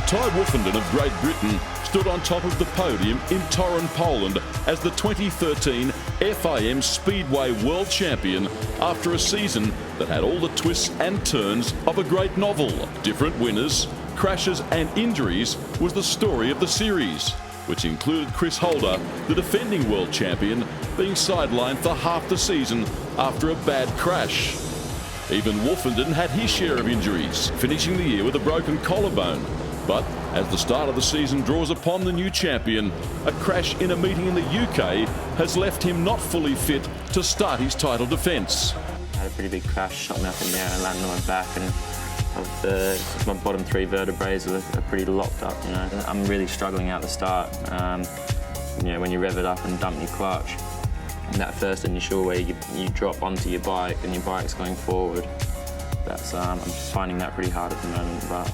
Ty Woofenden of Great Britain stood on top of the podium in Torun, Poland as the 2013 FIM Speedway World Champion after a season that had all the twists and turns of a great novel. Different winners, crashes and injuries was the story of the series, which included Chris Holder, the defending world champion, being sidelined for half the season after a bad crash. Even Woofenden had his share of injuries, finishing the year with a broken collarbone. But as the start of the season draws upon the new champion, a crash in a meeting in the UK has left him not fully fit to start his title defence. I had a pretty big crash, shot me up in the air and landed on my back, and my bottom 3 vertebrae are pretty locked up. You know, I'm really struggling out the start. You know, when you rev it up and dump your clutch, and that first initial where you drop onto your bike and your bike's going forward, that's I'm just finding that pretty hard at the moment, but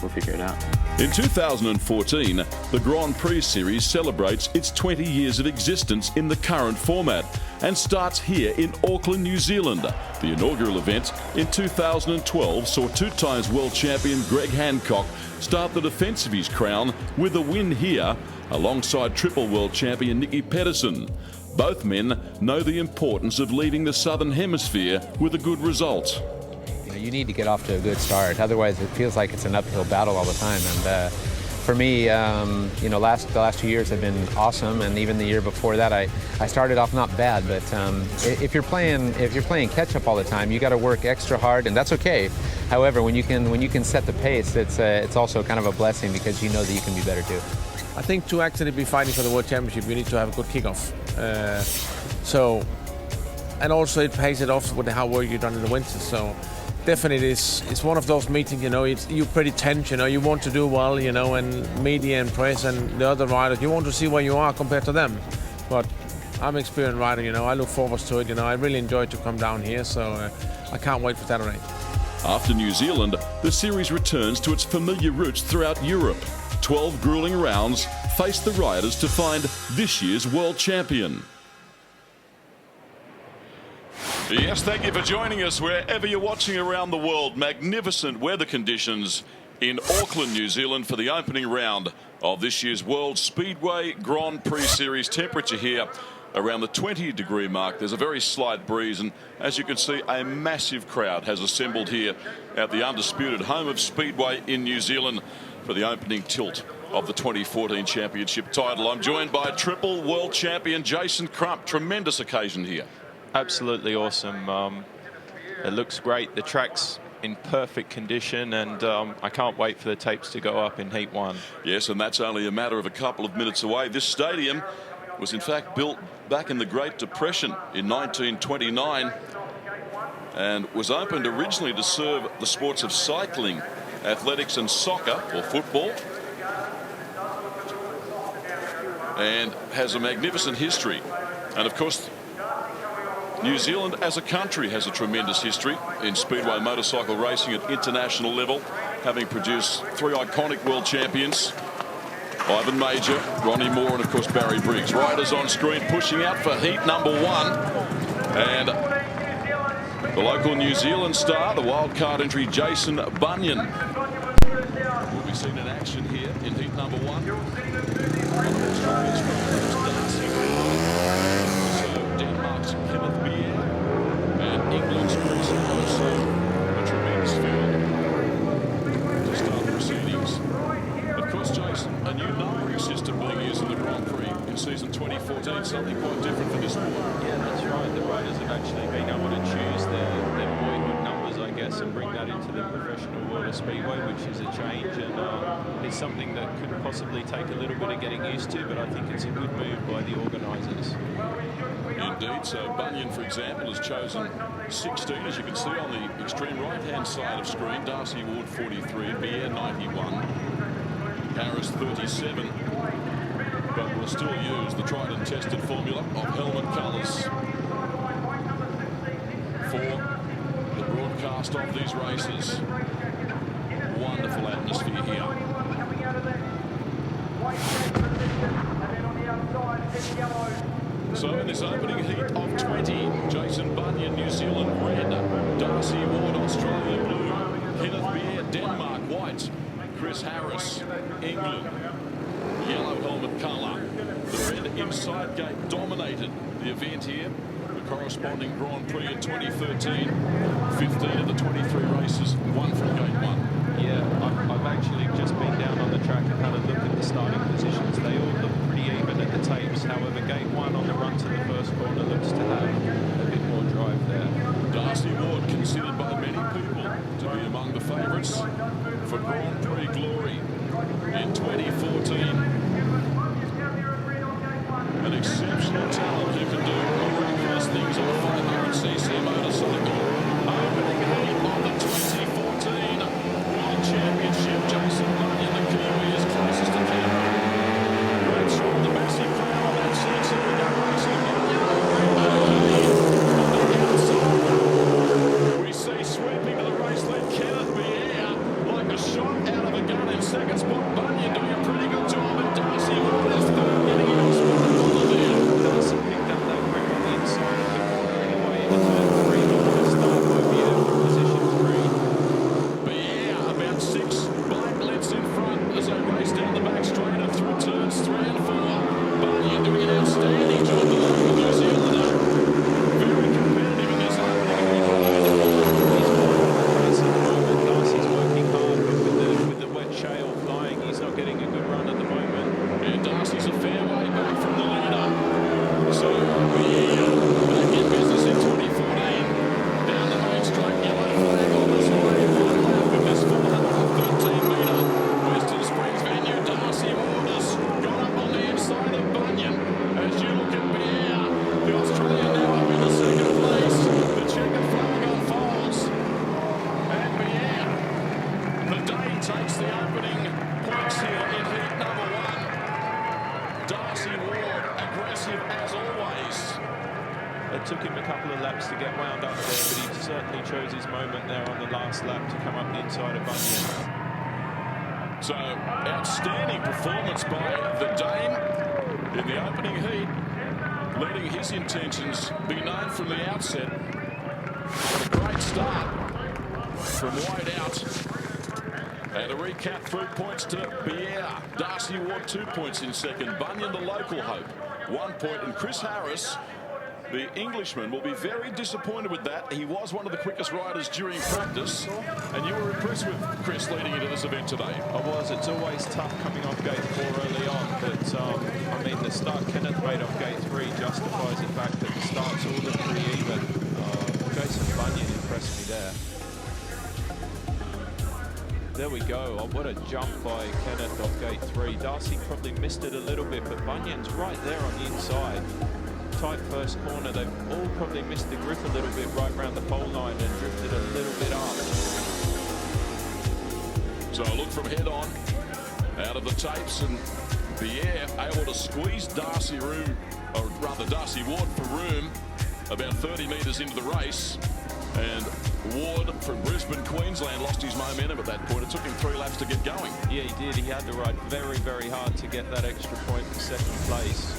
we'll figure it out. In 2014, the Grand Prix Series celebrates its 20 years of existence in the current format and starts here in Auckland, New Zealand. The inaugural event in 2012 saw 2-time world champion Greg Hancock start the defence of his crown with a win here alongside triple world champion Nicky Pedersen. Both men know the importance of leaving the Southern Hemisphere with a good result. You need to get off to a good start, otherwise it feels like it's an uphill battle all the time. And for me, you know, the last 2 years have been awesome, and even the year before that, I started off not bad. But if you're playing catch up all the time, you got to work extra hard, and that's okay. However, when you can set the pace, it's also kind of a blessing because you know that you can be better too. I think to actually be fighting for the World Championship, you need to have a good kickoff. And also it pays it off with how well you've done in the winter. So definitely it's one of those meetings, you know, you're pretty tense, you know, you want to do well, you know, and media and press and the other riders, you want to see where you are compared to them. But I'm an experienced rider, you know, I look forward to it, you know, I really enjoy to come down here, so I can't wait for Saturday. After New Zealand, the series returns to its familiar roots throughout Europe. 12 grueling rounds face the riders to find this year's world champion. Yes, thank you for joining us wherever you're watching around the world. Magnificent weather conditions in Auckland, New Zealand for the opening round of this year's World Speedway Grand Prix Series. Temperature here around the 20-degree mark. There's a very slight breeze, and as you can see, a massive crowd has assembled here at the undisputed home of Speedway in New Zealand for the opening tilt of the 2014 championship title. I'm joined by triple world champion Jason Crump. Tremendous occasion here. Absolutely awesome. It looks great. The track's in perfect condition, and I can't wait for the tapes to go up in Heat 1. Yes, and that's only a matter of a couple of minutes away. This stadium was in fact built back in the Great Depression in 1929 and was opened originally to serve the sports of cycling, athletics and soccer, or football, and has a magnificent history. And of course, New Zealand as a country has a tremendous history in speedway motorcycle racing at international level, having produced 3 iconic world champions: Ivan Major, Ronnie Moore, and of course Barry Briggs. Riders on screen pushing out for heat number 1, and the local New Zealand star, the wildcard entry Jason Bunyan, will be seen in action here in heat number 1. England's Chris also a tremendous field to start the proceedings. Of course, Jason, a new numbering system being used in the Grand Prix in season 2014, something quite different for this sport. Yeah, that's right. The riders have actually been able to choose their boyhood numbers, I guess, and bring that into the professional world of Speedway, which is a change, and it's something that could possibly take a little bit of getting used to, but I think it's a good move by the organisers. Indeed. So Bunyan, for example, has chosen 16, as you can see on the extreme right-hand side of screen. Darcy Ward 43, Bier 91, Harris 37, but will still use the tried and tested formula of helmet colours for the broadcast of these races. Wonderful atmosphere here. So in this opening heat of 20, Jason Bunyan, New Zealand red, Darcy Ward, Australia blue, Kenneth Bier, Denmark white, Chris Harris, England. Yellow helmet colour. The red inside gate dominated the event here. The corresponding Grand Prix in 2013. 15 of the 23 races won from gate 1. Yeah, I've actually just been down on the track and had a look at the starting positions. They all look pretty even at the tapes. However, gate 1 on the run to the first corner looks to have a bit more drive there. Darcy Ward, considered by many people to be among the favourites for Grand Prix glory in 2014. An exceptional talent who can do miraculous things on a 500cc motorcycle. Opening heat on the 2014 World Championship. Jason Bunyan, the Kiwi, is closest to camera. Great shot of the massive crowd on that 6. Here we go, racing Bunyan. We see sweeping to the race lead Kenneth Bier like a shot out of a gun in second spot. Bunyan doing a pretty good job, and Darcy Ward is third, getting in on spot. Darcy picked up that grip on the inside of the corner anyway, and turn 3 to start by Bier from position 3. Bier about 6 bike lengths in front as they race down the back straight and through turns 3 and 4. Bunyan doing an outstanding job, the local New Zealander. Very competitive in this opening. Darcy's working hard, but with the wet shale flying, he's not getting a good run at the moment. And Darcy's a fair way back from the leader. So Bier back in business in 2014. Down the main straight, yellow flag on the side. With this 413-metre Western Springs venue, Darcy Ward has got up on the inside of Bunyan. As you look at Bier, the Australian now up in the second place. The checkered flag unfolds. And Bier, the day takes the opening points here in heat number 1. Darcy Ward, aggressive as always. It took him a couple of laps to get wound up there, but he certainly chose his moment there on the last lap to come up the inside of Bunyan. So, outstanding performance by the Dane in the opening heat, letting his intentions be known from the outset. What a great start from wide out. And to recap, 3 points to Bier. Darcy Ward 2 points in second. Bunyan, the local hope, 1 point. And Chris Harris, the Englishman, will be very disappointed with that. He was one of the quickest riders during practice. And you were impressed with Chris leading into this event today. I was. It's always tough coming off gate 4 early on, but I mean, the start Kenneth made off gate 3 justifies the fact that the starts all look pretty even. Jason Bunyan impressed me there. There we go. Oh, what a jump by Kenneth off gate 3. Darcy probably missed it a little bit, but Bunyan's right there on the inside. Tight first corner. They've all probably missed the grip a little bit right around the pole line and drifted a little bit up. So a look from head on, out of the tapes, and Bier able to squeeze Darcy Ward for room about 30 metres into the race. And Ward from Brisbane, Queensland, lost his momentum at that point. It took him 3 laps to get going. Yeah, he did. He had to ride very, very hard to get that extra point for second place.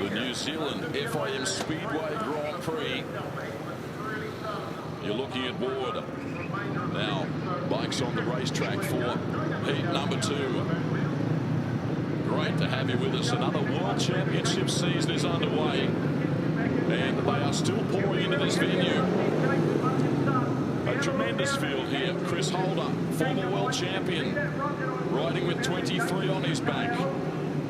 The New Zealand FIM Speedway Grand Prix. You're looking at Ward. Now, bikes on the racetrack for heat number 2. Great to have you with us. Another World Championship season is underway. And they are still pouring into this venue. A tremendous field here. Chris Holder, former world champion, riding with 23 on his back.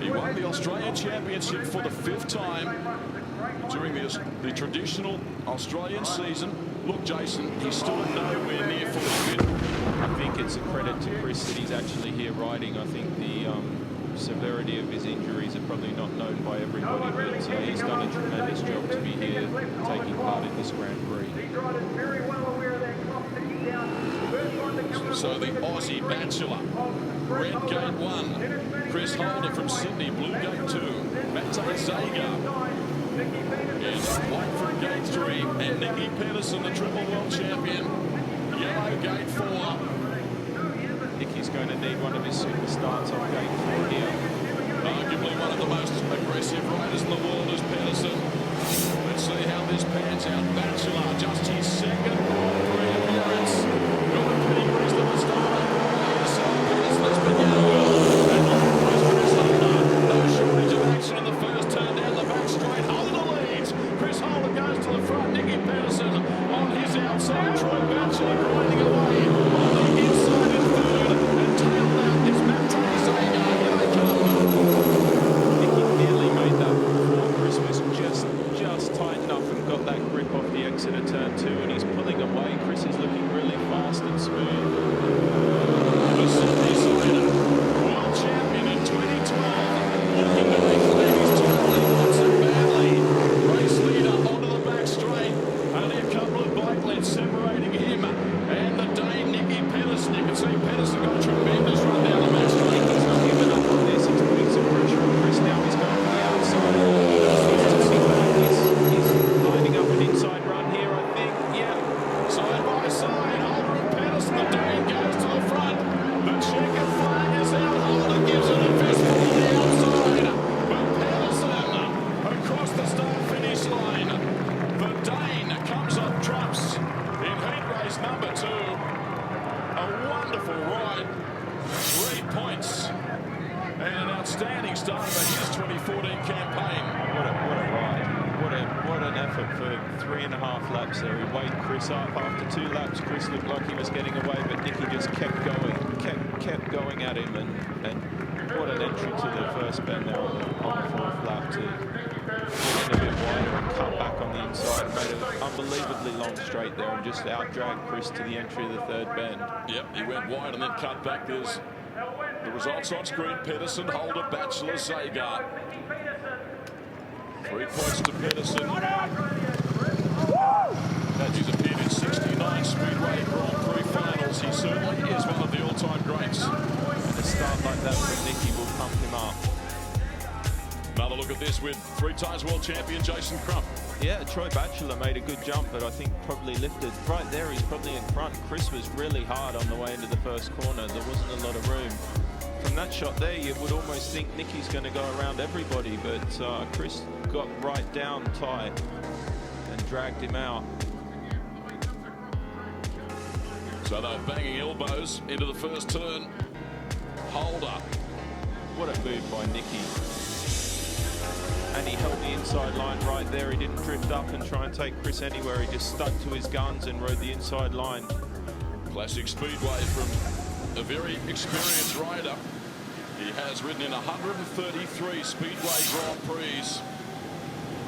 He won the Australian Championship for the 5th time during the traditional Australian season. Look, Jason, he's still nowhere near fully fit. I think it's a credit to Chris that he's actually here riding. I think the severity of his injuries are probably not known by everybody, but he's done a tremendous job to be here taking part in this Grand Prix. So the Aussie Bachelor, red gate 1, Chris Holder from Sydney, blue gate 2, Mate Zager, and white from gate 3, and Nicky Pedersen, the triple world champion, yellow gate 4. Nicky's going to need one of his super starts on gate 4 here. Arguably one of the most aggressive riders in the world is Pedersen. Let's see how this pans out. Bachelor, just his second Grand Prix appearance. Got a pedigrees to the start. Pedersen got a tremendous run down the back straight. He's not given up on this. He's putting some pressure on Chris now. He's going from the outside. He's lining up an inside run here, I think. Yeah. Side by side, Holder and Pedersen. The Dane goes to the front. The checkered flag is out. Holder gives it a fistful on the outside. But Pedersen across the start-finish line. The Dane comes up trumps in heat race number 2. A wonderful ride. 3 points. And an outstanding start for his 2014 campaign. What a ride. What an effort for 3.5 laps there. He weighed Chris up. After 2 laps, Chris looked like he was getting away, but Nicky just kept going at him, and what an entry to the first bend there on the 4th lap to get in a bit wider and cut back on the inside. Made an unbelievably long straight there and just out-dragged Chris to the entry of the 3rd bend. Yep, he went wide and then cut back. There's the results on screen. Pedersen, Holder, Batchelor, Zagar. 3 points to Pedersen. He's appeared in 69 Speedway Grand Prix finals. He certainly is one of the all-time greats. And a start like that from Nicky will pump him up. Another look at this with 3 times world champion Jason Crump. Yeah, Troy Batchelor made a good jump, but I think probably lifted. Right there, he's probably in front. Chris was really hard on the way into the first corner. There wasn't a lot of room. From that shot there, you would almost think Nicky's going to go around everybody, but Chris got right down tight and dragged him out. So they're banging elbows into the first turn. Holder. What a move by Nicky. And he held the inside line right there. He didn't drift up and try and take Chris anywhere. He just stuck to his guns and rode the inside line. Classic Speedway from a very experienced rider. He has ridden in 133 Speedway Grand Prix.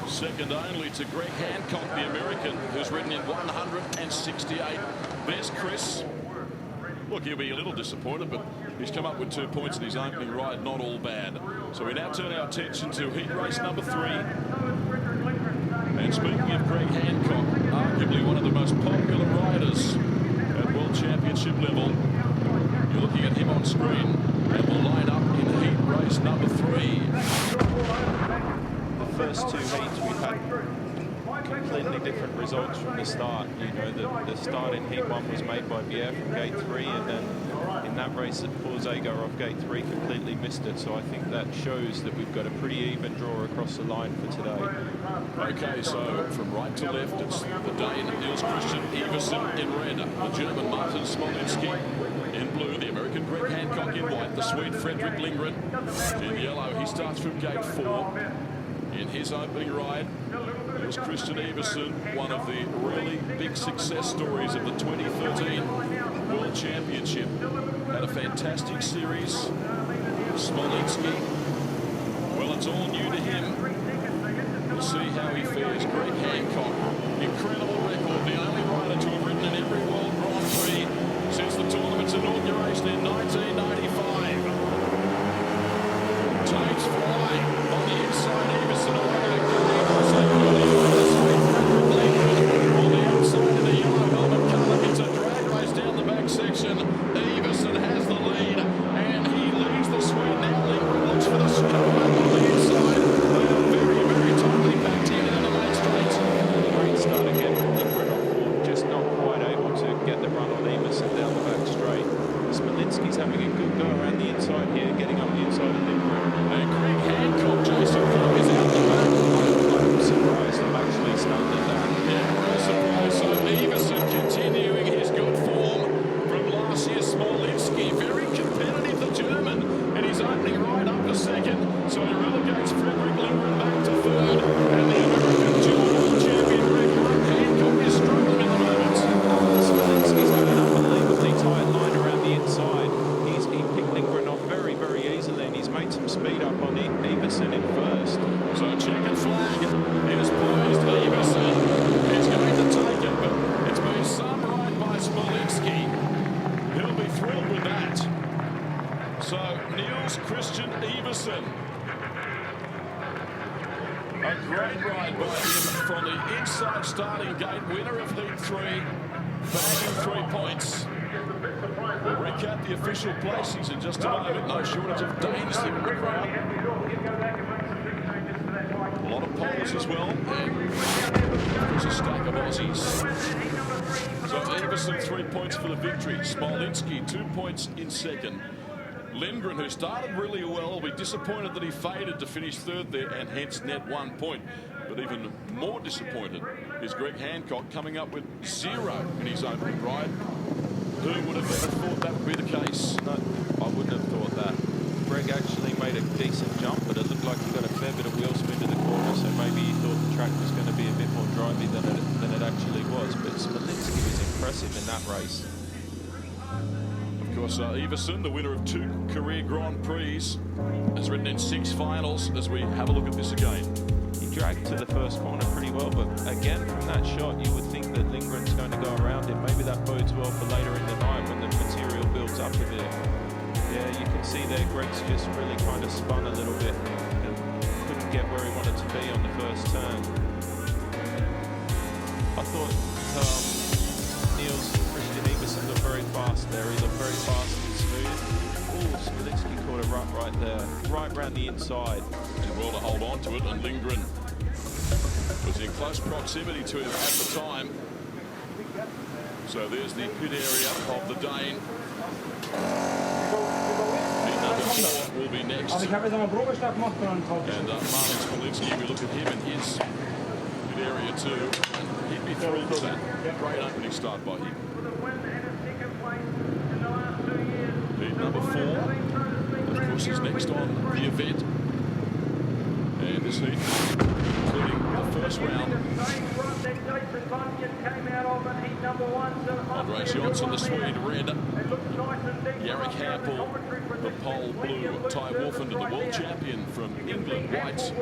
Second only to Greg Hancock, the American, who's ridden in 168. There's Chris. Look, he'll be a little disappointed, but he's come up with 2 points in his opening ride. Not all bad. So we now turn our attention to heat race number 3. And speaking of Greg Hancock, arguably one of the most popular riders at World Championship level. You're looking at him on screen, and we'll line up in heat race number 3. The first 2 heats we've had completely different results from the start. You know, the start in heat 1 was made by Pierre from gate 3, and then in that race that Paul Zagar off gate 3 completely missed it. So I think that shows that we've got a pretty even draw across the line for today. Okay, so from right to left, it's the Dane Niels Christian Iversen in red, the German Martin Smolinski in blue, the American Greg Hancock in white, the Swede Fredrik Lindgren in yellow. He starts from gate 4 in his opening ride. Niels Christian Iversen, one of the really big success stories of the 2013 World Championship. Had a fantastic series. Smolinski, well, it's all new to him. We'll see how he fares. Greg Hancock, incredible record, the only rider to have ridden in every World Grand Prix since the tournament's inauguration in 1995. Takes flying on the inside. Iversen on the outside of the yellow helmet colour. It's a drag race down the back section. Iversen has the lead, and he leads the Swede. Now Lindgren looks for the straight on the inside. They are very, very tightly packed in the late straight. Great start again from Lindgren off form, just not quite able to get the run on Iversen down the back straight. Smolinski's having a good go around the inside here, getting up the inside of Lindgren. And Greg Hancock, Jason Crump is out the back. I'm surprised. I'm actually stunned at that. Yeah, real surprise. So Iversen continuing his good form from last year. Smolinski, very competitive, the German, in his opening ride up to second. So he relegates Fredrik Lindgren back to 3rd. And the American dual world champion Greg Hancock is struggling at the moment. Smolinski's got an unbelievably tight line around the inside. He picked Lindgren off very, very easily, and he's made some speed up on Iversen in first. So checkered flag is poised. Iversen is going to take it, but it's been some ride by Smolinski. He'll be thrilled with that. So Niels Christian Iversen. A great ride by him from the inside starting gate, winner of heat 3, bagging 3 points. We'll recap the official placings in just a moment. No shortage of Danes here in the crowd. A lot of Poles as well. And there's a stack of Aussies. So Everson 3 points for the victory. Smolinski 2 points in second. Lindgren, who started really well, will be disappointed that he faded to finish third there and hence net 1 point. But even more disappointed is Greg Hancock coming up with 0 in his opening ride. Who would have ever thought that would be the case? No, I wouldn't have thought that. Greg actually made a decent jump, but it looked like he got a fair bit of wheel spin to the corner, so maybe he thought the track was going to be a bit more drivey than it actually was. But Smolinski was impressive in that race. Of course, Everson, the winner of 2 career Grand Prix, has ridden in 6 finals as we have a look at this again. He dragged to the first corner pretty well, but again, from that shot, you would think that Lindgren's going to go around him. Maybe that bodes well for later in the night when the material builds up a bit. Yeah, you can see there Greg's just really kind of spun a little bit and couldn't get where he wanted to be on the first turn. I thought Niels Christian Everson looked very fast there. He looked very fast and smooth. Oh, Smolinski caught a rut right there, right round the inside. Did well to hold on to it, and Lindgren was in close proximity to him at the time. So there's the pit area of the Dane. Pit number 4 will be next. And Martin Smolinski, we look at him in his pit area too. And he'd be thrilled with that. Great opening start by him. Pit number 4, of course, is next on the event. And this heat, including the first round. Andreas Jonsson, the Swede, red. Jarek Hampel, the Pole, blue. Ty Wolfenden, the world champion from England, white.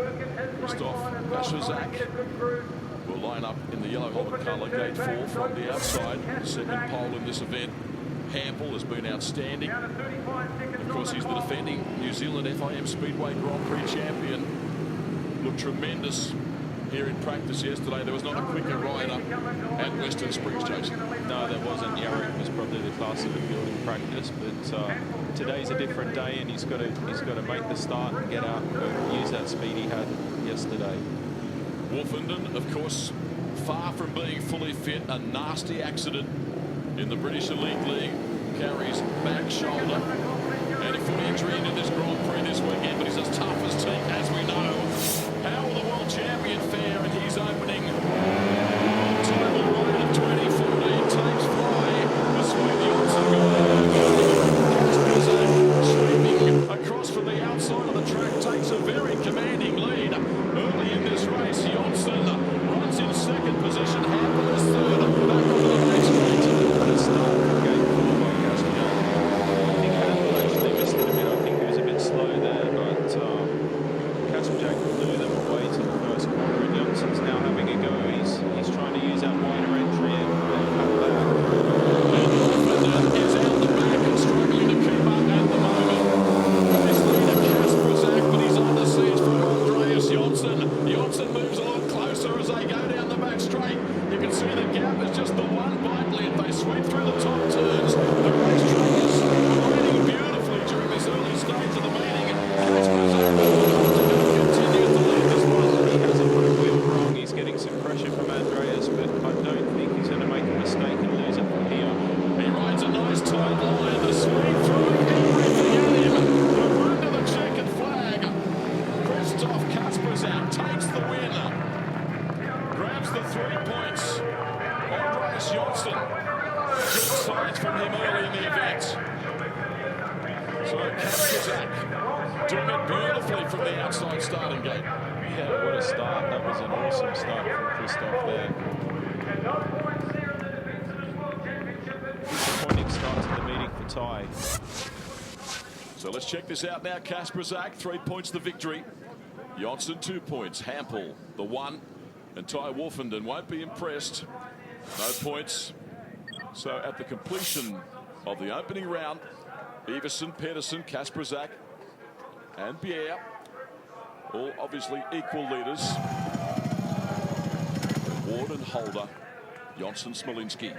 Christoph Vaschazak will line up in the yellow helmet colour, gate 4 from the outside. Second pole in this event. Hampel has been outstanding. Of course, he's the defending New Zealand FIM Speedway Grand Prix champion. Looked tremendous here in practice yesterday. There was not a quicker rider at Western Springs, Jason. No, there wasn't. Jarek was probably the class of the field in practice, but today's a different day, and he's got to make the start and get out and go use that speed he had yesterday. Wolfenden, of course, far from being fully fit. A nasty accident in the British Elite League, carries back shoulder, and a foot injury into this Grand Prix this weekend, but he's as tough as teak, as we know. How will the world champion fare in his opening title ride of 2014? Takes fly. The Swede also sweeping across from the outside of the track, takes a very commanding lead early in this race. Jonsson runs in second position. Hampel is third. Back on the race straight. What a start from gate 4 by Gaston. I think Hampel actually missed it a bit. I think he was a bit slow there, but Kasperjak flew them away to the first corner, and Jonsson's now having a go. He's trying to use that wider entry and cut back. And is out the back and struggling to keep up at the moment. This leader Kasperjak, but he's under siege from Andreas Jonsson. Jonsson moves a lot closer as they go down the back straight. You can see the gap is just the one bike length. They sweep through the top turns. The racetrack is riding beautifully during this early stage of the meeting. Kasperjak continues to lead this one. He hasn't put a wheel wrong. He's getting some pressure from Andreas, but I don't think he's going to make a mistake and lose it from here. He rides a nice tight line. The Swede throwing everything at him. The run to the checkered flag. Christoph Kasperjak takes the win. Grabs the 3 points. Andreas Jonsson. Good signs from him early in the event. So Kasperjak doing it beautifully from the outside starting gate. Yeah, what a start. That was an awesome start from Christoph there. Disappointing start to the meeting for Ty. So let's check this out now. Kasperjak, 3 points the victory. Jonsson, 2 points. Hampel, the 1. And Ty Wolfenden won't be impressed. No points. So at the completion of the opening round, Everson, Pedersen, Kasperjak, and Pierre, all obviously equal leaders. Ward and Holder, Jonsson, Smolinski.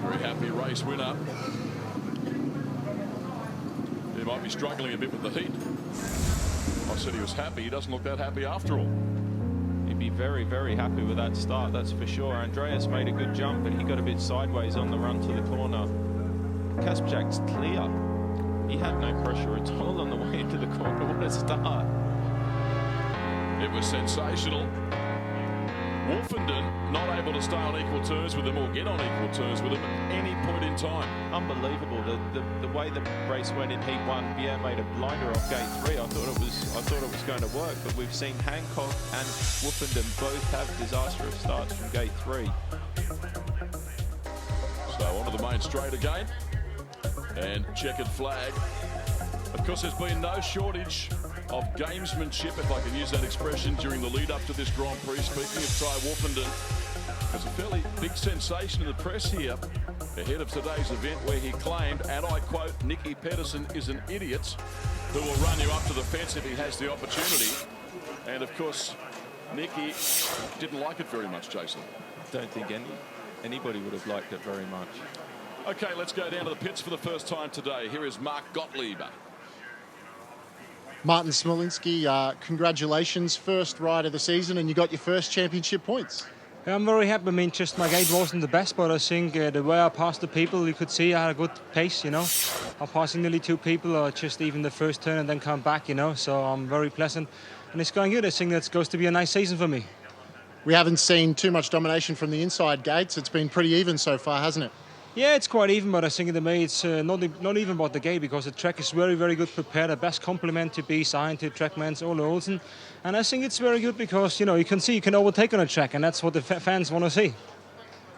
Very happy race winner. He might be struggling a bit with the heat. I said he was happy. He doesn't look that happy after all. He'd be very, very happy with that start, that's for sure. Andreas made a good jump, but he got a bit sideways on the run to the corner. Kasperjak's clear. He had no pressure at all on the way into the corner. What a start. It was sensational. Wolfenden not able to stay on equal terms with him or get on equal terms with him at any point in time. Unbelievable. The way the race went in Heat 1, Pierre made a blinder off Gate 3. I thought it was going to work, but we've seen Hancock and Wolfenden both have disastrous starts from Gate 3. So onto the main straight again. And checkered flag. Of course, there's been no shortage of gamesmanship, if I can use that expression, during the lead up to this Grand Prix. Speaking of Ty Wolfenden, there's a fairly big sensation in the press here ahead of today's event where he claimed, and I quote, Nicky Pedersen is an idiot who will run you up to the fence if he has the opportunity. And of course, Nicky didn't like it very much, Jason. Don't think anybody would have liked it very much. Okay, let's go down to the pits for the first time today. Here is Mark Gottlieb. Martin Smolinski, congratulations, first ride of the season, and you got your first championship points. Yeah, I'm very happy. I mean, just my gate wasn't the best, but I think the way I passed the people, you could see I had a good pace, you know. I'm passing nearly 2 people, or just even the first turn and then come back, you know, so I'm very pleasant. And it's going good. I think that's going to be a nice season for me. We haven't seen too much domination from the inside gates. It's been pretty even so far, hasn't it? Yeah, it's quite even, but I think to me it's not even about the gate, because the track is very, very good prepared. The best compliment to be signed to Trackman's Ole Olsen. And I think it's very good because, you know, you can see you can overtake on a track, and that's what the fans want to see.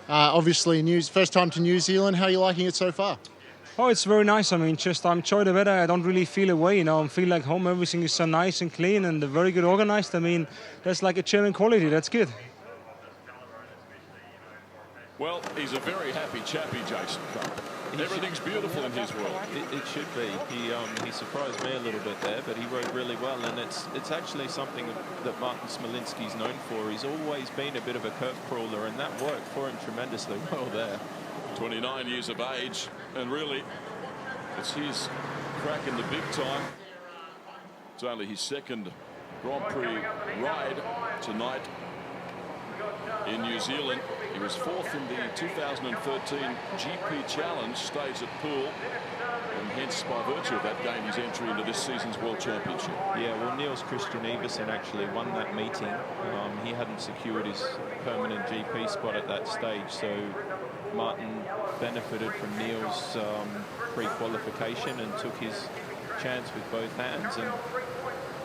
Obviously, first time to New Zealand. How are you liking it so far? Oh, it's very nice. I mean, just I enjoy the weather. I don't really feel away, you know. I feel like home. Everything is so nice and clean and very good organized. I mean, that's like a German quality. That's good. Well, he's a very happy chappy, Jason. Everything's beautiful in his world. It should be. He surprised me a little bit there, but he rode really well, and it's actually something that Martin Smolinski's known for. He's always been a bit of a curve crawler, and that worked for him tremendously well there. 29 years of age, and really, it's his crack in the big time. It's only his second Grand Prix ride tonight in New Zealand. He was fourth in the 2013 GP Challenge stage at Poole, and hence by virtue of that gained his entry into this season's World Championship. Yeah, well, Niels Christian Iversen actually won that meeting. He hadn't secured his permanent GP spot at that stage, so Martin benefited from Niels' pre-qualification and took his chance with both hands. And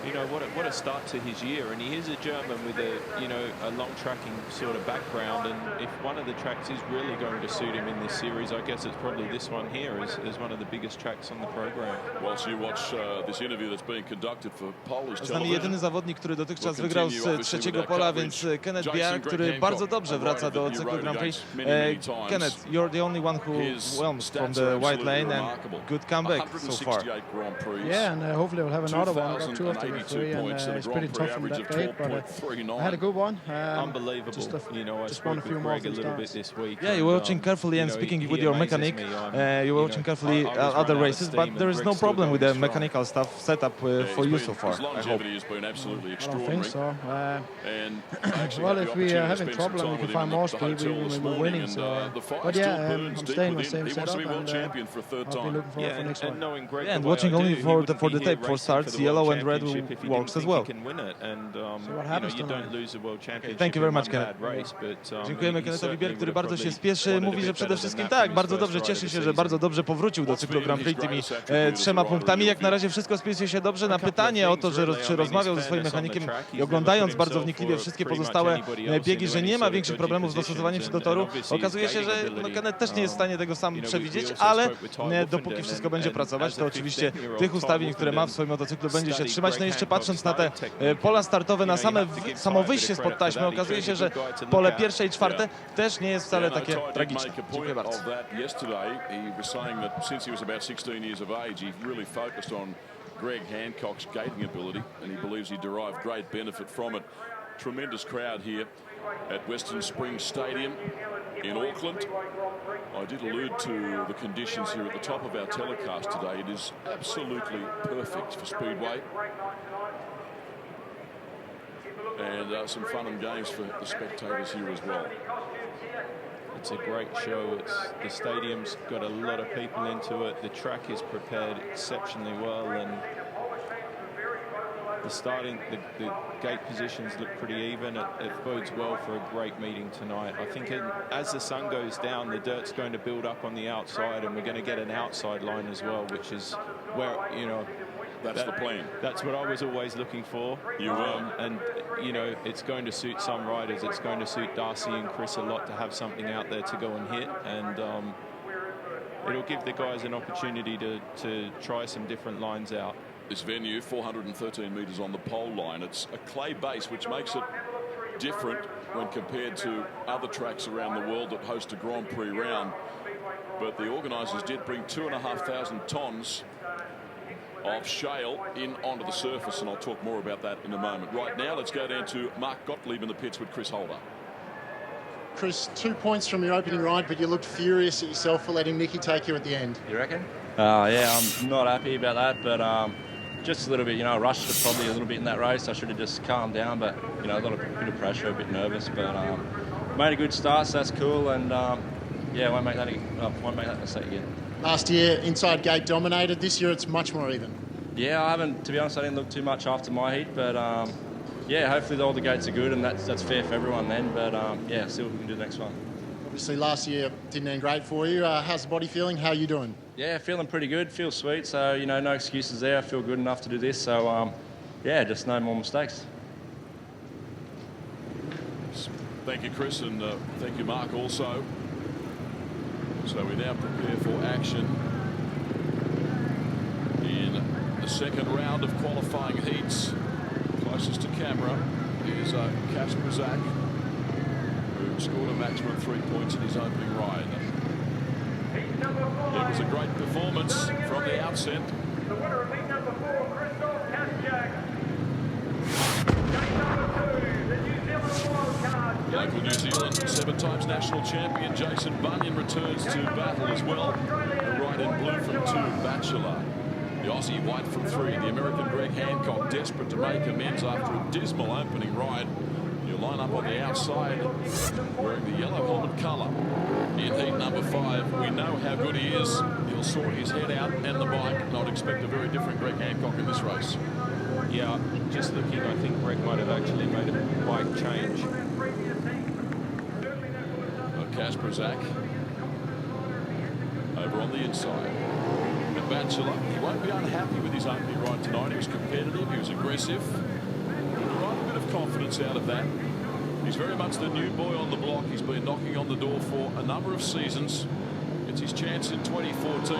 you know, what a start to his year. And he is a German with a long tracking sort of background, and if one of the tracks is really going to suit him in this series, I guess it's probably this one here as one of the biggest tracks on the program. Whilst you watch this interview that's being conducted for Polish Z nami jedyny zawodnik, który dotychczas wygrał z trzeciego pola, więc Kenneth Biar, który bardzo dobrze wraca do cyklu Grand Prix. Kenneth, you're the only one who won from the white lane, and good comeback so far. Yeah, and hopefully we'll have another one. I got 2 of them. And it's pretty tough from that day, but I had a good one. Unbelievable. Just won a few more a little bit this week. Yeah, you were watching carefully and speaking with your mechanic. You were watching carefully other races, but there is no problem with the mechanical stuff set up for you so far. I hope. Has been absolutely I don't think so. And well, if we are having trouble and we can find more speed, we will be winning. So, but yeah, I'm staying with the same setup, and I'll be looking forward for next one. And watching only for the tape for starts, yellow and red works as well. Thank you very much, Kenneth. Dziękujemy Kennethowi Bier, który bardzo się spieszy. Mówi, że przede wszystkim tak, bardzo dobrze, cieszy się, że bardzo dobrze powrócił do cyklu Grand Prix tymi 3 punktami. Jak na razie wszystko spisuje się dobrze. Na pytanie o to, czy rozmawiał ze swoim mechanikiem i oglądając bardzo wnikliwie wszystkie pozostałe biegi, że nie ma większych problemów z dostosowaniem się do toru, okazuje się, że Kenneth też nie jest w stanie tego sam przewidzieć, ale dopóki wszystko będzie pracować, to oczywiście tych ustawień, które ma w swoim motocyklu, będzie się trzymać. No i jeszcze patrząc na te pola startowe, na samo wyjście spod taśmy, okazuje się, że pole pierwsze i czwarte też nie jest wcale takie tragiczne. Dziękuję bardzo. Greg Hancock's gating ability, and he believes he derived great benefit from it. Tremendous crowd here at Western Springs Stadium in Auckland. I did allude to the conditions here at the top of our telecast today. It is absolutely perfect for Speedway. And some fun and games for the spectators here as well. It's a great show. The stadium's got a lot of people into it. The track is prepared exceptionally well, and the gate positions look pretty even. It bodes well for a great meeting tonight. I think as the sun goes down, the dirt's going to build up on the outside, and we're going to get an outside line as well, which is where, you know, that's the plan. That's what I was always looking for. You will. And, you know, it's going to suit some riders. It's going to suit Darcy and Chris a lot to have something out there to go and hit. And it'll give the guys an opportunity to try some different lines out. This venue, 413 metres on the pole line. It's a clay base, which makes it different when compared to other tracks around the world that host a Grand Prix round. But the organisers did bring 2,500 tonnes of shale in onto the surface, and I'll talk more about that in a moment. Right now, let's go down to Mark Gottlieb in the pits with Chris Holder. Chris, 2 points from your opening ride, but you looked furious at yourself for letting Nicky take you at the end. You reckon? Yeah, I'm not happy about that, but just a little bit, you know, I rushed it probably a little bit in that race. I should have just calmed down, but, you know, I got a bit of pressure, a bit nervous, but made a good start, so that's cool, and yeah, I won't make that mistake again. Last year, inside gate dominated. This year, it's much more even. Yeah, I haven't, to be honest, I didn't look too much after my heat, but yeah, hopefully all the gates are good, and that's fair for everyone then, but yeah, see what we can do the next one. Obviously, last year didn't end great for you. How's the body feeling? How are you doing? Yeah, feeling pretty good, feel sweet, so, you know, no excuses there. I feel good enough to do this, so yeah, just no more mistakes. Thank you, Chris, and thank you, Mark, also. So we now prepare for action in the second round of qualifying heats. Closest to camera is Kasper Zak, who scored a maximum of 3 points in his opening ride. It was a great performance from the outset. The winner of heat number 4, Christoph Kasjak. Gate number 2, the New Zealand wildcard. Local New Zealand 7-times national champion Jason Bunyan returns to battle as well. The ride in blue from 2, Bachelor. The Aussie white from 3, the American Greg Hancock, desperate to make amends after a dismal opening ride. You'll line up on the outside wearing the yellow helmet colour. In heat number 5, we know how good he is. He'll sort his head out and the bike, and I'd expect a very different Greg Hancock in this race. Yeah, just looking, I think Greg might have actually made a bike change. Kasper Zak over on the inside. The Bachelor, he won't be unhappy with his opening ride tonight. He was competitive, he was aggressive. We'll derive a bit of confidence out of that. He's very much the new boy on the block. He's been knocking on the door for a number of seasons. It's his chance in 2014.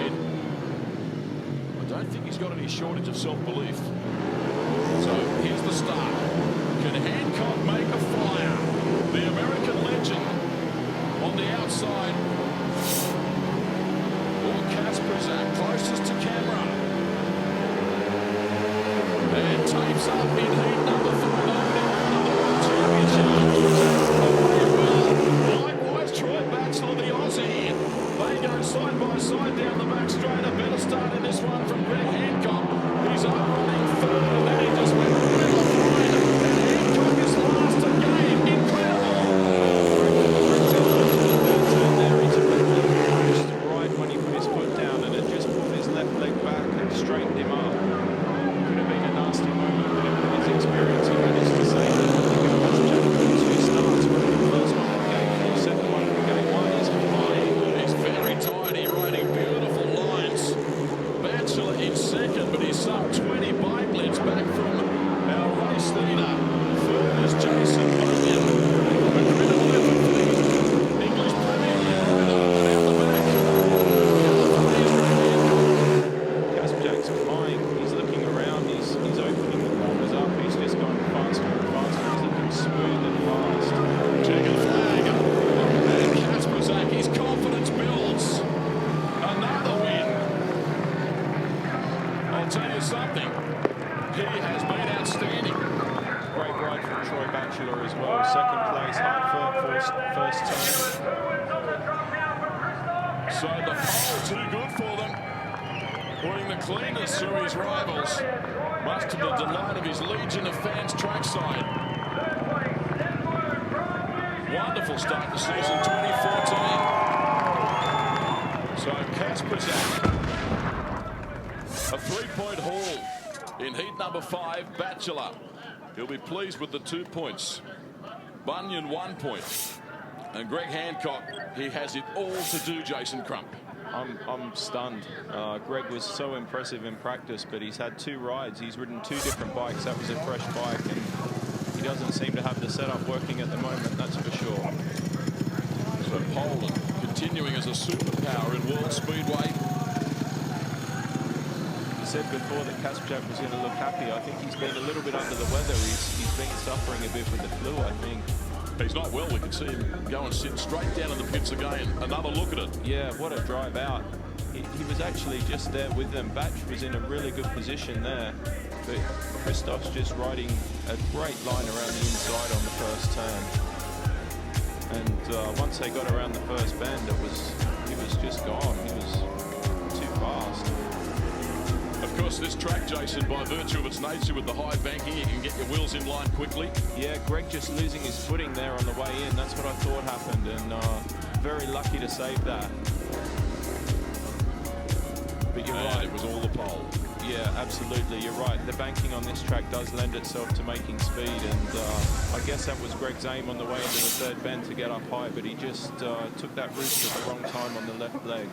I don't think he's got any shortage of self-belief. So here's the start. Can Hancock make a flyer? The American legend on the outside. Or Kasper Zak closest to camera. And tapes up in heat number 5. Likewise, Troy Bachelor, the Aussie. They go side by side down the back straight. A better start in this one from Greg Hancock. He's running third, and then he just went middle of the line. And Hancock is last again. Incredible. So the pole too good for them. Putting the cleaners through his rivals. Much to the delight of his legion of fans trackside. Wonderful start to season 2014. So Kasperzak, a 3-point haul in heat number 5, Bachelor. He'll be pleased with the 2 points. Bunyan 1 point. And Greg Hancock, he has it all to do, Jason Crump. I'm stunned. Greg was so impressive in practice, but he's had 2 rides. He's ridden 2 different bikes. That was a fresh bike, and he doesn't seem to have the setup working at the moment, that's for sure. So Poland continuing as a superpower in World Speedway. You said before that Kasperzak was going to look happy. I think he's been a little bit under the weather. He's been suffering a bit with the flu, I think. He's not well. We can see him go and sit straight down in the pits again. Another look at it. Yeah, what a drive out. He was actually just there with them. Batch was in a really good position there. But Christoph's just riding a great line around the inside on the first turn. And once they got around the first bend, he was just gone. He was too fast. Of course, this track, Jason, by virtue of its nature with the high banking, you can get your wheels in line quickly. Yeah, Greg just losing his footing there on the way in. That's what I thought happened, and very lucky to save that. But you're right. It was all the pole. Yeah, absolutely. You're right. The banking on this track does lend itself to making speed, and I guess that was Greg's aim on the way into the third bend to get up high, but he just took that roost at the wrong time on the left leg.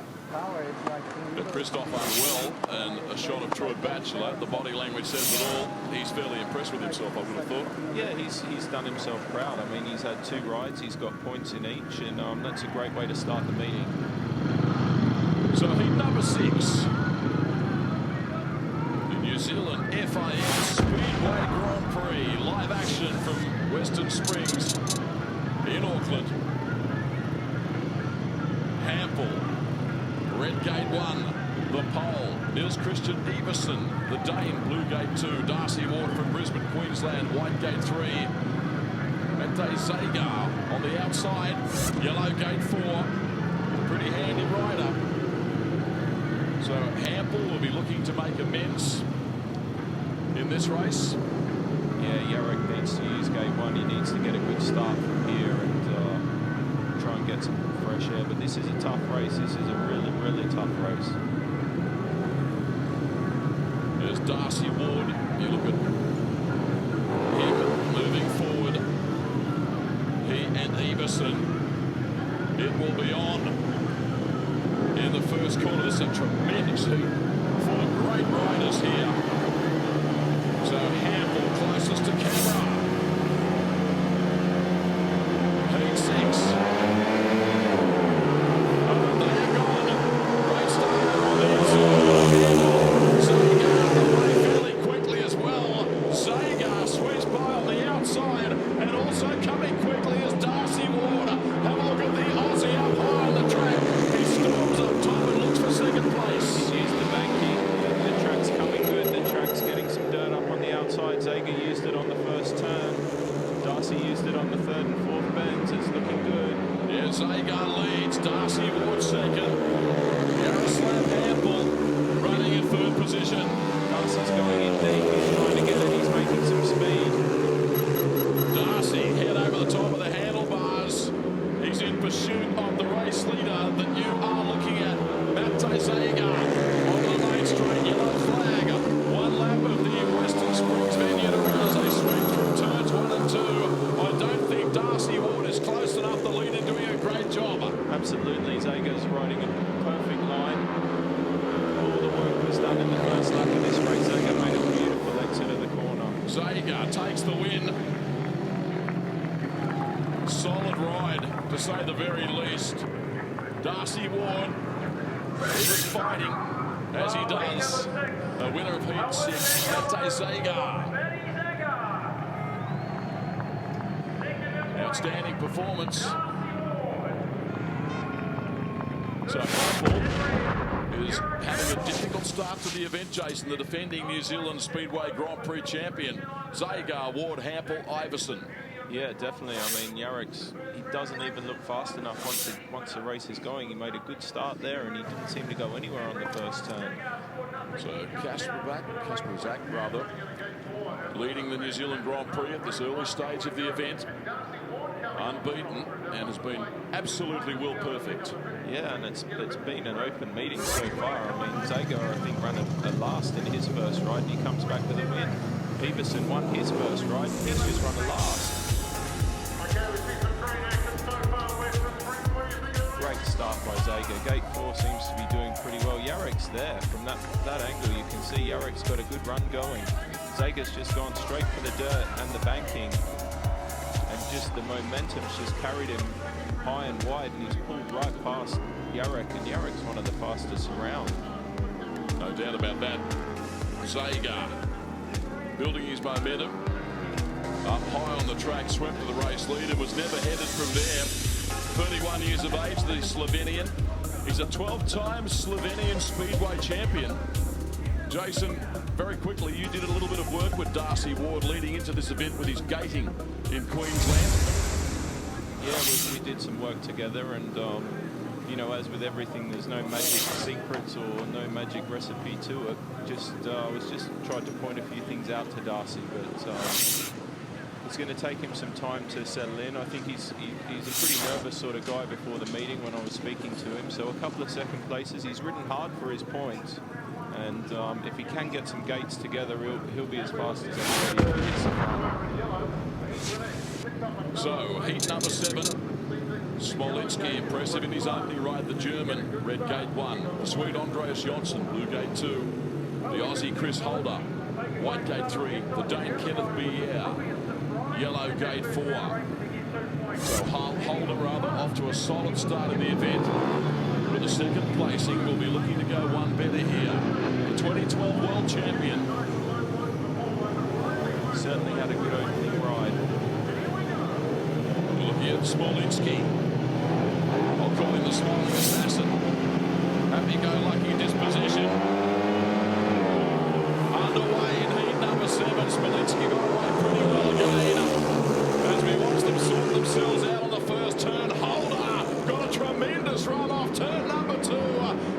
But Christoph unwell, and a shot of Troy Bachelor. The body language says it all. He's fairly impressed with himself, I would have thought. Yeah, he's done himself proud. I mean, he's had 2 rides. He's got points in each, and that's a great way to start the meeting. So heat number 6. The New Zealand FIM Speedway Grand Prix. Live action from Western Springs in Auckland. Hampel. Red Gate 1, the pole. Nils Christian Everson, the Dane, Blue Gate 2. Darcy Ward from Brisbane, Queensland, White Gate 3. Mate Zagar on the outside, Yellow Gate 4. Pretty handy rider. So Hampel will be looking to make amends in this race. Yeah, Yarrick needs to use Gate 1. He needs to get a good start from here and try and get some fresh air. But this is a tough race. This is a really, really tough race. There's Darcy Ward. You look at him moving forward. He and Everson. It will be on in the first corner. This is a tremendous heat for great riders here. So Hampel closest to camera. Heat 6. Zagar leads, Darcy Ward second. Jaroslav Hampel running in third position. Darcy's going in deep, he's trying to get it, he's making some speed. Darcy head over the top of the handlebars. He's in pursuit of the race leader that you are looking at, Mate Zagar. On the main straight, yellow flag. 1 lap of the Western Springs venue as they swing through turns 1 and 2. I don't think Darcy Ward is close enough. The leader doing a great job. Absolutely, Zagar's riding a perfect line. All the work was done in the first lap of this race. Zagar made a beautiful exit of the corner. Zagar takes the win. Solid ride, to say the very least. Darcy Ward, he was fighting, as he does. The winner of Heat 6, Mate Zagar. Outstanding performance. So Hampel is having a difficult start to the event, Jason, the defending New Zealand Speedway Grand Prix champion. Zagar, Ward, Hampel, Iverson. Yeah, definitely. I mean, Yarrick's, he doesn't even look fast enough once the race is going. He made a good start there, and he didn't seem to go anywhere on the first turn. So Kasperzak rather, leading the New Zealand Grand Prix at this early stage of the event. Unbeaten and has been absolutely world perfect. Yeah, and it's been an open meeting so far. I mean, Zager, I think, ran a last in his first ride, and he comes back with a win. Everson won his first ride, and he's just run a last. Great start by Zager. Gate 4 seems to be doing pretty well. Yarek's there. From that angle, you can see Yarek's got a good run going. Zager's just gone straight for the dirt and the banking. And just the momentum's just carried him high and wide, and he's pulled right past Yarek, and Yarek's one of the fastest around. No doubt about that. Zager building his momentum. Up high on the track, swept to the race lead and was never headed from there. 31 years of age, the Slovenian. He's a 12-time Slovenian Speedway champion. Jason, very quickly, you did a little bit of work with Darcy Ward leading into this event with his gating in Queensland. Yeah, we did some work together, and you know, as with everything, there's no magic secrets or no magic recipe to it. I was just tried to point a few things out to Darcy, but it's going to take him some time to settle in. I think he's a pretty nervous sort of guy before the meeting when I was speaking to him. So a couple of second places. He's ridden hard for his points. And if he can get some gates together, he'll be as fast as anybody. So, heat number 7. Smolinski impressive in his opening ride, the German. Red gate 1. The Swede Andreas Jonsson, blue gate 2. The Aussie Chris Holder. White gate 3. The Dane Kenneth Bier. Yellow gate 4. So Holder rather off to a solid start in the event. With a second placing, we'll be looking to go one better here. The 2012 world champion. Certainly had a good opening ride. Look here, Smolinski. I'll call him the smiling assassin. Happy-go-lucky disposition. Underway in heat number 7. Smolinski got away pretty well again. As we watch them sort themselves out on the first turn, Holder got a tremendous run off turn number 2.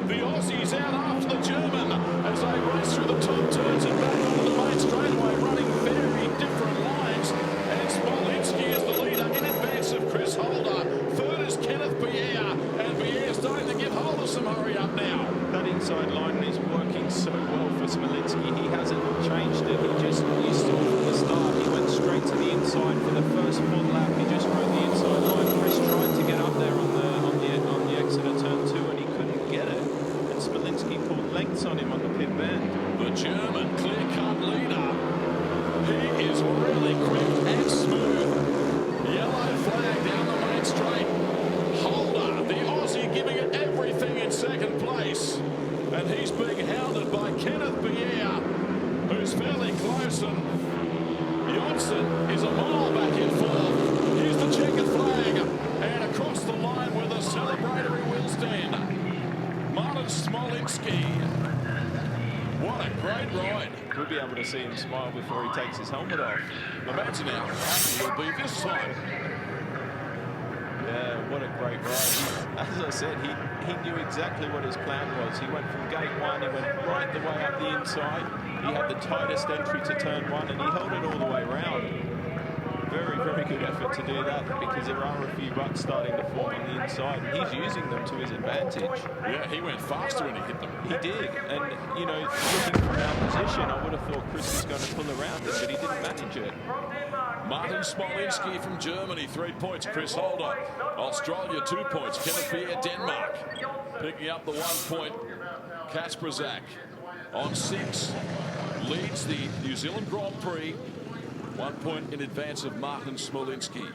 The Aussies out after the German as they race through the top turns and back onto the main straightaway, running very different lines. And Smolinski is the leader in advance of Chris Holder. Third is Kenneth Bier, and Bier starting to give Holder some hurry up now. That inside line is working so well for Smolinski. He hasn't changed it. He saw from the start. He went straight to the inside for the first full lap. He just rode the inside line. Chris tried to get up there on the exit of turn 2, and he couldn't get it. And Smolinski pulled lengths on him on the pit bend. The German clear-cut leader. He is really quick and smooth. Yellow flag down the main straight. Holder, the Aussie, giving it everything in second place. And he's being hounded by Kenneth Bier, who's fairly close, and Jonsson is a mile back in fourth. Here's the checkered flag, and across the line with a celebratory wheel stand. Martin Smolinski. What a great ride. We'll be able to see him smile before he takes his helmet off. Imagine how happy he'll be this time. Yeah, what a great ride. As I said, he knew exactly what his plan was. He went from gate 1, he went right the way up the inside. He had the tightest entry to turn 1, and he held it all the way around. Very, very good effort to do that, because there are a few ruts starting to form on the inside, and he's using them to his advantage. Yeah, he went faster when he hit them. He did, and, you know, looking from our position, I would have thought Chris was going to pull around him, but he didn't manage it. Martin Smolinski from Germany, 3 points. Chris Holder, Australia, 2 points. Kenneth Bier, Denmark, picking up the 1 point. Kasperzak on 6, leads the New Zealand Grand Prix. 1 point in advance of Martin Smolinski.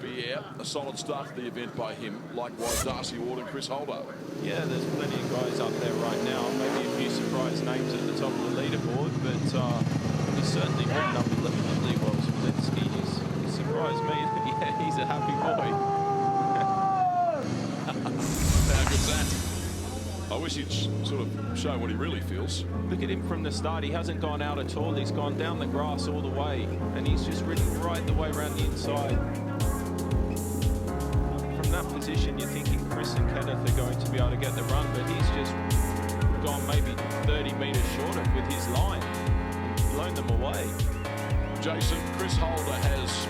Bier, a solid start to the event by him. Likewise, Darcy Ward and Chris Holder. Yeah, there's plenty of guys up there right now. Maybe a few surprise names at the top of the leaderboard, but he's certainly ridden up lovely well. Smolinski, he surprised me. Yeah, he's a happy boy. How good's that? I wish he'd sort of show what he really feels. Look at him from the start. He hasn't gone out at all. He's gone down the grass all the way, and he's just ridden right the way around the inside. position, you're thinking Chris and Kenneth are going to be able to get the run, but he's just gone maybe 30 metres shorter with his line and blown them away. Jason, Chris Holder has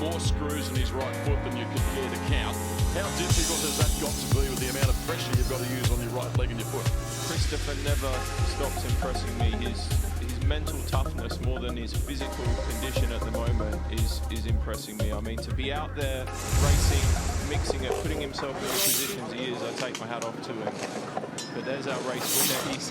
more screws in his right foot than you could care to count. How difficult has that got to be with the amount of pressure you've got to use on your right leg and your foot? Christopher never stops impressing me. His mental toughness more than his physical condition at the moment is impressing me. I mean, to be out there racing, mixing it, putting himself in the positions he is, I take my hat off to him. But there's our race winner.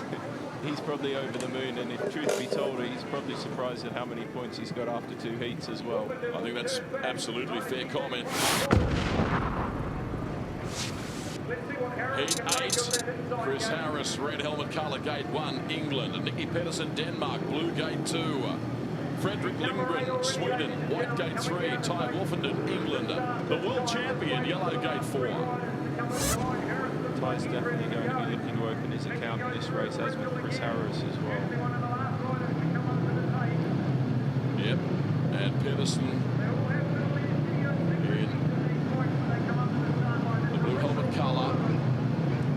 He's probably over the moon, and if truth be told, he's probably surprised at how many points he's got after 2 heats as well. I think that's absolutely fair comment. Heat 8, Chris Harris, red helmet colour, gate 1, England. And Nicky Pedersen, Denmark, blue gate 2. Fredrik Lindgren, Sweden, white gate 3. Ty Wolfenden, England. The world champion, yellow gate 4. Ty's definitely going to be looking to open his account in this race, as with Chris Harris as well. Yep, and Pedersen in the blue helmet colour.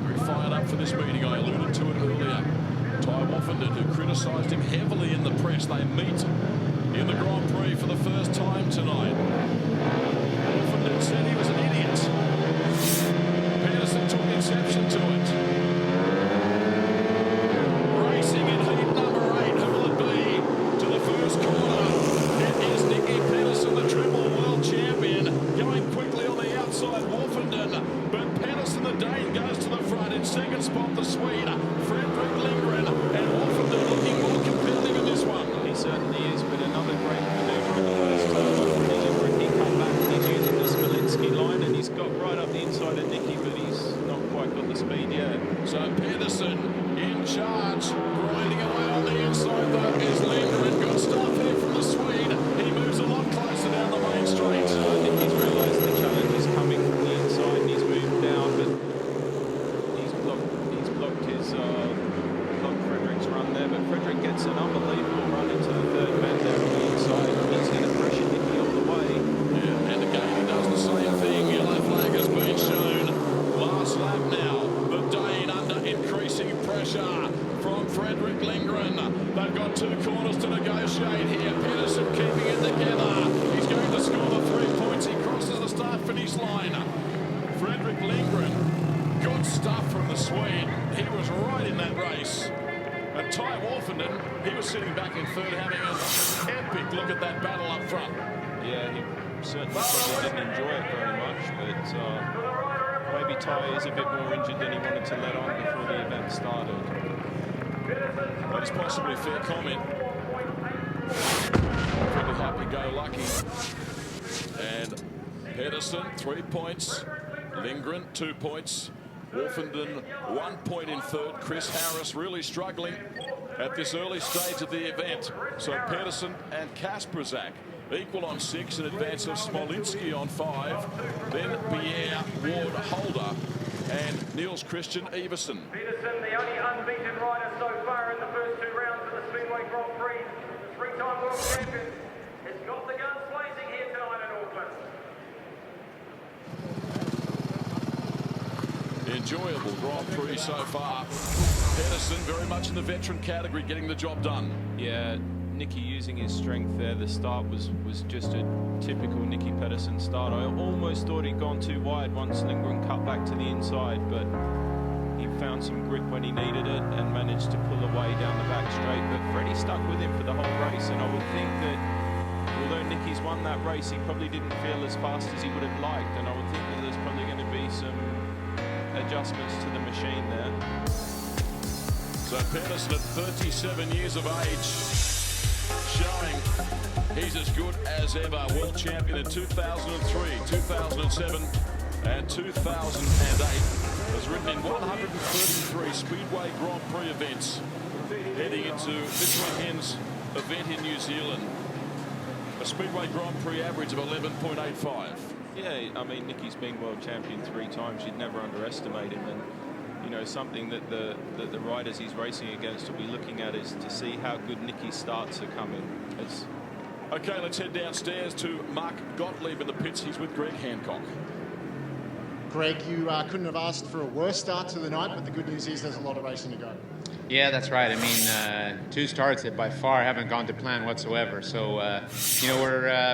Very fired up for this meeting. I alluded to it earlier. Ty Wolfenden, who criticised him heavily in the press. They meet in the Grand Prix for the first time tonight. Wolfenden said he was an idiot. Pedersen took exception to it. Racing in heat number 8, who will it be? To the first corner, it is Nicky Pedersen, the triple world champion, going quickly on the outside, Wolfenden, but Pedersen, the Dane, goes to the front. In second spot, the Swede, Fredrik Lindgren, and Wolfenden looking more competitive in this one. He certainly is, but another great manoeuvre in the first turn. He come back, he's using the Smolinski line, and he's got right up the inside of Nicky, but he's not quite got the speed yet. So Pedersen in charge, grinding away on the inside, though, is Lindgren. Good stuff here from the Swede. He moves a lot closer down the main straight. I think he's realised the challenge is coming from the inside, and he's moved down, but he's blocked Fredrik's run there, but Fredrik gets an unbelievable run into the third man there on the inside. He's going to pressure Nicky all the way. Yeah, and again he does the same thing. Yellow flag has been shown. Last lap now. The Dane under increasing pressure from Fredrik Lindgren. They've got 2 corners to negotiate here. Pedersen keeping it together. He's going to score the 3 points. He crosses the start-finish line. Fredrik Lindgren, good stuff from the Swede. He was right in that race. And Ty Wolfenden, he was sitting back in third, having an epic look at that battle up front. Yeah, he certainly probably didn't enjoy it very much, but maybe Ty is a bit more injured than he wanted to let on before the event started. That is possibly a fair comment. Pretty happy-go-lucky. And Pedersen, 3 points. Lindgren, 2 points. Wolfenden, 1 point in third. Chris Harris really struggling at this early stage of the event. So Pedersen and Kasperzak equal on 6 in advance of Smolinski on 5. Then Pierre, Ward, Holder and Niels Christian Iversen. Pedersen, the only unbeaten rider so far in the first 2 rounds of the Speedway Grand Prix. The 3-time world champion has got the guns blazing here tonight in Auckland. Enjoyable Grand Prix so far. Pedersen very much in the veteran category, getting the job done. Yeah, Nicky using his strength there. The start was just a typical Nicky Pedersen start. I almost thought he'd gone too wide once Lindgren cut back to the inside, but he found some grip when he needed it and managed to pull away down the back straight. But Freddie stuck with him for the whole race, and I would think that although Nicky's won that race, he probably didn't feel as fast as he would have liked, and I would think that there's probably going to be some adjustments to the machine there. So Pedersen at 37 years of age, showing he's as good as ever. World champion in 2003, 2007 and 2008. Has ridden in 133 Speedway Grand Prix events, heading into this weekend's event in New Zealand. A Speedway Grand Prix average of 11.85. Yeah, I mean, Nicky's been world champion 3 times. You'd never underestimate him, and you know, something that the riders he's racing against will be looking at is to see how good Nicky's starts are coming. Okay, let's head downstairs to Mark Gottlieb in the pits. He's with Greg Hancock. Greg, you couldn't have asked for a worse start to the night, but the good news is there's a lot of racing to go. Yeah, that's right. I mean, 2 starts that by far haven't gone to plan whatsoever. So, you know,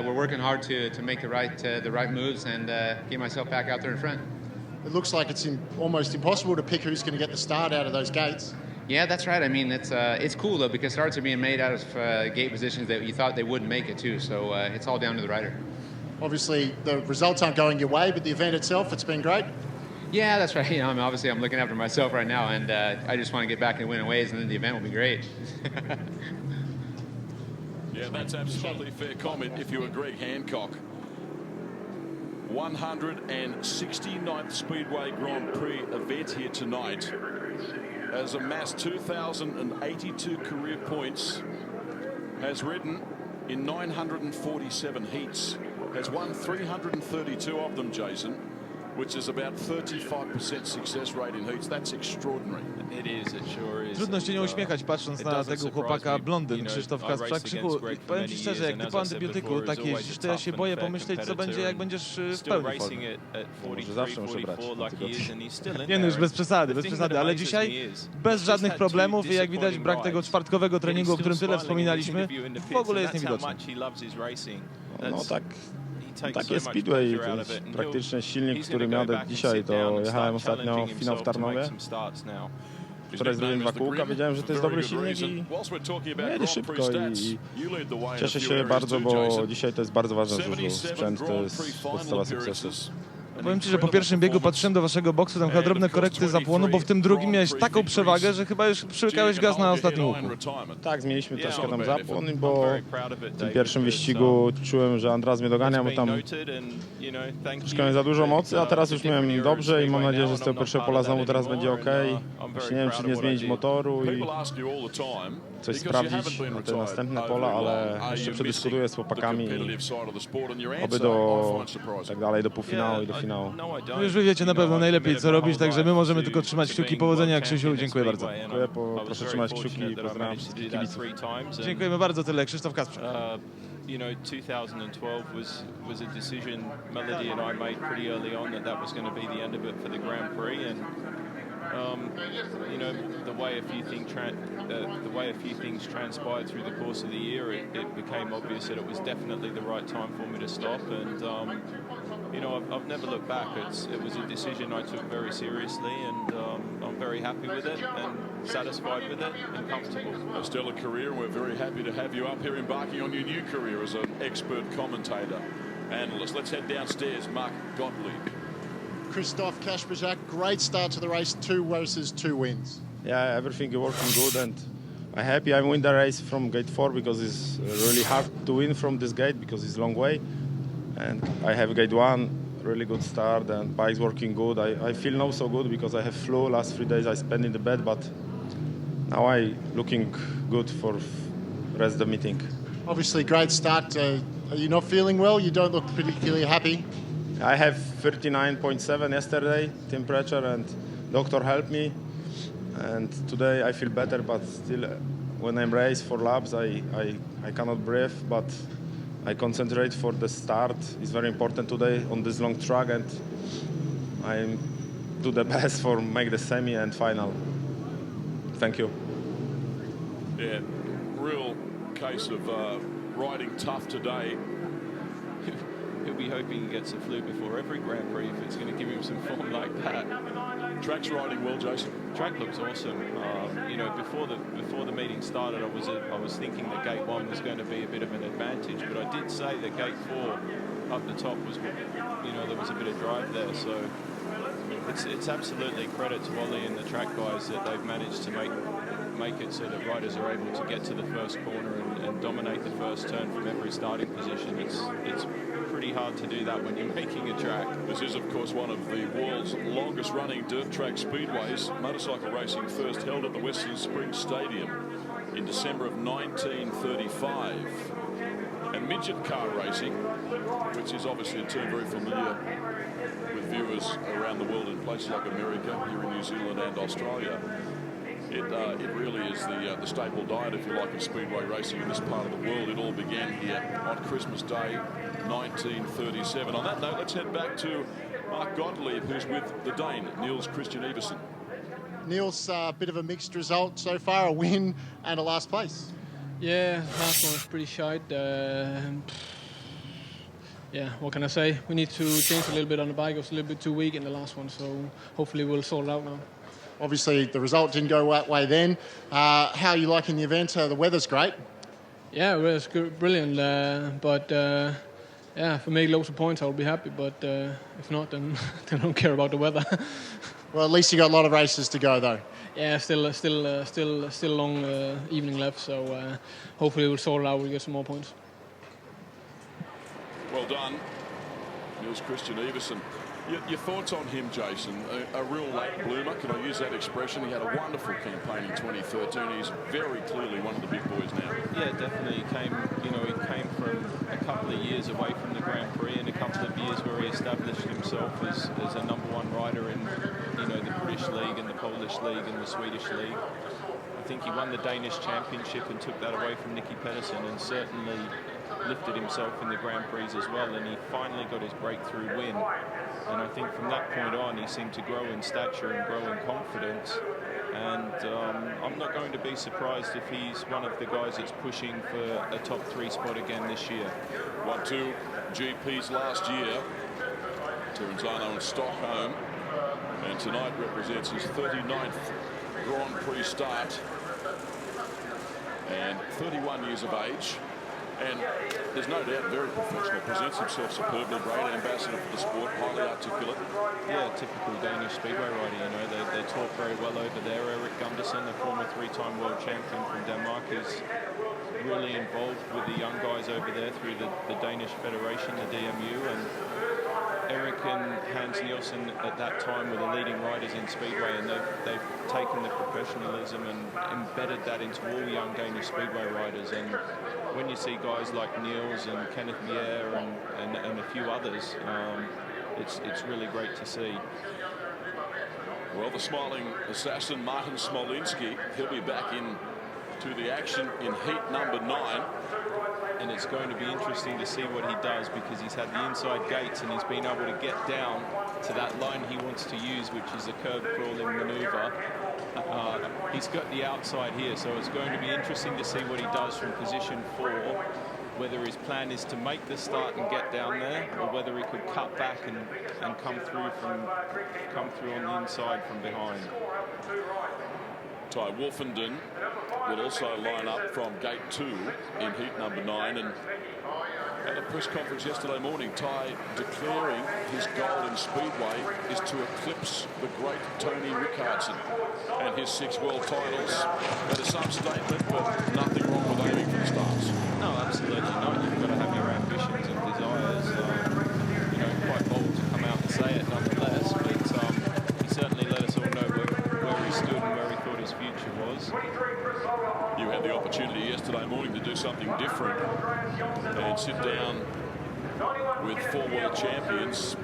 we're working hard to make the right moves and get myself back out there in front. It looks like it's almost impossible to pick who's going to get the start out of those gates. Yeah, that's right. I mean, it's cool though because starts are being made out of gate positions that you thought they wouldn't make it to. So it's all down to the rider. Obviously, the results aren't going your way, but the event itself, it's been great. Yeah, that's right. You know, I'm looking after myself right now, and I just want to get back and winning ways, and then the event will be great. Yeah, that's absolutely a fair comment if you were Greg Hancock. 169th Speedway Grand Prix event here tonight. Has amassed 2,082 career points. Has ridden in 947 heats. Has won 332 of them, Jason, which is about 35% success rate in heats. That's extraordinary. It is, it sure is. Trudno się nie uśmiechać, patrząc na tego chłopaka blondyn, Krzysztof Kasprza. Krzyku, powiem ci szczerze, jak ty po antybiotyku tak jeździsz, to ja się boję pomyśleć, co będzie, jak będziesz w pełni formie. Może zawsze muszę brać antybiotyk. Nie no, już bez przesady, ale dzisiaj bez żadnych problemów i jak widać brak tego czwartkowego treningu, o którym tyle wspominaliśmy, w ogóle jest niewidoczny. No tak. Tak jest Speedway, to jest praktycznie silnik, który miałem dzisiaj, to jechałem ostatnio w finał w Tarnowie. Wczoraj zrobiłem 2 kółka, wiedziałem, że to jest dobry silnik i jedzie szybko i cieszę się bardzo, bo dzisiaj to jest bardzo ważne, że sprzęt to jest podstawa sukcesu. Powiem ci, że po pierwszym biegu patrzyłem do waszego boksu, tam chyba drobne korekty zapłonu, bo w tym drugim miałeś taką przewagę, że chyba już przyłykałeś gaz na ostatnim łuku. Tak, zmieniliśmy troszkę tam zapłon, bo w tym pierwszym wyścigu czułem, że Andras mnie dogania, bo tam troszkę miałem za dużo mocy, a teraz już miałem dobrze i mam nadzieję, że z tego pierwszego pola znowu teraz będzie ok. Właśnie nie wiem, czy nie zmienić motoru i coś sprawdzić na te następne pola, ale jeszcze przedyskutuję z chłopakami i oby do tak dalej, do półfinału i do finału. No już wy wiecie na pewno najlepiej, co robić, także my możemy tylko trzymać kciuki. Powodzenia, Krzysiu, dziękuję bardzo. Dziękuję, proszę trzymać kciuki i pozdrawiam wszystkich kibiców. Dziękujemy bardzo, tyle. Krzysztof Kasprza. You know, 2012 was a decision Melody and I made pretty early on that was going to be the end of it for the Grand Prix, and you know, the way a few things transpired through the course of the year, it became obvious that it was definitely the right time for me to stop. And you know, I've never looked back. It was a decision I took very seriously, and I'm very happy with it and satisfied with it and comfortable. A stellar career, and we're very happy to have you up here embarking on your new career as an expert commentator, analyst. Let's head downstairs. Mark Gottlieb. Krzysztof Kasprza, great start to the race, 2 races, 2 wins. Yeah, everything is working good, and I'm happy I win the race from gate 4 because it's really hard to win from this gate because it's a long way. And I have gate 1, really good start, and bike's working good. I feel now so good because I have flu. Last 3 days I spent in the bed, but now I looking good for rest of the meeting. Obviously, great start. Are you not feeling well? You don't look particularly happy. I have 39.7 yesterday temperature, and doctor helped me. And today I feel better, but still, when I'm race for laps, I cannot breathe. But I concentrate for the start. It's very important today on this long track, and I do the best for make the semi and final. Thank you. Yeah, real case of riding tough today. He'll be hoping he gets the flu before every Grand Prix if it's going to give him some form like that. Track's riding well, Jason. Track looks awesome. You know, before the meeting started, I was thinking that Gate 1 was going to be a bit of an advantage, but I did say that Gate 4 up the top was, you know, there was a bit of drive there. So it's absolutely credit to Ollie and the track guys that they've managed to make it so that riders are able to get to the first corner and dominate the first turn from every starting position. It's pretty hard to do that when you're making a track. This is, of course, one of the world's longest-running dirt track speedways. Motorcycle racing first held at the Western Springs Stadium in December of 1935. And midget car racing, which is obviously a term very familiar with viewers around the world in places like America, here in New Zealand and Australia. It really is the staple diet, if you like, of speedway racing in this part of the world. It all began here on Christmas Day, 1937. On that note, let's head back to Mark Gottlieb, who's with the Dane, Niels Christian Eversen. Niels, a bit of a mixed result so far, a win and a last place. Yeah, last one was pretty shite. Yeah, what can I say? We need to change a little bit on the bike. It was a little bit too weak in the last one, so hopefully we'll sort it out now. Obviously, the result didn't go that way then. How are you liking the event? The weather's great. Yeah, it was good, brilliant. Yeah, if we make loads of points, I'll be happy. But if not, then I don't care about the weather. Well, at least you got a lot of races to go, though. Yeah, still long evening left. So hopefully we'll sort it out. We'll get some more points. Well done, Niels Christian Eversen. Your thoughts on him, Jason? A real late bloomer, can I use that expression? He had a wonderful campaign in 2013. He's very clearly one of the big boys now. Yeah, definitely. He came from a couple of years away from the Grand Prix and a couple of years where he established himself as a #1 rider in the British League and the Polish League and the Swedish League. I think he won the Danish Championship and took that away from Nicky Pedersen, and certainly lifted himself in the Grand Prix as well, and he finally got his breakthrough win. And I think from that point on, he seemed to grow in stature and grow in confidence. And I'm not going to be surprised if he's one of the guys that's pushing for a top 3 spot again this year. 1-2 GPs last year, Terenzano and Stockholm, and tonight represents his 39th Grand Prix start, and 31 years of age. And there's no doubt very professional, presents himself superbly, great ambassador for the sport, highly articulate. Yeah, typical Danish speedway rider, they talk very well over there. Erik Gundersen, the former 3-time world champion from Denmark, is really involved with the young guys over there through the Danish Federation, the DMU, and Erik and Hans Nielsen at that time were the leading riders in Speedway, and they've taken the professionalism and embedded that into all young Danish Speedway riders. And when you see guys like Niels and Kenneth Mier and a few others, it's really great to see. Well, the smiling assassin Martin Smolinski, he'll be back into the action in heat number 9. And it's going to be interesting to see what he does, because he's had the inside gates and he's been able to get down to that line he wants to use, which is a curb crawling maneuver. He's got the outside here, so it's going to be interesting to see what he does from position 4, whether his plan is to make the start and get down there, or whether he could cut back and come through on the inside from behind. Ty Wolfenden will also line up from gate 2 in heat number 9, and at a press conference yesterday morning, Ty declaring his goal in Speedway is to eclipse the great Tony Rickardson and his 6 world titles. That is some statement, but nothing wrong with aiming for the stars. No, absolutely not. You've got to have your ambitions and desires. Quite bold to come out and say it nonetheless, but he certainly let us all know where he stood and where he thought his future was. You had the opportunity yesterday morning to do something different and sit down with 4 world champions,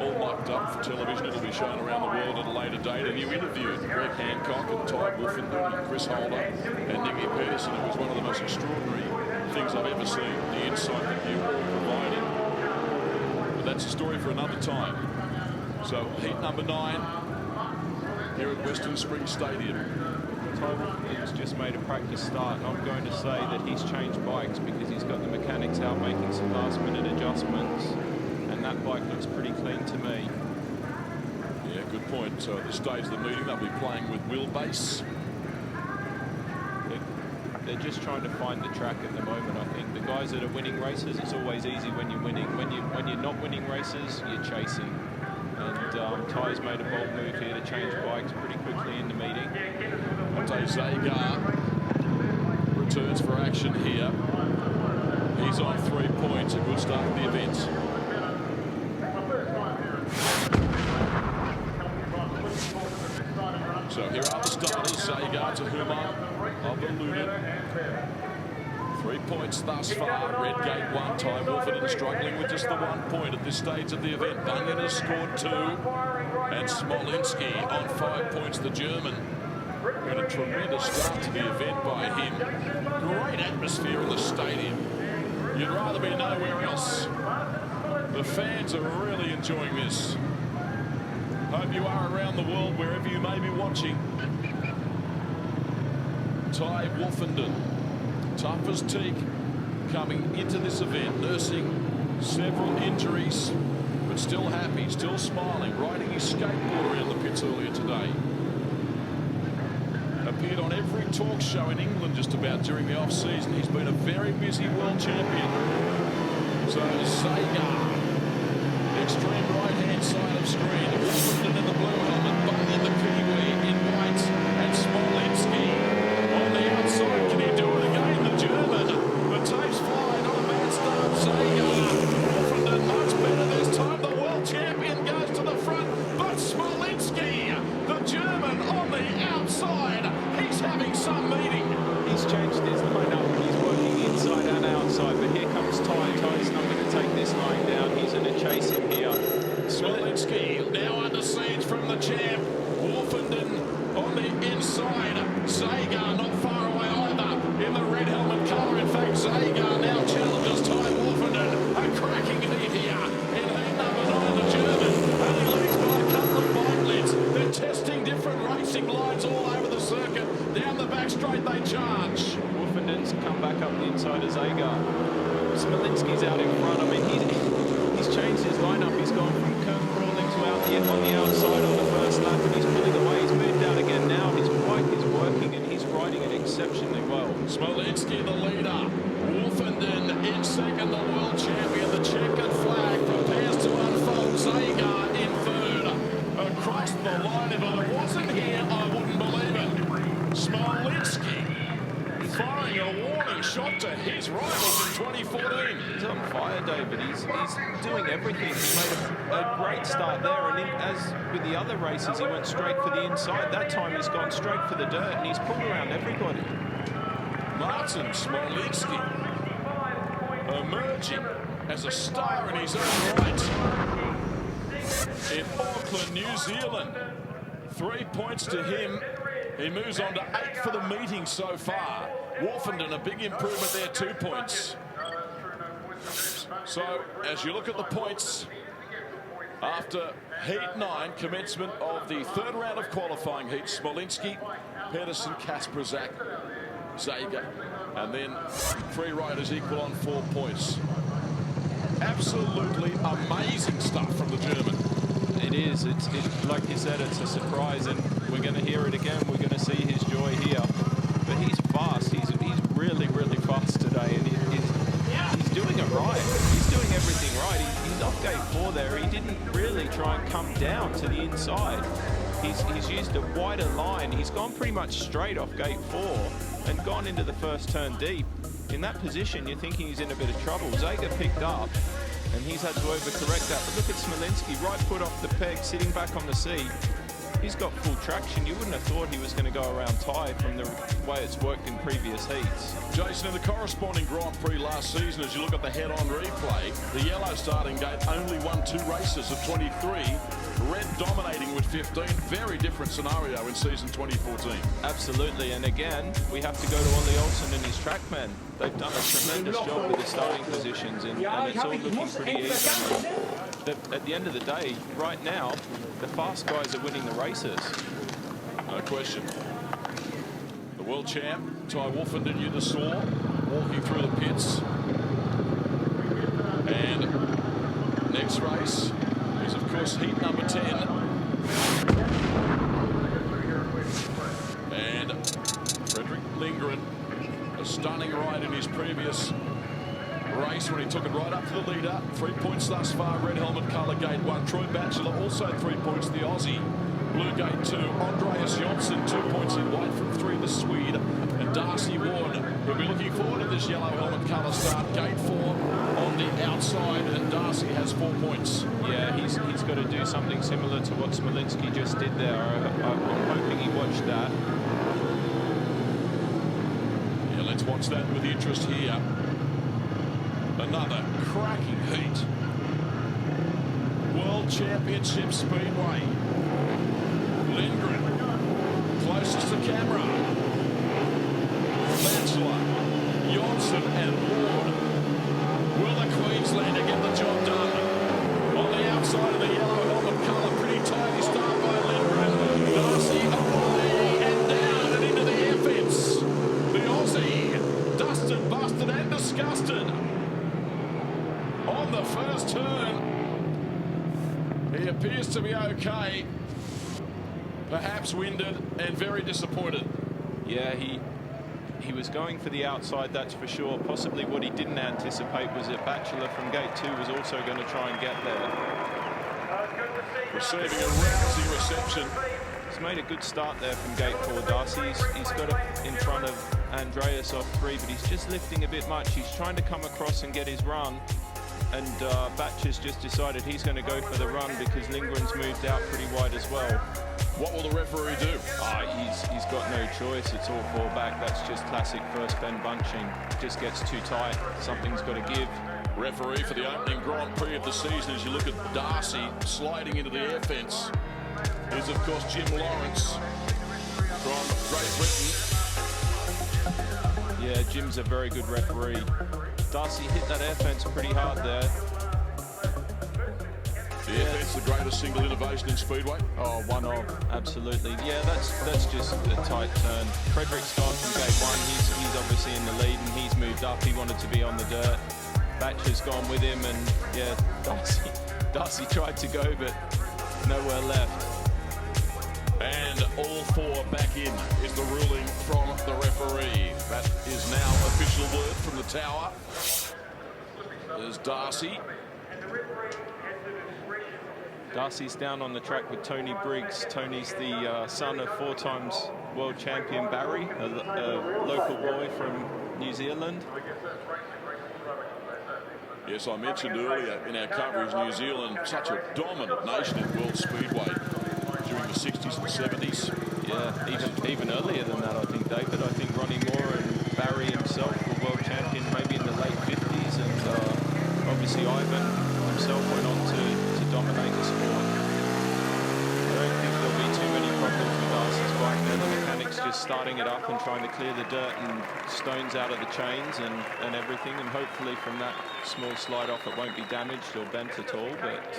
all mucked up for television. It'll be shown around the world at a later date. And you interviewed Greg Hancock and Ty Wolfenden and Chris Holder and Nicky Pedersen. It was one of the most extraordinary things I've ever seen, the insight that you all provided. But that's a story for another time. So heat number 9 here at Western Springs Stadium. Ty Wolfenden's just made a practice start, and I'm going to say that he's changed bikes because he's got the mechanics out making some last-minute adjustments, and that bike looks pretty clean to me. Yeah, good point. So at this stage of the meeting, they'll be playing with wheelbase. They're just trying to find the track at the moment, I think. The guys that are winning races, it's always easy when you're winning. When you're not winning races, you're chasing. And Ty's made a bold move here to change bikes pretty quickly in the meeting. Matej Zagar returns for action here. He's on 3 points, a good start to the event. So here are the starters, Zagar to Huma of the Lunan. 3 points thus far. Red gate 1, Ty Wolfenden struggling with just the 1 point at this stage of the event. Bunyan has scored 2, and Smolinski on 5 points, the German. And a tremendous start to the event by him. Great atmosphere in the stadium. You'd rather be nowhere else. The fans are really enjoying this. Hope you are around the world, wherever you may be watching. Ty Wolfenden, tough as teak, coming into this event, nursing several injuries, but still happy, still smiling, riding his skateboard around the pits earlier today. Appeared on every talk show in England just about during the off-season. He's been a very busy world champion. So Zagar, extreme right-hand side of screen. Wolfenden in the blue helmet, Bunny in the Kiwi in white, and Smolinski on the outside. Can he do it again? The German. The tape's flying on a bad start. Zagar. Wolfenden much better this time. The world champion goes to the front, but Smolinski, the German, on the outside. He's having some meeting. He's changed his lineup. He's working inside and outside, but here comes Ty. Ty's not going to take this line down. He's going to chase him here. Smolinski now under siege from the champ. Wolfenden on the inside. Zagar not far away either in the red helmet colour. In fact, Zagar now challenges Ty Wolfenden. A cracking heat here in heat number 9, the German. And he leads by a couple of bike lids. They're testing different racing lines all over the circuit. Down the back straight they charge. Wolfenden's come back up the inside of Zagar. Smolinski's out in front. I mean, he's changed his lineup. He's gone from curve crawling to out the on the outside on the first lap, and he's pulling away. He's moved out again now. His bike is working, and he's riding it exceptionally well. Smolinski the leader. Wolfenden in second, the world champion. The checkered flag prepares to unfold. Zagar in third. Across the line, if I wasn't here, I wouldn't believe it. Smolinski firing a warning shot to his rivals in 2014. He's on fire, David. He's doing everything. He made a great start there, and as with the other races, he went straight for the inside. That time he's gone straight for the dirt, and he's pulled around everybody. Martin Smolinski emerging as a star in his own right in Auckland, New Zealand. 3 points to him. He moves on to 8 for the meeting so far. Wolfenden, a big improvement there, 2 points. So, as you look at the points, after Heat 9, commencement of the third round of qualifying heat, Smolinski, Pedersen, Kasperzak, Zagar, and then 3 riders equal on 4 points. Absolutely amazing stuff from the German. It is. It's like you said, it's a surprise, and we're going to hear it again. We're going to see his joy here. But he's fast. He's really, really fast today, and he's doing it right. He's doing everything right. He's off gate 4 there. He didn't really try and come down to the inside. He's used a wider line. He's gone pretty much straight off gate 4 and gone into the first turn deep. In that position, you're thinking he's in a bit of trouble. Zagar picked up, and he's had to overcorrect that. But look at Smolinski, right foot off the peg, sitting back on the seat. He's got full traction. You wouldn't have thought he was going to go around Ty from the way it's worked in previous heats. Jason, in the corresponding Grand Prix last season, as you look at the head-on replay, the yellow starting gate only won 2 races of 23. Red dominating with 15. Very different scenario in season 2014. Absolutely, and again, we have to go to Ollie Olsen and his trackmen. They've done a tremendous job with the starting positions, and it's all looking pretty even. At the end of the day, right now, the fast guys are winning the races. No question. The world champ, Ty Wolfenden, you saw, walking through the pits. And next race is, of course, heat number 10. And Frederick Lindgren, a stunning ride in his previous race when he took it right up to the leader. 3 points thus far, red helmet colour, gate 1. Troy Batchelor also 3 points, the Aussie. Blue gate 2, Andreas Jonsson 2 points in white from 3, the Swede. And Darcy Ward, who'll be looking forward to this yellow helmet colour start. Gate 4 on the outside, and Darcy has 4 points. Yeah, he's got to do something similar to what Smolinski just did there. I'm hoping he watched that. Yeah, let's watch that with interest here. Another cracking heat. World Championship Speedway. Lindgren, closest to camera. Batchelor, Jonsson and Ward. Will the Queenslander get the job done? inside of the yellow helmet colour. Pretty tidy start by Lindgren. Darcy away and down and into the air fence. The Aussie, dusted, busted and disgusted. On the first turn. He appears to be okay. Perhaps winded and very disappointed. Yeah, he was going for the outside, that's for sure. Possibly what he didn't anticipate was that Batchelor from gate 2 was also going to try and get there. Receiving a rousing reception. He's made a good start there from gate 4, Darcy. He's got it in front of Andreas off 3, but he's just lifting a bit much. He's trying to come across and get his run. And Batch has just decided he's going to go for the run because Lindgren's moved out pretty wide as well. What will the referee do? He's got no choice. It's all 4 back. That's just classic first bend bunching. Just gets too tight. Something's got to give. Referee for the opening Grand Prix of the season, as you look at Darcy sliding into the air fence, is of course Jim Lawrence from Great Britain. Yeah, Jim's a very good referee. Darcy hit that air fence pretty hard there. The air fence, the greatest single innovation in Speedway? Oh, one of, absolutely. Yeah, that's just a tight turn. Frederick's gone from gate 1. He's obviously in the lead and he's moved up. He wanted to be on the dirt. Batch has gone with him and yeah, Darcy tried to go but nowhere left. And all 4 back in is the ruling from the referee. That is now official word from the tower. There's Darcy. Darcy's down on the track with Tony Briggs. Tony's the son of 4 times world champion Barry, a local boy from New Zealand. Yes, I mentioned earlier in our coverage, New Zealand, such a dominant nation in World Speedway during the 60s and 70s. Yeah, even earlier than that, I think, David. I think Ronnie Moore and Barry himself were world champion maybe in the late 50s, and obviously Ivan himself went on to dominate the sport. I don't think there'll be too many problems with Darcy's bike there. The mechanics just starting it up and trying to clear the dirt and stones out of the chains and everything, and hopefully from that small slide off it won't be damaged or bent at all. But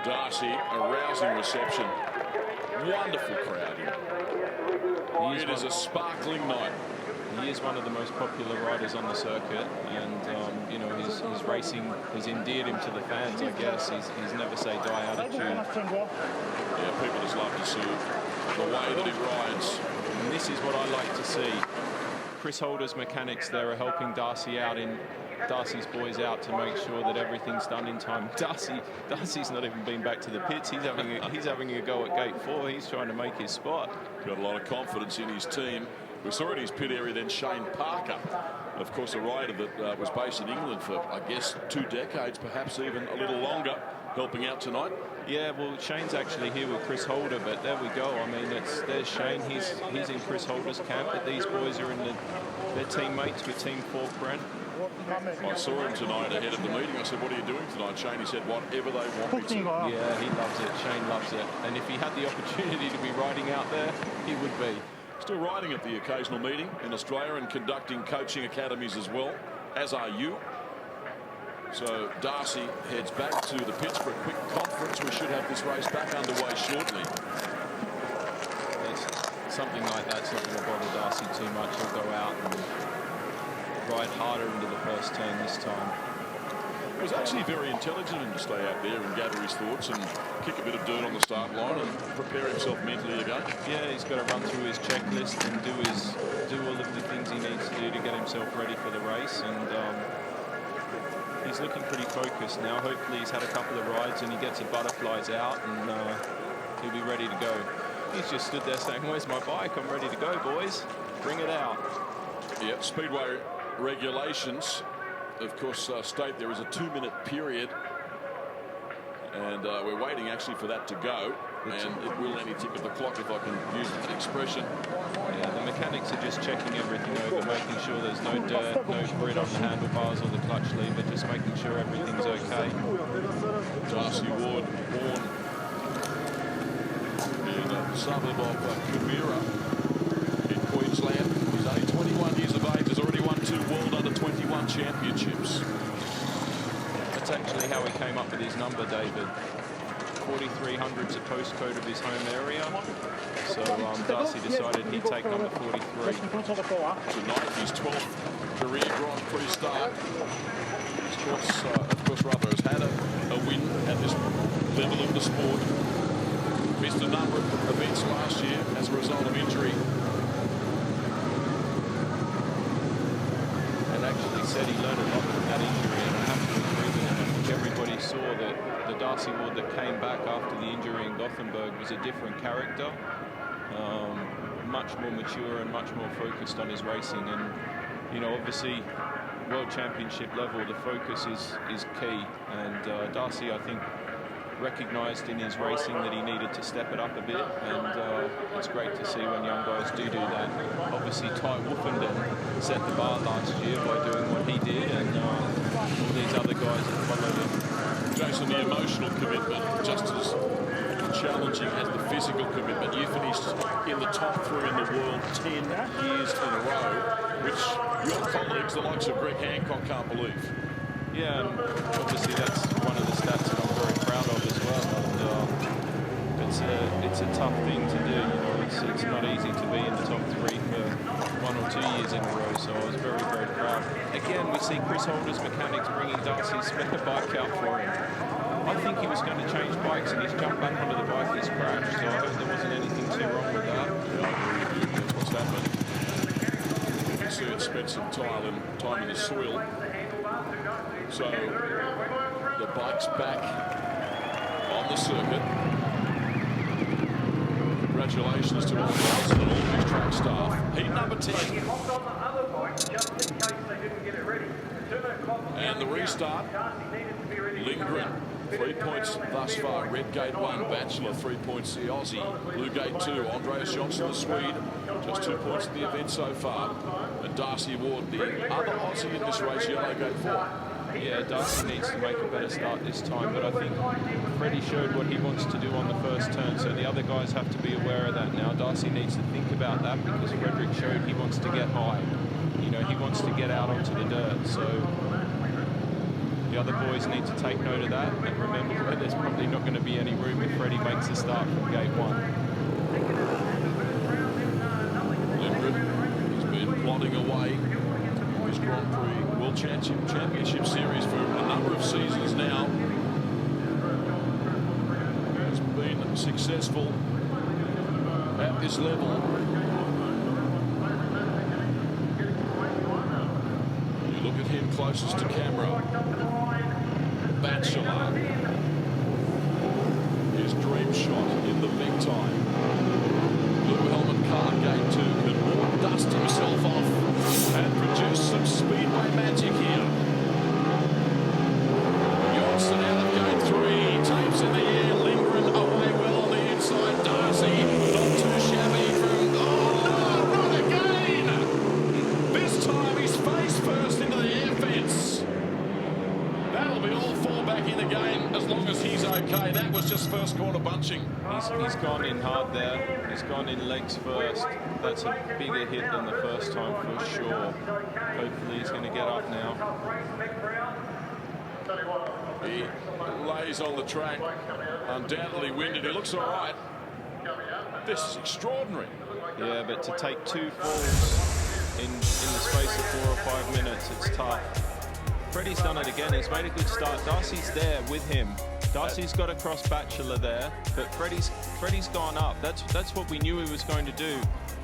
Darcy, a rousing reception. Wonderful crowd here. It is a sparkling night. He is one of the most popular riders on the circuit, and you know, his racing has endeared him to the fans, I guess. He's never say die attitude. Yeah, people just love to see the way that he rides. And this is what I like to see. Chris Holder's mechanics there are helping Darcy's boys out to make sure that everything's done in time. Darcy's not even been back to the pits. He's having a go at gate 4. He's trying to make his spot. Got a lot of confidence in his team. We saw in his pit area then Shane Parker, of course a rider that was based in England for, I guess, 2 decades, perhaps even a little longer, helping out tonight. Yeah, well, Shane's actually here with Chris Holder, but there we go. I mean, there's Shane. He's in Chris Holder's camp, but these boys are in their teammates with Team 4 Brent. I saw him tonight ahead of the meeting. I said, what are you doing tonight, Shane? He said, whatever they want me to. Yeah, he loves it. Shane loves it. And if he had the opportunity to be riding out there, he would be. Still riding at the occasional meeting in Australia and conducting coaching academies as well, as are you. So Darcy heads back to the pits for a quick conference. We should have this race back underway shortly. Something like that's not going to bother Darcy too much. He'll go out and ride harder into the first turn this time. It was actually very intelligent of him to stay out there and gather his thoughts and kick a bit of dirt on the start line and prepare himself mentally again. Yeah, he's got to run through his checklist and do all of the things he needs to do to get himself ready for the race. And he's looking pretty focused now. Hopefully he's had a couple of rides and he gets the butterflies out and he'll be ready to go. He's just stood there saying, where's my bike? I'm ready to go, boys. Bring it out. Yeah, Speedway regulations, of course, state there is a 2-minute period. And we're waiting actually for that to go. And it will any tick of the clock, if I can use that expression. Yeah, the mechanics are just checking everything over, making sure there's no dirt, no grit on the handlebars or the clutch lever, just making sure everything's okay. Darcy Ward, born in a suburb of Kimera in Queensland. He's only 21 years of age, has already won 2 World Under-21 championships. That's actually how he came up with his number, David. 4300's a postcode of his home area, so Darcy decided he'd take number 43. Tonight, his 12th career Grand Prix start. Of course, Rubber has had a win at this level of the sport. Missed a number of events last year as a result of injury. And actually said he learned a lot from that injury, and I have to agree with him. I think everybody saw that the Darcy Ward that came back after the injury in Gothenburg was a different character, much more mature and much more focused on his racing. And you know, obviously, World Championship level, the focus is key. And Darcy, I think, recognised in his racing that he needed to step it up a bit, and it's great to see when young guys do that. Obviously, Ty Wolfenden set the bar last year by doing what he did, and all these other guys have followed him. Jason, the emotional commitment, just as challenging as the physical commitment. You finished in the top 3 in the world 10 years in a row, which your colleagues, the likes of Greg Hancock, can't believe. Yeah, and obviously that's one of the stats that I'm very proud of as well. And it's a tough thing to do. You know, it's not easy to be in the top 3 for 1 or 2 years in a row. So I was very, very proud. Again, we see Chris Holder's mechanics bringing Darcy's spare bike out for him. I think he was going to change bikes, and he's jumped back onto the bike. He's crashed. So I hope there wasn't anything too wrong with that. That's what's happened. You can see it spent some time in the soil. So the bike's back on the circuit. Congratulations to all guys and all his track staff. Heat number 10. And the restart. Lindgren, 3 points thus far. Redgate 1, Batchelor 3 points. The Aussie. Blue Gate 2, Andreas Johnson, the Swede. Just 2 points in the event so far. And Darcy Ward, the other Aussie in this race, Yellow Gate 4. Yeah, Darcy needs to make a better start this time, but I think Freddie showed what he wants to do on the first turn, so the other guys have to be aware of that now. Darcy needs to think about that because Frederick showed he wants to get high. You know, he wants to get out onto the dirt, so the other boys need to take note of that and remember that there's probably not going to be any room if Freddie makes a start from gate 1. Lindgren has been plodding away his Grand Prix World Championship Series for a number of seasons now. Has been successful at this level. You look at him closest to camera. Batchelor. His dream shot in the big time. Blue helmet car, gate 2, can dust himself off and produce some speedway magic here. Johnson out of gate 3, tapes in the air, Lindgren away well on the inside. Darcy not too shabby from, oh no, not again! This time he's face first into the air fence. That'll be all 4 back in again as long as he's okay. That was just first corner bunching. He's gone in hard there. He's gone in legs first. That's a bigger hit than the first time for sure. Hopefully he's going to get up now. He lays on the track, undoubtedly winded. He looks all right. This is extraordinary. Yeah, but to take 2 falls in the space of 4 or 5 minutes, it's tough. Freddie's done it again. He's made a good start. Darcy's there with him. Darcy's got across Batchelor there, but Freddie's gone up. That's what we knew he was going to do.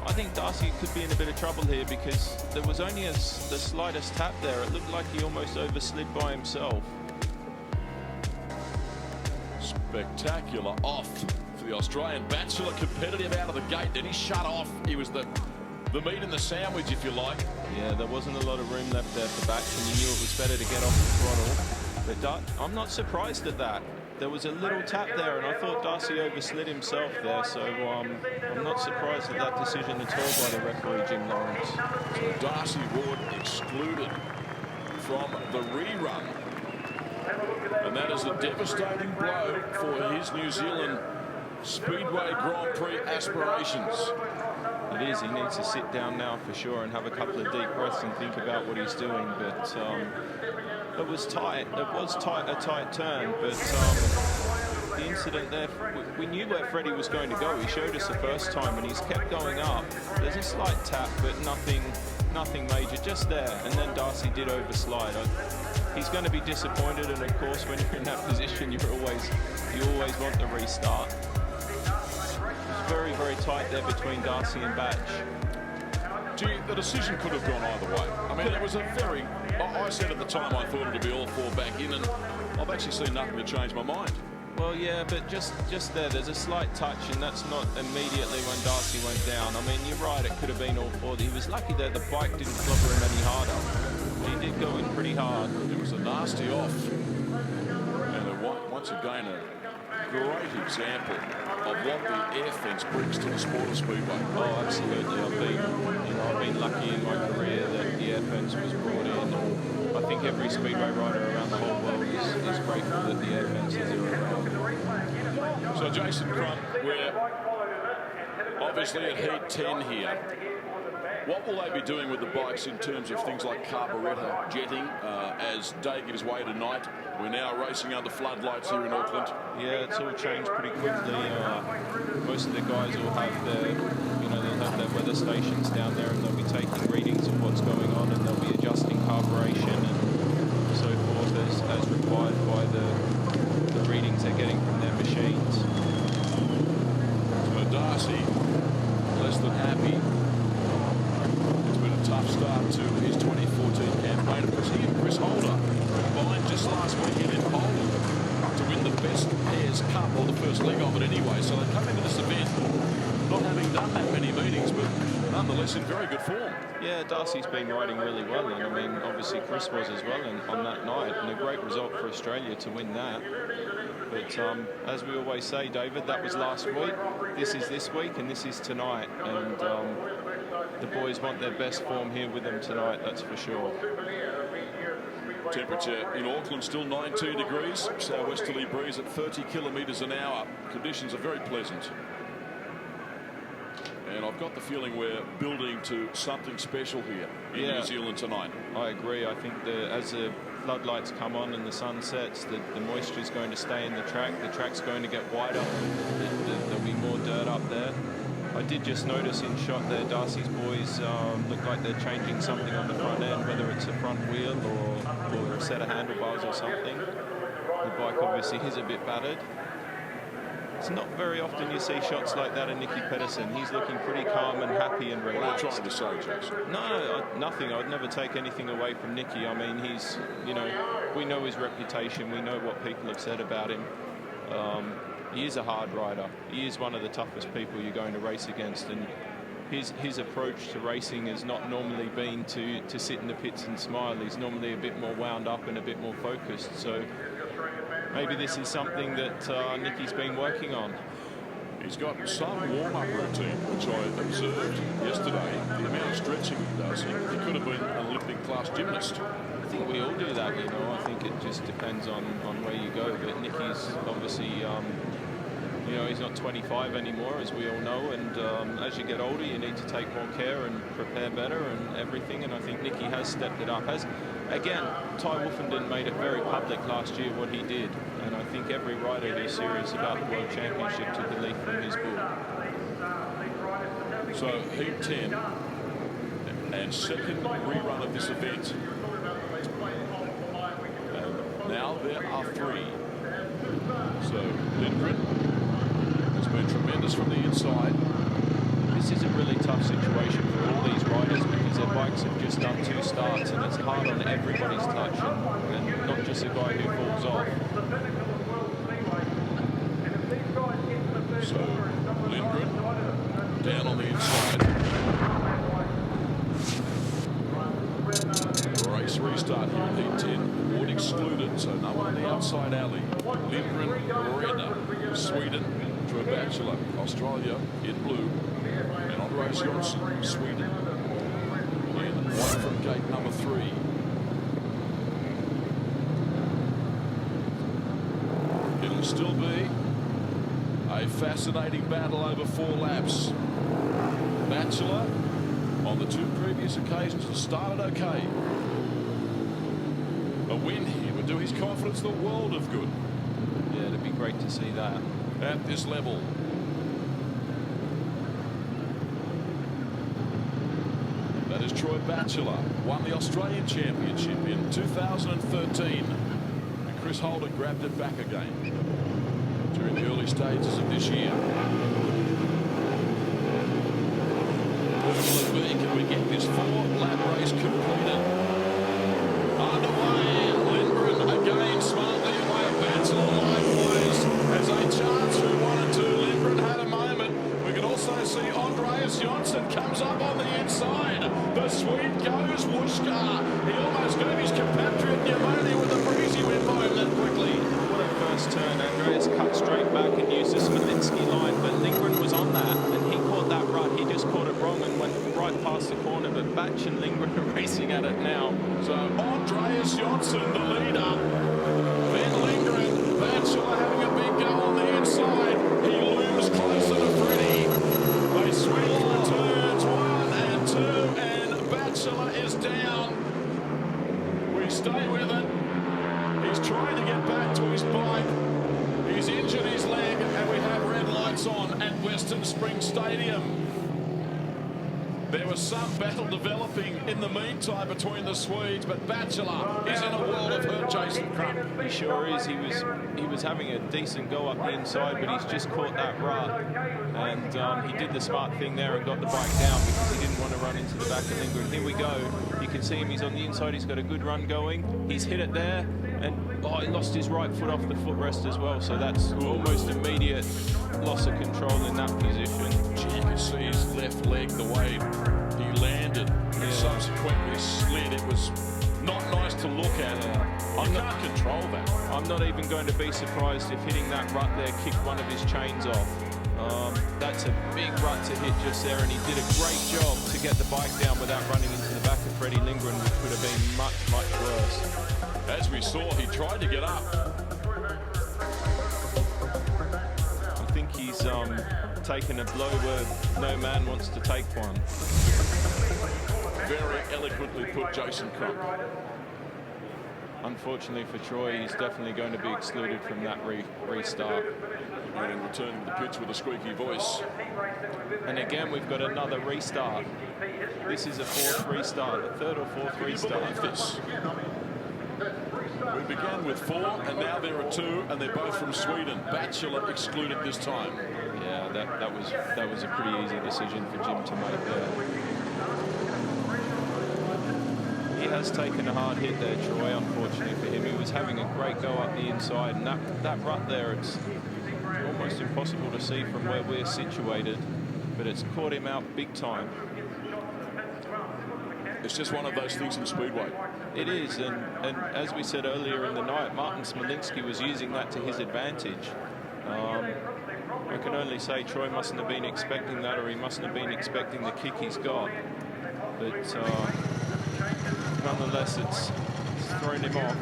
I think Darcy could be in a bit of trouble here because there was only the slightest tap there. It looked like he almost overslid by himself. Spectacular off for the Australian. Batchelor competitive out of the gate. Then he shut off. He was the meat in the sandwich, if you like. Yeah, there wasn't a lot of room left there for Batch, and you knew it was better to get off the throttle. But I'm not surprised at that. There was a little tap there, and I thought Darcy overslid himself there, so I'm not surprised at that decision at all by the referee, Jim Lawrence. So Darcy Ward excluded from the rerun. And that is a devastating blow for his New Zealand Speedway Grand Prix aspirations. It is. He needs to sit down now for sure and have a couple of deep breaths and think about what he's doing. But It was tight. It was a tight turn, but the incident there, we knew where Freddie was going to go. He showed us the first time, and he's kept going up. There's a slight tap, but nothing major, just there. And then Darcy did overslide. He's going to be disappointed, and of course, when you're in that position, you always want the restart. It's very, very tight there between Darcy and Batch. Gee, the decision could have gone either way. I mean, it was a very... I said at the time I thought it would be all four back in, and I've actually seen nothing to change my mind. Well, yeah, but just there's a slight touch, and that's not immediately when Darcy went down. I mean, you're right, it could have been all four. He was lucky that the bike didn't flubber him any harder. He did go in pretty hard. It was a nasty off. And once again, a great example of what the air fence brings to the sport of speedway. Oh, absolutely. I've been lucky in my career that the air fence was brought in. I think every speedway rider around the whole world is grateful that the air fences are around. So Jason Crump, we're obviously at heat 10 here. What will they be doing with the bikes in terms of things like carburettor jetting as day gives way tonight? We're now racing under floodlights here in Auckland. Yeah, it's all changed pretty quickly. Most of the guys will have they'll have their weather stations down there, and they'll be taking readings of what's going on, and they'll be adjusting carburation and so forth as required by the readings they're getting from their machines. So Darcy, less than happy. It's been a tough start to his 2014 campaign. Of course, he and Chris Holder combined just last weekend in Poland to win the Best Pairs Cup, or the first leg of it anyway. So they come into this event not having done that many meetings, but nonetheless in very good form. Yeah, Darcy's been riding really well, and I mean, obviously Chris was as well on that night, and a great result for Australia to win that. But as we always say, David, that was last week, this is this week, and this is tonight, and the boys want their best form here with them tonight, that's for sure. Temperature in Auckland still 19 degrees, southwesterly breeze at 30 kilometres an hour. Conditions are very pleasant. And I've got the feeling we're building to something special here in New Zealand tonight. I agree. I think as the floodlights come on and the sun sets, the moisture is going to stay in the track. The track's going to get wider. There'll be more dirt up there. I did just notice in shot there, Darcy's boys look like they're changing something on the front end, whether it's a front wheel or a set of handlebars or something. The bike obviously is a bit battered. It's not very often you see shots like that in Nicky Pedersen. He's looking pretty calm and happy and relaxed. What are you trying to say, Jason? No, nothing. I'd never take anything away from Nicky. I mean, he's, we know his reputation. We know what people have said about him. He is a hard rider. He is one of the toughest people you're going to race against. And his approach to racing has not normally been to sit in the pits and smile. He's normally a bit more wound up and a bit more focused. So maybe this is something that Nicky's been working on. He's got some warm-up routine, which I observed yesterday. The amount of stretching he does, he could have been an Olympic-class gymnast. I think we all do that, I think it just depends on where you go. But Nicky's obviously, he's not 25 anymore, as we all know. And as you get older, you need to take more care and prepare better and everything. And I think Nicky has stepped it up. Again, Ty Wolfenden made it very public last year what he did. And I think every rider who's serious about the World Championship took a leaf from his book. So, Heat 10 and second rerun of this event. And now there are three. So, Lindgren has been tremendous from the inside. This is a really tough situation for all these riders because their bikes have just done 2 starts, and it's hard on everybody's touch, and not just a guy who falls off. So Lindgren down on the inside. Race restart here in Heat 10. Ward excluded, so no one on the outside alley. Lindgren, Renner, Sweden, Drew Batchelor, Australia in blue. And Andreas Jonsson, Sweden, in white from gate number 3. It'll still be a fascinating battle over 4 laps. Batchelor, on the 2 previous occasions, has started okay. A win here would do his confidence the world of good. Yeah, it'd be great to see that. At this level. That is Troy Batchelor, won the Australian Championship in 2013. And Chris Holder grabbed it back again during the early stages of this year. Will it be? Can we get this 4-lap race completed? Underway, Lindgren again smartly away at Batchelor likewise as a chance through 1 and 2. Lindgren had a moment. We can also see Andreas Jonsson comes up on the inside. The Swede goes Wooshka. He almost gave his compatriot pneumonia with the breezy wind by him that quickly. What a first turn. Andreas cut straight back and used the Smolinski line, but Lindgren was on that and he caught that rut. He just caught it wrong and went right past the corner, but Batch and Lindgren are racing at it now. So Andreas Jonsson, the leader. Then Lindgren, Batchelor having a big go on the inside. He looms closer to Freddie. They swing the turns 1 and 2, and Batchelor is down. We stay with it. He's trying to get back to his bike. He's injured his leg, and we have red lights on at Western Springs Stadium. There was some battle developing in the meantime between the Swedes, but Batchelor is in a world of hurt, Jason Crump. He sure is. He was having a decent go up the inside, but he's just caught that rut. And he did the smart thing there and got the bike down because he didn't want to run into the back of Lindgren. Here we go. You can see him. He's on the inside. He's got a good run going. He's hit it there. And he lost his right foot off the footrest as well. So that's almost immediate loss of control in that position. You can see his left leg, the way he landed and subsequently slid. It was not nice to look at. I can't control that. I'm not even going to be surprised if hitting that rut there kicked one of his chains off. That's a big rut to hit just there, and he did a great job to get the bike down without running into the back of Freddie Lindgren, which would have been much, much worse. As we saw, he tried to get up. I think he's taken a blow where no man wants to take one. Very eloquently put, Jason Crump. Unfortunately for Troy, he's definitely going to be excluded from that restart. And in return to the pits with a squeaky voice. And again, we've got another restart. This is a 4th restart, a 3rd or 4th restart. This. We began with 4, and now there are 2, and they're both from Sweden. Batchelor excluded this time. Yeah, that was a pretty easy decision for Jim to make there. He has taken a hard hit there, Troy, unfortunately for him. He was having a great go up the inside, and that rut there, it's almost impossible to see from where we're situated, but it's caught him out big time. It's just one of those things in Speedway. It is, and as we said earlier in the night, Martin Smolinski was using that to his advantage. I can only say Troy mustn't have been expecting that, or he mustn't have been expecting the kick he's got. But nonetheless, it's thrown him off.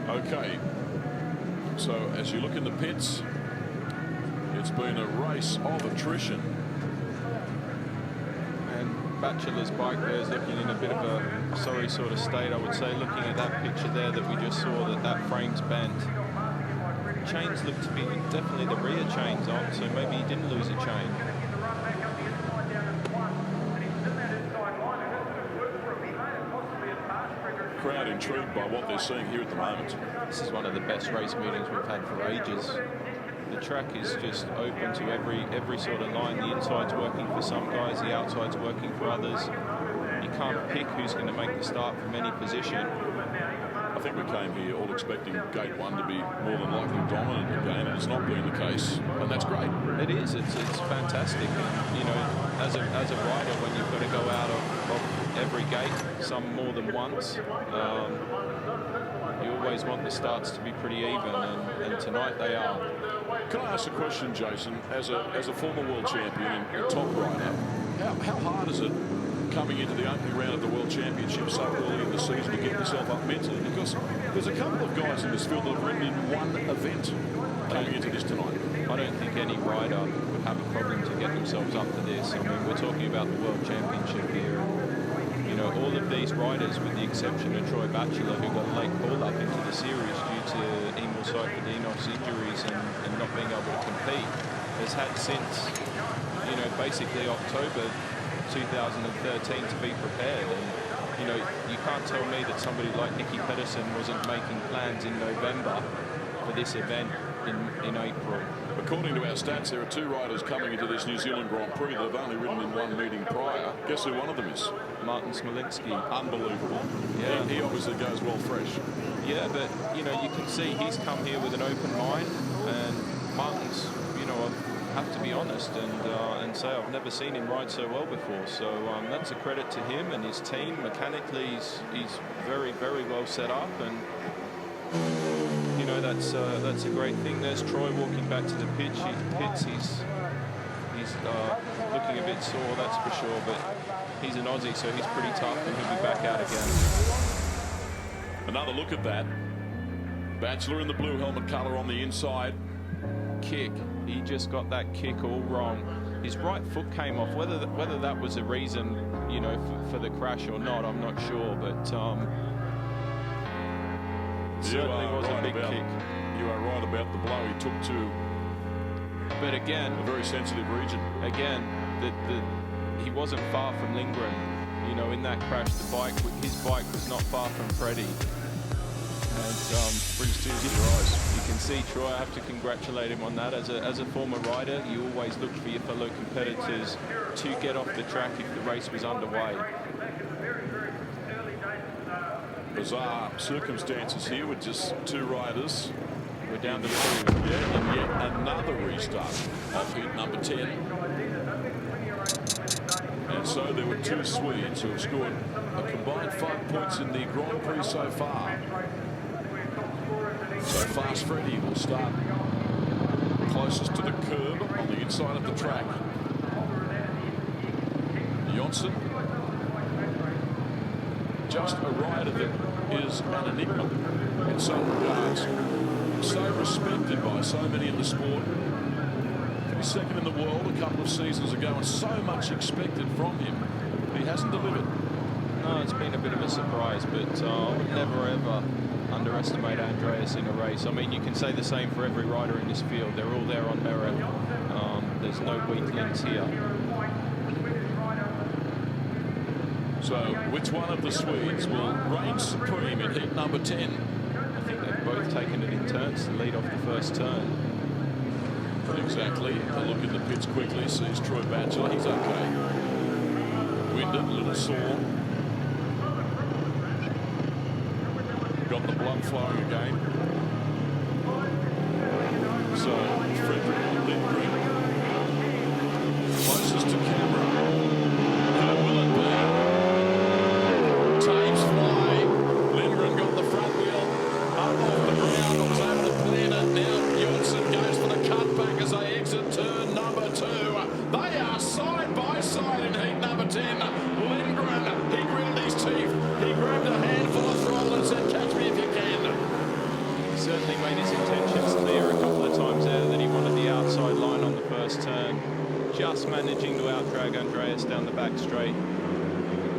Okay, so as you look in the pits, it's been a race of attrition. And Batchelor's bike there is looking in a bit of a sorry sort of state, I would say, looking at that picture there that we just saw, that frame's bent. Chains look to be definitely the rear chains on, so maybe he didn't lose a chain. Crowd intrigued by what they're seeing here at the moment. This is one of the best race meetings we've had for ages. The track is just open to every sort of line. The inside's working for some guys, the outside's working for others. You can't pick who's going to make the start from any position. I think we came here all expecting Gate 1 to be more than likely dominant again, and it's not been the case, and that's great. It is. It's fantastic. And, you know, as a rider, when you've got to go out of every gate, some more than once, you always want the starts to be pretty even, and tonight they are. Can I ask a question, Jason? As a former world champion and top rider, how hard is it coming into the opening round of the World Championship so early in the season to get yourself up mentally? Because there's a couple of guys in this field that have ridden in one event coming into this tonight. I don't think any rider would have a problem to get themselves up to this. I mean, we're talking about the World Championship here. You know, all of these riders, with the exception of Troy Batchelor, who got a late call-up into the series due to Emil Cycladinos injuries and not being able to compete, has had since, you know, basically October 2013 to be prepared. And, you know, you can't tell me that somebody like Nicky Pedersen wasn't making plans in November for this event in April. According to our stats, there are 2 riders coming into this New Zealand Grand Prix that have only ridden in one meeting prior. Guess who one of them is? Martin Smolinski. Unbelievable. Yeah. He obviously goes well fresh. Yeah, but, you know, you can see he's come here with an open mind, and Martin's, you know, I have to be honest and say I've never seen him ride so well before. So that's a credit to him and his team. Mechanically, he's very, very well set up, and you know, that's a great thing. There's Troy walking back to the pits. He's looking a bit sore, that's for sure, but he's an Aussie, so he's pretty tough, and he'll be back out again. Another look at that. Batchelor in the blue helmet colour on the inside. Kick. He just got that kick all wrong. His right foot came off. Whether that was a reason, you know, for the crash or not, I'm not sure, but certainly was a big kick. You are right about the blow he took to, but again, a very sensitive region. Again, he wasn't far from Lindgren. You know, in that crash, his bike was not far from Freddie. And brings tears to your eyes. You can see Troy. I have to congratulate him on that. As a former rider, you always look for your fellow competitors to get off the track if the race was underway. Bizarre circumstances here with just 2 riders. We're down to 2. Yeah, and yet another restart of heat number 10. And so there were 2 Swedes who have scored a combined 5 points in the Grand Prix so far. So Fast Freddy will start closest to the curb on the inside of the track. Jonsson, just a rider that is an enigma in some regards. So respected by so many in the sport. He was second in the world a couple of seasons ago, and so much expected from him. He hasn't delivered. No, it's been a bit of a surprise, but I would never ever underestimate Andreas in a race. I mean, you can say the same for every rider in this field. They're all there on merit. There's no weak links here. So, which one of the Swedes will reign supreme in heat number 10? I think they've both taken it in turns to lead off the first turn. Exactly. A look in the pits quickly, sees Troy Batchelor. He's okay. Winded, a little sore. Got the blood flowing again. So, Frederick Lindgren, closest to camera. Who will it be? Taves fly. Lindgren got the front wheel up off the ground. Was able to clean it. Now Jonsson goes for the cutback as they exit turn number 2. They are side by side in heat number 10. Lindgren, he gritted his teeth. He grabbed a handful of throttle and said, "Catch me if you can." He certainly made his intentions clear a couple of times there that he wanted the outside line on the first turn. Just managing to outdrag Andreas down the back straight.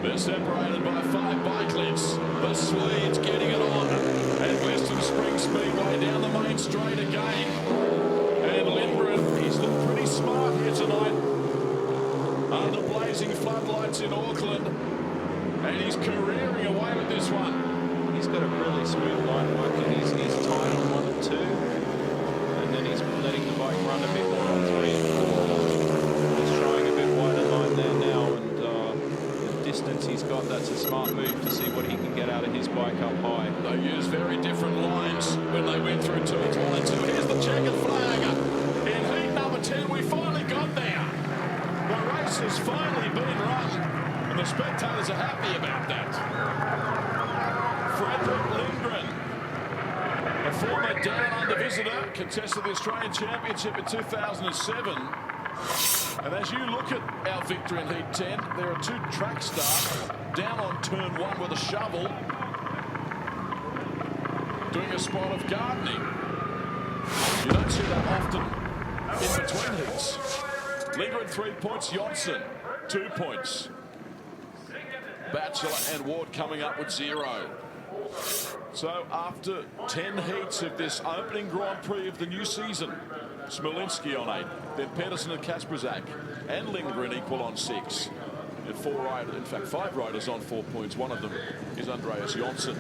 They're separated by 5 bike lengths. The Swedes getting it on at Western Spring Speedway down the main straight again. And Lindgren, he's looked pretty smart here tonight. Under blazing floodlights in Auckland. And he's careering away with this one. He's got a really smooth line working. He's tight on 1 and 2. And then he's letting the bike run a bit more on 3 and 4. He's trying a bit wider line there now. And the distance he's got, that's a smart move to see what he can get out of his bike up high. They used very different lines when they went through turns 1 and 2. Here's the checkered flag. In heat number 10, we finally got there. The race has finally been run. And the spectators are happy about that. Frederick Lindgren, a former Down Under visitor, contested the Australian Championship in 2007. And as you look at our victory in heat 10, there are 2 track staff down on turn 1 with a shovel. doing a spot of gardening. You don't see that often in between heats. Lindgren 3 points, Johnson 2 points. Batchelor and Ward coming up with 0. So after 10 heats of this opening Grand Prix of the new season, Smolinski on 8, then Pedersen and Kasperzak, and Lindgren equal on 6. And 5 riders on 4 points. One of them is Andreas Johnson.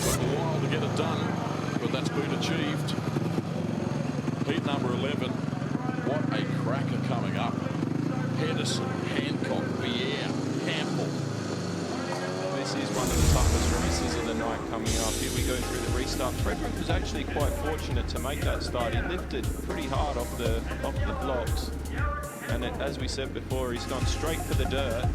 Took a while to get it done, but that's been achieved. Heat number 11. What a cracker coming up. Pedersen, Hancock, Bier, Hampel. This is one of the toughest races of the night coming up. Here we go through the restart. Frederick was actually quite fortunate to make that start. He lifted pretty hard off the blocks. And as we said before, he's gone straight for the dirt.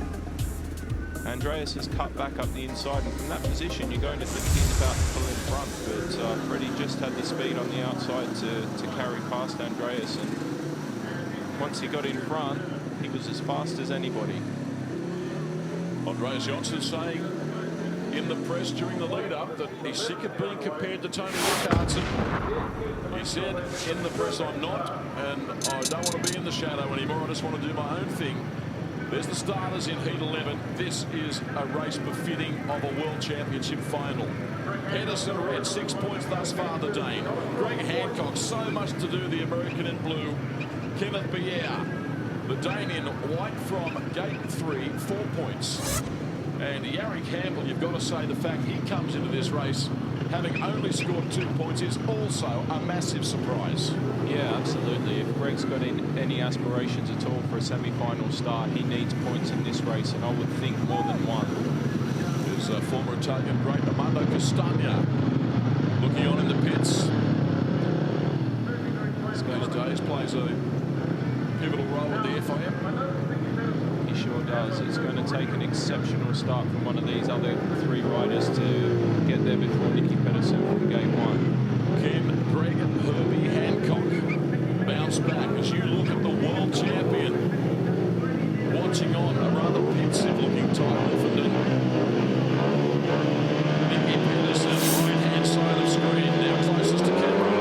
Andreas has cut back up the inside, and from that position you're going to think he's about to pull in front, but Freddie just had the speed on the outside to carry past Andreas, and once he got in front he was as fast as anybody. Andreas Johnson saying in the press during the lead-up that he's sick of being compared to Tony Rickardsson. He said in the press, I'm not, and I don't want to be in the shadow anymore, I just want to do my own thing. There's the starters in Heat 11. This is a race befitting of a World Championship final. Pedersen red 6 points thus far, the Dane. Greg Hancock, so much to do, the American in blue. Kenneth Bier, the Dane in white from gate 3, 4 points. And Yarrick Campbell, you've got to say the fact he comes into this race having only scored 2 points is also a massive surprise. Yeah, absolutely. If Greg's got any aspirations at all for a semi-final start, he needs points in this race, and I would think more than one. There's former Italian great Armando Castagna looking on in the pits. These days plays a pivotal role in the FIM. He sure does. It's going to take an exceptional start from one of these other 3 riders to get there before Nicky Pedersen from gate 1. Ken, Greg, Herbie Hancock bounce back as you look at the world champion watching on a rather pensive looking title for Nicky Pedersen, right hand side of screen, now closest to camera.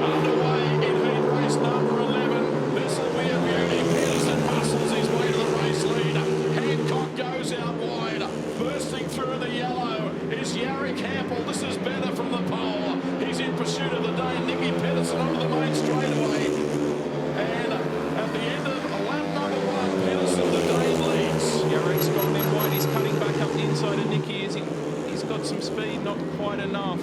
Underway in heat race number 11. This will be a beauty. Pedersen muscles his way to the race lead. Hancock goes out wide. Bursting through the yellow is Yarrick Campbell. This is better from the pole. He's in pursuit of the Dane. Nicky Pedersen onto the main straightaway. And at the end of lap number 1, Pedersen, the Dane leads. Yarrick's gone in wide. He's cutting back up the inside of Nicky. He's got some speed, not quite enough.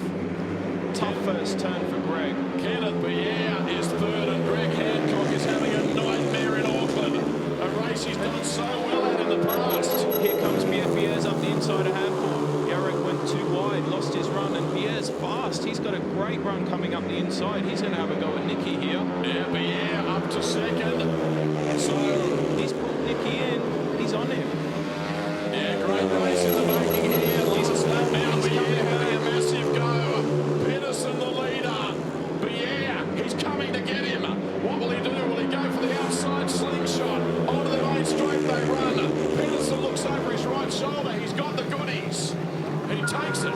Tough first turn for Greg. Kenneth Bier is third, and Greg Hancock is having a nightmare in Auckland. A race he's done so well at in the past. Here comes Bier's up the inside of Hampel. Yarrick went too wide, lost his run, and Bier's fast. He's got a great run coming up the inside. He's going to have a go at Nicky here. Yeah, Bier up to second. So he's pulled Nicky in. He's on him. Yeah, great race in the making here. Last lap now, Bier having a massive go. Pedersen the leader. Bier, he's coming to get him. What will he do? Will he go for the outside slingshot? Onto the main straight they run. Pedersen looks over his right shoulder. He's got the goodies. He takes it.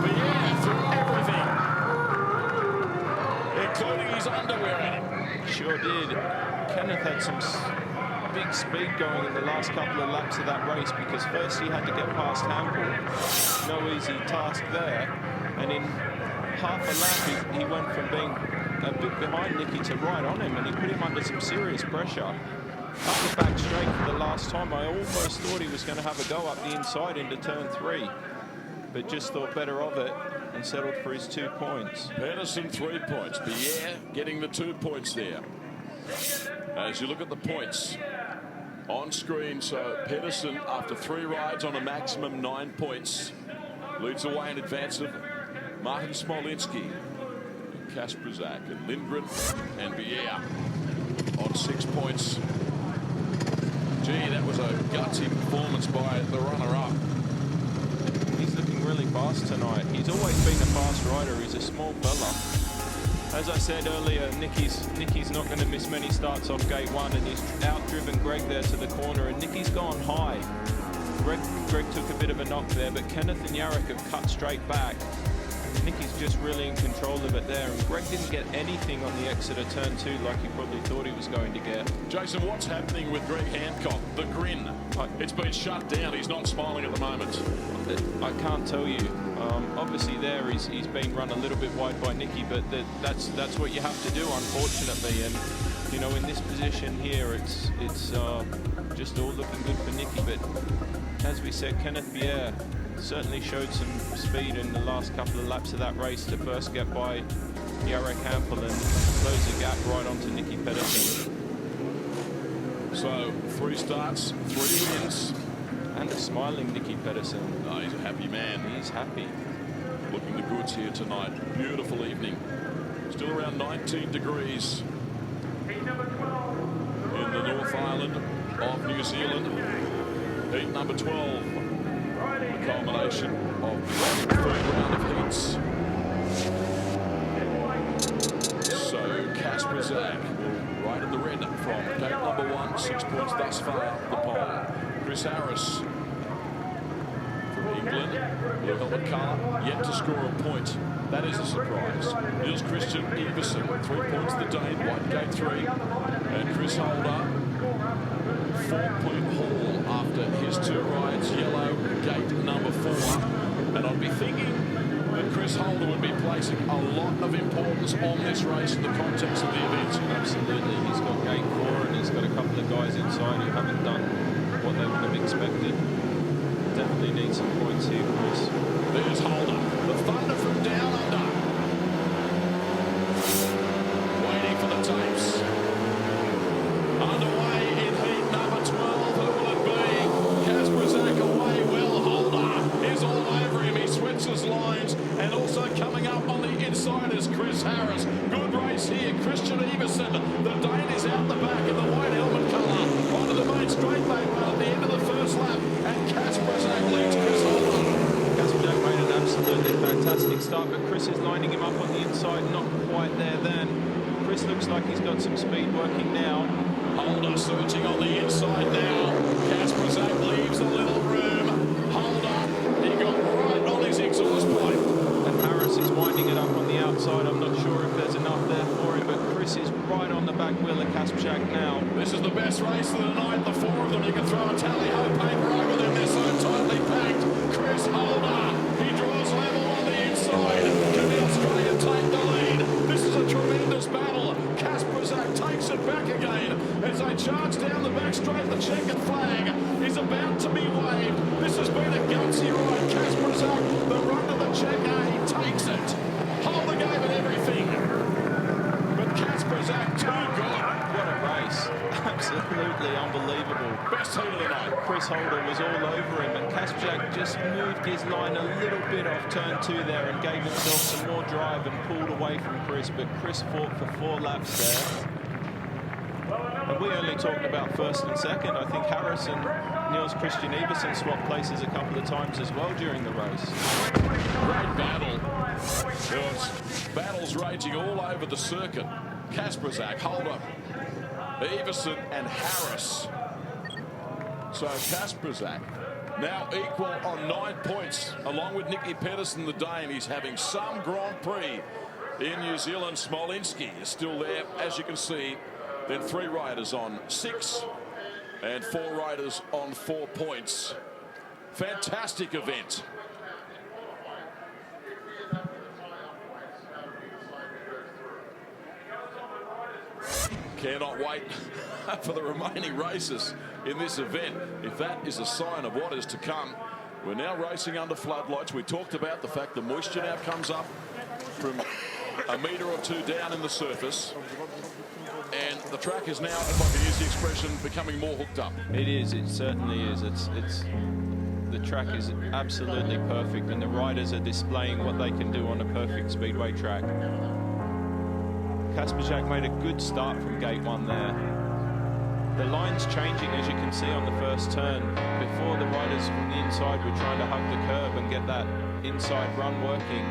Bier through everything, including his underwear in him. Sure did. Kenneth had some big speed going in the last couple of laps of that race, because first he had to get past Hampel. No easy task there. And in half a lap he went from being a bit behind Nicky to right on him, and he put him under some serious pressure. Up the back straight for the last time. I almost thought he was going to have a go up the inside into turn 3, but just thought better of it and settled for his 2 points. Pedersen 3 points. Bier getting the 2 points there. As you look at the points on screen, so Pedersen, after 3 rides on a maximum 9 points, leads away in advance of Martin Smolinski, Kasperzak, and Lindgren, and Bier on 6 points. Gee, that was a gutsy performance by the runner-up. He's looking really fast tonight. He's always been a fast rider. He's a small fella. As I said earlier, Nicky's not going to miss many starts off gate one, and he's outdriven Greg there to the corner, and Nicky's gone high. Greg took a bit of a knock there, but Kenneth and Yarrick have cut straight back. Nicky's just really in control of it there, and Greg didn't get anything on the exit of turn two like he probably thought he was going to get. Jason, what's happening with Greg Hancock? The grin. It's been shut down. He's not smiling at the moment. I can't tell you. Obviously there he's been run a little bit wide by Nicky, but that's what you have to do, unfortunately. And you know, in this position here, it's just all looking good for Nicky. But as we said, Kenneth Pierre certainly showed some speed in the last couple of laps of that race to first get by Jarek Hampel and close the gap right onto Nicky Pedersen. So 3 starts, 3 wins. And a smiling Nicky Pedersen. Oh, he's a happy man. He's happy. Looking the goods here tonight. Beautiful evening. Still around 19 degrees in the North Island of New Zealand. Heat number 12. The culmination of the 3rd round of heats. So Kasper Zak will ride in the red from gate number 1, 6 points thus far the pole. Chris Harris from England, blue helmet colour, yet to score a point. That is a surprise. Niels Christian Iversen, 3 points the Dane, white gate 3. And Chris Holder, 4-point haul after his 2 rides, yellow gate number 4. And I'd be thinking that Chris Holder would be placing a lot of importance on this race in the context of the event. Absolutely, he's got gate 4 and he's got a couple of guys inside who haven't done what they would have expected. Definitely need some points here, Chris. There's Holder, the thunder from down under. Waiting for the tapes. Underway in heat number 12. Who will it be? Kasper Zak away. Well, Holder is all over him. He switches lines. And also coming up on the inside is Chris Harris. Good race here. Christian Iversen. The Dane is out the back in the white helmet colour. Onto the main straight they were at the end of the first lap. And Kasper Zak leads Chris Holder. Kasper Zak made an absolutely fantastic start, but Chris is lining him up on the inside, not quite there then. Chris looks like he's got some speed working now. Holder searching on the inside now. Kasper Zak leaves a little room. Holder, he got right on his exhaust pipe. And Harris is winding it up on the outside. I'm not sure if there's enough there for him, but Chris is right on the back wheel of Kasper Zak now. This is the best race of the night. The 4 of them, you can throw a tally-ho paper over them. They're so tightly packed. Chris Holder, he draws level on the inside. Can the Australian take the lead? This is a tremendous battle. Kasper Zak takes it back again as they charge down the back straight. The checkered flag is about to be waved. This has been a gutsy ride. Kasper Zak, the run to the checker, he takes it. Holder gave it everything. But Kasper Zak, too good. What a race. Absolutely unbelievable. Best heat of the night. Chris Holder was all over him, and Kasper Zak just moved his line a little bit off turn 2 there and gave himself some more drive and pulled away from Chris, but Chris fought for 4 laps there. And we only talked about first and second. I think Harris and Niels Christian Iversen swapped places a couple of times as well during the race. Great battle. There was battles raging all over the circuit. Kasper Zak, Holder, Iversen and Harris. So Kasper Zak now equal on 9 points, along with Nicky Pedersen, the Dane. He's having some Grand Prix in New Zealand. Smolinski is still there, as you can see. Then 3 riders on 6 and 4 riders on 4 points. Fantastic event. Cannot wait for the remaining races in this event. If that is a sign of what is to come. We're now racing under floodlights. We talked about the fact the moisture now comes up from a metre or 2 down in the surface. And the track is now, if I can use the expression, becoming more hooked up. It is, it certainly is. The track is absolutely perfect, and the riders are displaying what they can do on a perfect speedway track. Kasper Zak made a good start from gate 1 there. The line's changing, as you can see on the first turn. Before, the riders from the inside were trying to hug the curb and get that inside run working.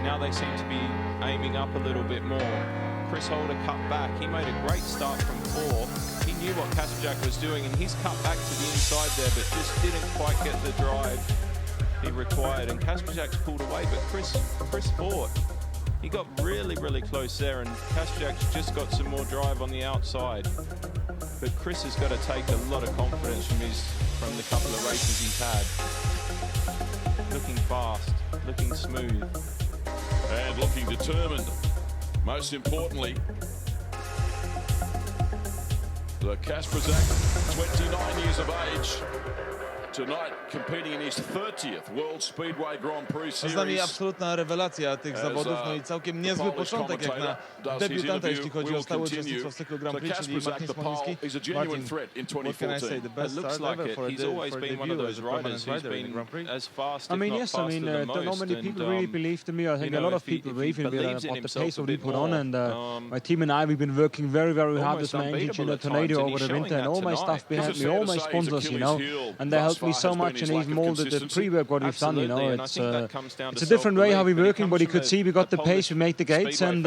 now they seem to be aiming up a little bit more. Chris Holder cut back. He made a great start from 4. He knew what Kasperjak was doing, and he's cut back to the inside there, but just didn't quite get the drive he required. And Kasperjak's pulled away, but Chris fought. He got really, really close there, and Kasperjak's just got some more drive on the outside. But Chris has got to take a lot of confidence from the couple of races he's had. Looking fast, looking smooth. And looking determined. Most importantly, the Kasperjak, 29 years of age, tonight competing in his 30th World Speedway Grand Prix Z nami Series. absolutna rewelacja tych zawodów, no i całkiem niezły początek jak na debiutanta, jeśli chodzi o stałe uczestnictwo w cyklu Grand Prix, czyli Martin Smoliński. Martin, what can I say, the best start ever for a debut as a permanent rider in the Grand Prix? I mean, yes, I mean, not many people really believed in me. I think a lot of people believe in me about the pace what we put on, and my team and I, we've been working very, very hard with my engine, Tornado over the winter, and all my stuff behind me, all my sponsors, you know, and they helped me so much, and even molded the pre-work what we've done, you know. It's a different way how we're working, but you could see we got the pace, we made the gates, and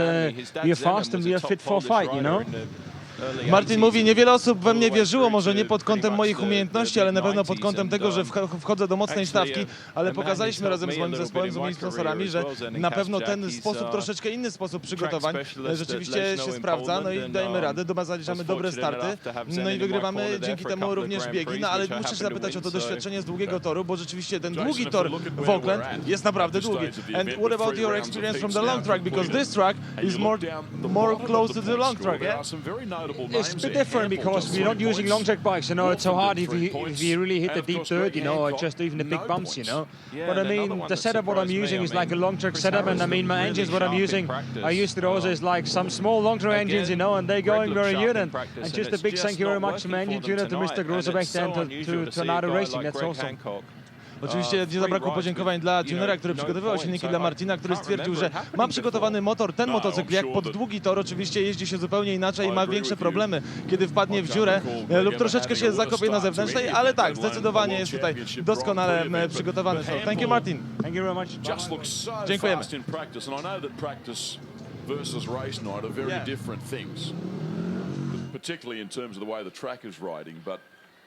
we are fast and we are fit for a fight, you know. Martin mówi, niewiele osób we mnie wierzyło, może nie pod kątem moich umiejętności, ale na pewno pod kątem tego, że wchodzę do mocnej stawki, ale pokazaliśmy razem z moim zespołem, z moimi sponsorami, że na pewno ten sposób, troszeczkę inny sposób przygotowań rzeczywiście się sprawdza, no i dajemy radę, zaliczamy dobre starty, no i wygrywamy dzięki temu również biegi, no ale muszę się zapytać o to doświadczenie z długiego toru, bo rzeczywiście ten długi tor w Auckland jest naprawdę długi. And what about your experience from the long track, because this track is more close to the long track, yeah? It's a bit different because we're not using long track bikes, you know. It's so hard if you really hit the deep dirt, you know, or just even the big bumps, you know. But I mean, the setup what I'm using is like a long track setup, and I mean, my engines what I'm using, I used to those is like some small long track engines, you know, and they're going very good. And just a big thank you very much to my engine tuner, to Mr. Grosebach, and to Tornado Racing. That's awesome. Oczywiście nie zabrakło podziękowań dla tunera, który przygotowywał silniki dla Martina, który stwierdził, że ma przygotowany motor, ten motocykl jak pod długi tor oczywiście jeździ się zupełnie inaczej i ma większe problemy, kiedy wpadnie w dziurę lub troszeczkę się zakopie na zewnętrznej, ale tak, zdecydowanie jest tutaj doskonale przygotowany. So, thank you, Martin. Thank you very much. Dziękujemy. Versus race night are very different things, particularly in terms of the way the track is riding. But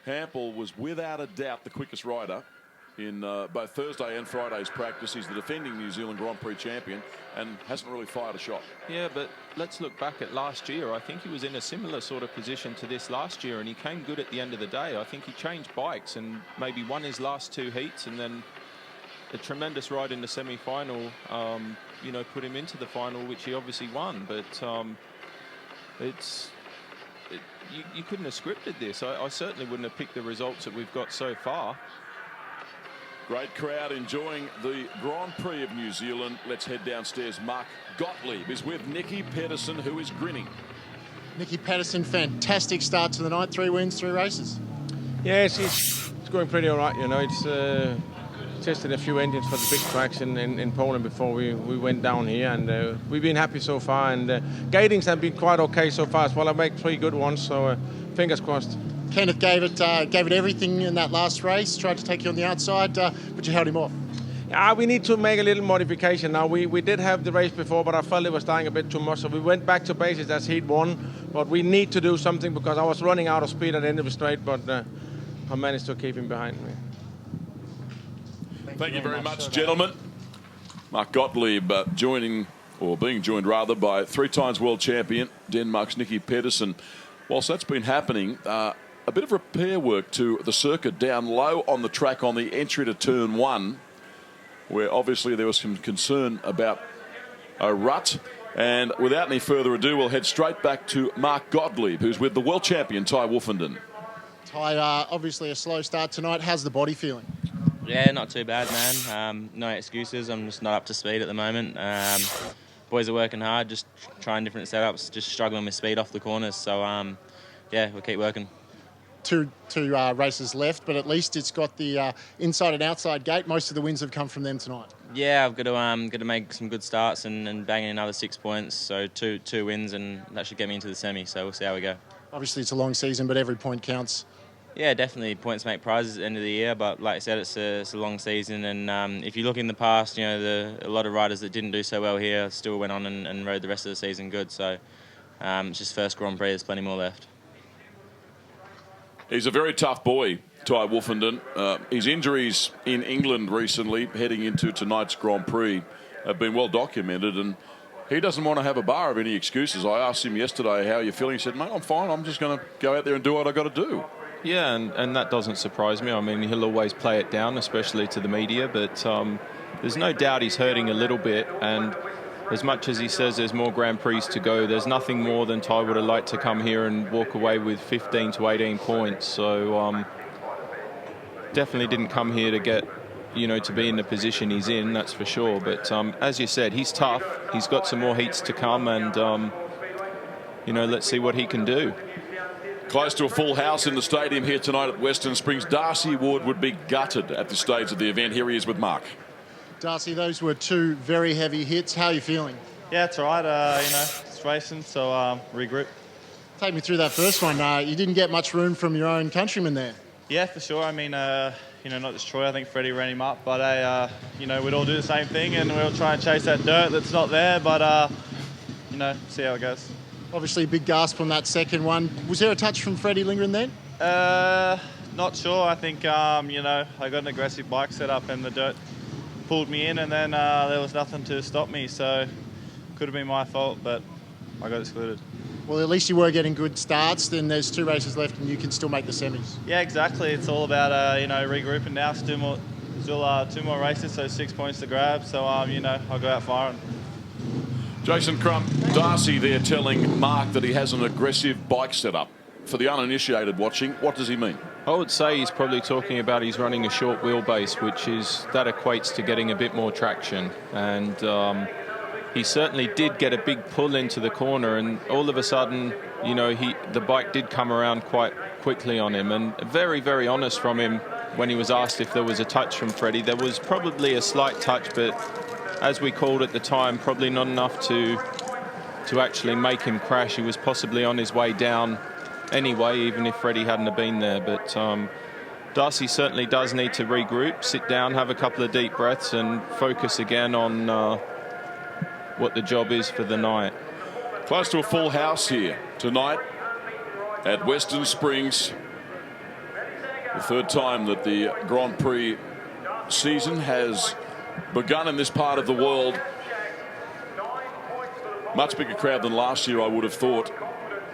Hampel was without a doubt the quickest rider in both Thursday and Friday's practice. He's the defending New Zealand Grand Prix champion and hasn't really fired a shot. Yeah, but let's look back at last year. I think he was in a similar sort of position to this last year, and he came good at the end of the day. I think he changed bikes and maybe won his last 2 heats, and then a tremendous ride in the semi-final, you know, put him into the final, which he obviously won. But you couldn't have scripted this. I certainly wouldn't have picked the results that we've got so far. Great crowd enjoying the Grand Prix of New Zealand. Let's head downstairs. Mark Gottlieb is with Nicky Pedersen, who is grinning. Nicky Pedersen, fantastic start to the night. 3 wins, 3 races. Yes, it's going pretty all right, you know. It's tested a few engines for the big tracks in Poland before we went down here, and we've been happy so far, and gatings have been quite okay so far as well. I make 3 good ones, so fingers crossed. Kenneth gave it everything in that last race, tried to take you on the outside, but you held him off. We need to make a little modification now. We did have the race before, but I felt it was dying a bit too much, so we went back to basics as heat 1, but we need to do something because I was running out of speed at the end of the straight, but I managed to keep him behind me. Thank you very much, gentlemen. Mark Gottlieb being joined rather by 3 times world champion Denmark's Nicky Pedersen. Whilst that's been happening, a bit of repair work to the circuit down low on the track on the entry to turn 1, where obviously there was some concern about a rut. And without any further ado, we'll head straight back to Mark Gottlieb, who's with the world champion Ty Wolfenden. Ty, obviously a slow start tonight. How's the body feeling? Yeah, not too bad, man. No excuses. I'm just not up to speed at the moment. Boys are working hard, just trying different setups, just struggling with speed off the corners. So, yeah, we'll keep working. Two races left, but at least it's got the inside and outside gate. Most of the wins have come from them tonight. Yeah, I've got to make some good starts and bang in another 6 points. So two wins, and that should get me into the semi. So we'll see how we go. Obviously, it's a long season, but every point counts. Yeah, definitely points make prizes at the end of the year, but like I said, it's a long season, and if you look in the past, you know, a lot of riders that didn't do so well here still went on and rode the rest of the season good, so it's just first Grand Prix, there's plenty more left. He's a very tough boy, Ty Wolfenden. His injuries in England recently, heading into tonight's Grand Prix, have been well documented, and he doesn't want to have a bar of any excuses. I asked him yesterday, how are you feeling? He said, mate, I'm fine. I'm just going to go out there and do what I got to do. Yeah, and that doesn't surprise me. I mean, he'll always play it down, especially to the media, but there's no doubt he's hurting a little bit, and as much as he says there's more Grand Prix to go, there's nothing more than Ty would have liked to come here and walk away with 15 to 18 points. So definitely didn't come here to get, you know, to be in the position he's in, that's for sure. But as you said, he's tough. He's got some more heats to come, and, you know, let's see what he can do. Close to a full house in the stadium here tonight at Western Springs. Darcy Ward would be gutted at this stage of the event. Here he is with Mark. Darcy, those were two very heavy hits. How are you feeling? Yeah, it's all right. You know, it's racing, so regroup. Take me through that first one. You didn't get much room from your own countryman there. Yeah, for sure. I mean, you know, not just Troy. I think Freddie ran him up, but you know, we'd all do the same thing, and we'll try and chase that dirt that's not there. But you know, see how it goes. Obviously, a big gasp on that second one. Was there a touch from Freddie Lindgren then? Not sure. I think you know, I got an aggressive bike set up, and the dirt pulled me in, and then there was nothing to stop me, so could have been my fault, but I got excluded. Well, at least you were getting good starts. Then there's 2 races left, and you can still make the semis. Yeah, exactly. It's all about you know, regrouping now. Still 2 more races, so 6 points to grab. So you know, I'll go out firing. Jason Crump, Darcy there telling Mark that he has an aggressive bike setup. For the uninitiated watching, what does he mean? I would say he's probably talking about he's running a short wheelbase, which is, that equates to getting a bit more traction. And he certainly did get a big pull into the corner, and all of a sudden, you know, the bike did come around quite quickly on him. And very, very honest from him when he was asked if there was a touch from Freddie. There was probably a slight touch, but as we called at the time, probably not enough to actually make him crash. He was possibly on his way down anyway, even if Freddie hadn't have been there. But Darcy certainly does need to regroup, sit down, have a couple of deep breaths, and focus again on what the job is for the night. Close to a full house here tonight at Western Springs. The third time that the Grand Prix season has begun in this part of the world. Much bigger crowd than last year, I would have thought,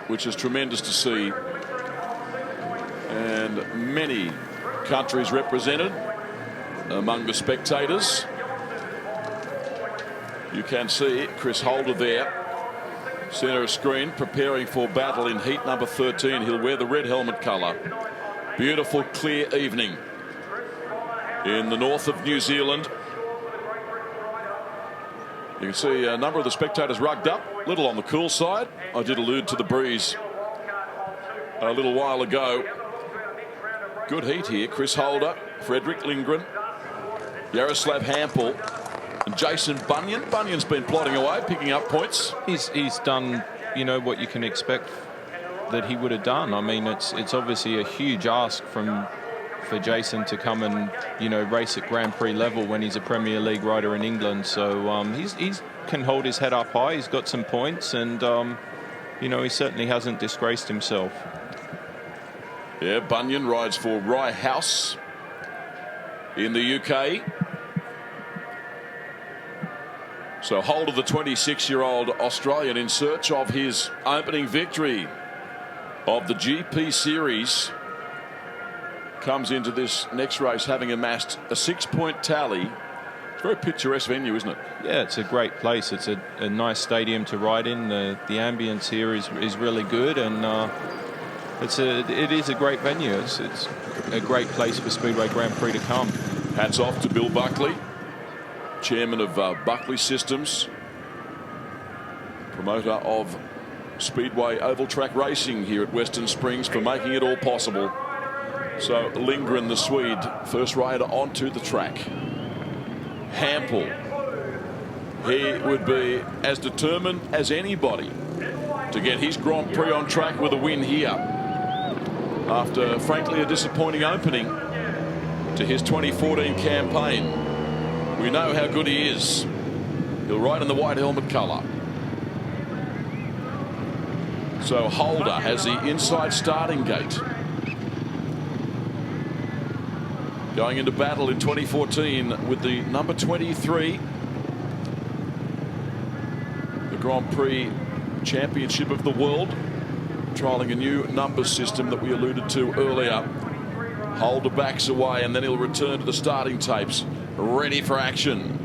which is tremendous to see. And many countries represented among the spectators. You can see Chris Holder there, centre of screen, preparing for battle in heat number 13. He'll wear the red helmet colour. Beautiful, clear evening in the north of New Zealand. You can see a number of the spectators rugged up, a little on the cool side. I did allude to the breeze a little while ago. Good heat here. Chris Holder, Frederick Lindgren, Jaroslav Hampel, and Jason Bunyan. Bunyan's been plodding away, picking up points. He's done, you know, what you can expect that he would have done. I mean, it's obviously a huge ask for Jason to come and, you know, race at Grand Prix level when he's a Premier League rider in England. So he's can hold his head up high. He's got some points, and you know, he certainly hasn't disgraced himself. Yeah, Bunyan rides for Rye House in the UK. So Holder, the 26-year-old Australian, in search of his opening victory of the GP Series, comes into this next race having amassed a 6-point tally. It's a very picturesque venue, isn't it? Yeah, it's a great place. It's a nice stadium to ride in. The ambience here is really good, and it is a great venue. It's a great place for Speedway Grand Prix to come. Hats off to Bill Buckley, chairman of Buckley Systems, promoter of Speedway oval track racing here at Western Springs, for making it all possible. So Lindgren, the Swede, first rider onto the track. Hampel, he would be as determined as anybody to get his Grand Prix on track with a win here. after, frankly, a disappointing opening to his 2014 campaign. We know how good he is. He'll ride in the white helmet colour. So Holder has the inside starting gate. Going into battle in 2014 with the number 23. The Grand Prix Championship of the World. Trialling a new numbers system that we alluded to earlier. Holder backs away and then he'll return to the starting tapes. Ready for action.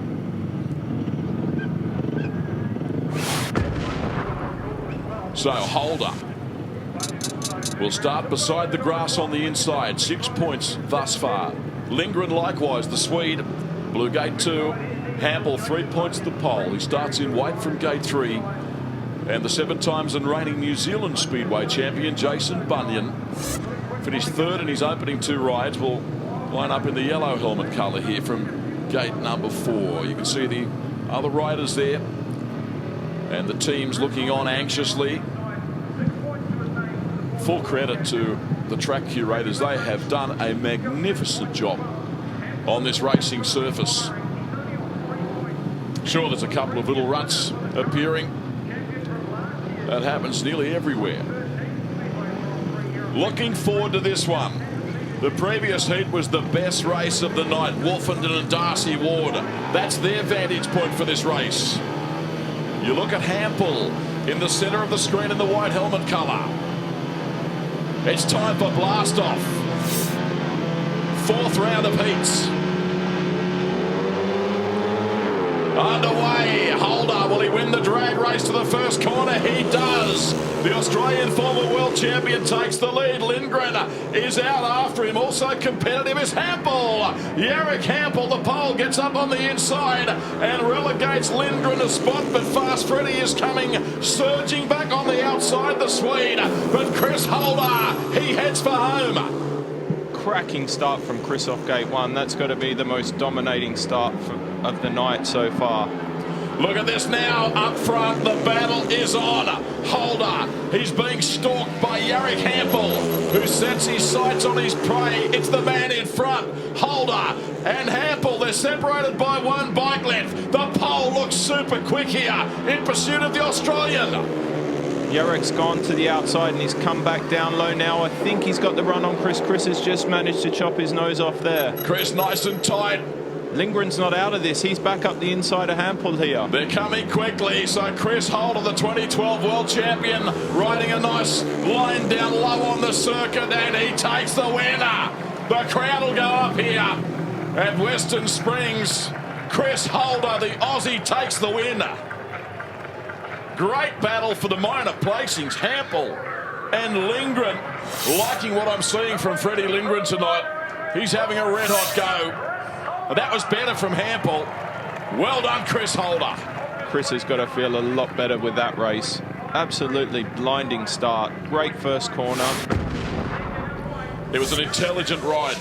So Holder will start beside the grass on the inside. 6 points thus far. Lindgren likewise, the Swede. Blue gate 2. Hampel 3 points at the pole. He starts in white from gate 3. And the 7 times and reigning New Zealand Speedway champion Jason Bunyan finished 3rd in his opening 2 rides. Will line up in the yellow helmet colour here from gate number 4. You can see the other riders there. And the team's looking on anxiously. Full credit to the track curators. They have done a magnificent job on this racing surface. Sure, there's a couple of little ruts appearing. That happens nearly everywhere. Looking forward to this one. The previous heat was the best race of the night. Wolfenden and Darcy Ward. That's their vantage point for this race. You look at Hampel in the center of the screen in the white helmet colour. It's time for blast off. 4th round of heats. Underway. Holder, will he win the drag race to the first corner? He does. The Australian former world champion takes the lead. Lindgren is out after him. Also competitive is Hampel. Jarek Hampel, the pole, gets up on the inside and relegates Lindgren a spot, but Fast Freddy is coming, surging back on the outside, the Swede. But Chris Holder, he heads for home. Cracking start from Chris off gate 1. That's got to be the most dominating start of the night so far. Look at this now, up front, the battle is on. Holder, he's being stalked by Jarek Hampel, who sets his sights on his prey. It's the man in front, Holder and Hampel. They're separated by 1 bike length. The pole looks super quick here in pursuit of the Australian. Jarek's gone to the outside and he's come back down low now. I think he's got the run on Chris. Chris has just managed to chop his nose off there. Chris nice and tight. Lindgren's not out of this. He's back up the inside of Hampel here. They're coming quickly. So Chris Holder, the 2012 world champion, riding a nice line down low on the circuit, and he takes the winner. The crowd will go up here at Western Springs. Chris Holder, the Aussie, takes the winner. Great battle for the minor placings. Hampel and Lindgren. Liking what I'm seeing from Freddie Lindgren tonight. He's having a red hot go. That was better from Hampel. Well done, Chris Holder. Chris has got to feel a lot better with that race. Absolutely blinding start. Great first corner. It was an intelligent ride.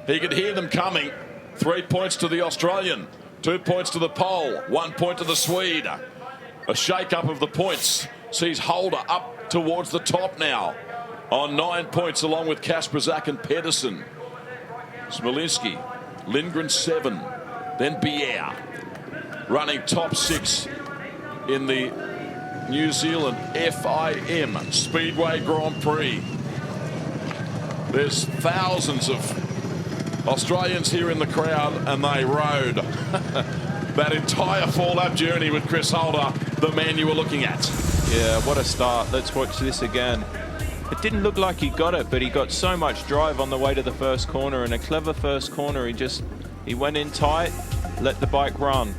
He could hear them coming. 3 points to the Australian. 2 points to the pole. 1 point to the Swede. A shake-up of the points sees Holder up towards the top now on 9 points, along with Kasperzak and Pedersen. Smolinski, Lindgren 7, then Bier running top 6 in the New Zealand FIM Speedway Grand Prix. There's thousands of Australians here in the crowd, and they rode that entire 4-lap journey with Chris Holder, the man you were looking at. Yeah, what a start. Let's watch this again. It didn't look like he got it, but he got so much drive on the way to the first corner, and a clever first corner. He went in tight, let the bike run.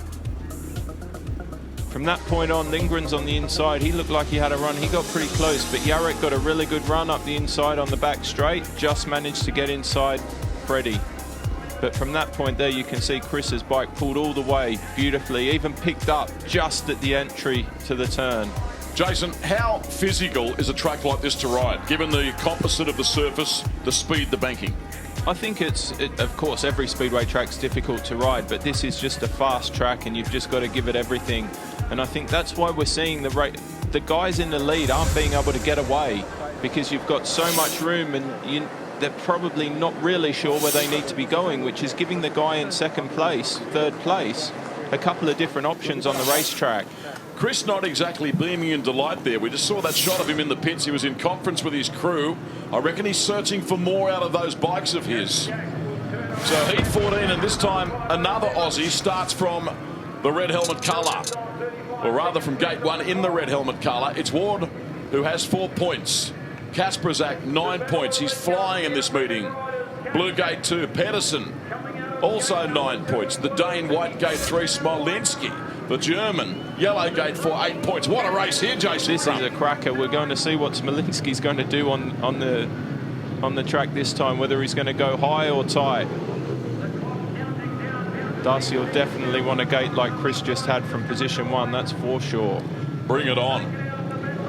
From that point on, Lindgren's on the inside. He looked like he had a run. He got pretty close, but Jarek got a really good run up the inside on the back straight. Just managed to get inside Freddie. But from that point there, you can see Chris's bike pulled all the way beautifully, even picked up just at the entry to the turn. Jason, how physical is a track like this to ride, given the composite of the surface, the speed, the banking? I think of course, every speedway track's difficult to ride, but this is just a fast track and you've just got to give it everything. And I think that's why we're seeing the guys in the lead aren't being able to get away. because you've got so much room, and they're probably not really sure where they need to be going, which is giving the guy in second place, third place, a couple of different options on the racetrack. Chris not exactly beaming in delight there. We just saw that shot of him in the pits. He was in conference with his crew. I reckon he's searching for more out of those bikes of his. So heat 14, and this time another Aussie starts from the red helmet colour. Or rather from gate 1 in the red helmet colour. It's Ward who has 4 points. Kasperzak 9 points. He's flying in this meeting. Blue gate 2, Pedersen also 9 points. The Dane white gate 3, Smolinski. The German yellow gate 4, 8 points. What a race here, Jason. This is a cracker. We're going to see what Smolinski's going to do on the track this time, whether he's going to go high or tight. Darcy will definitely want a gate like Chris just had from position 1, that's for sure. Bring it on.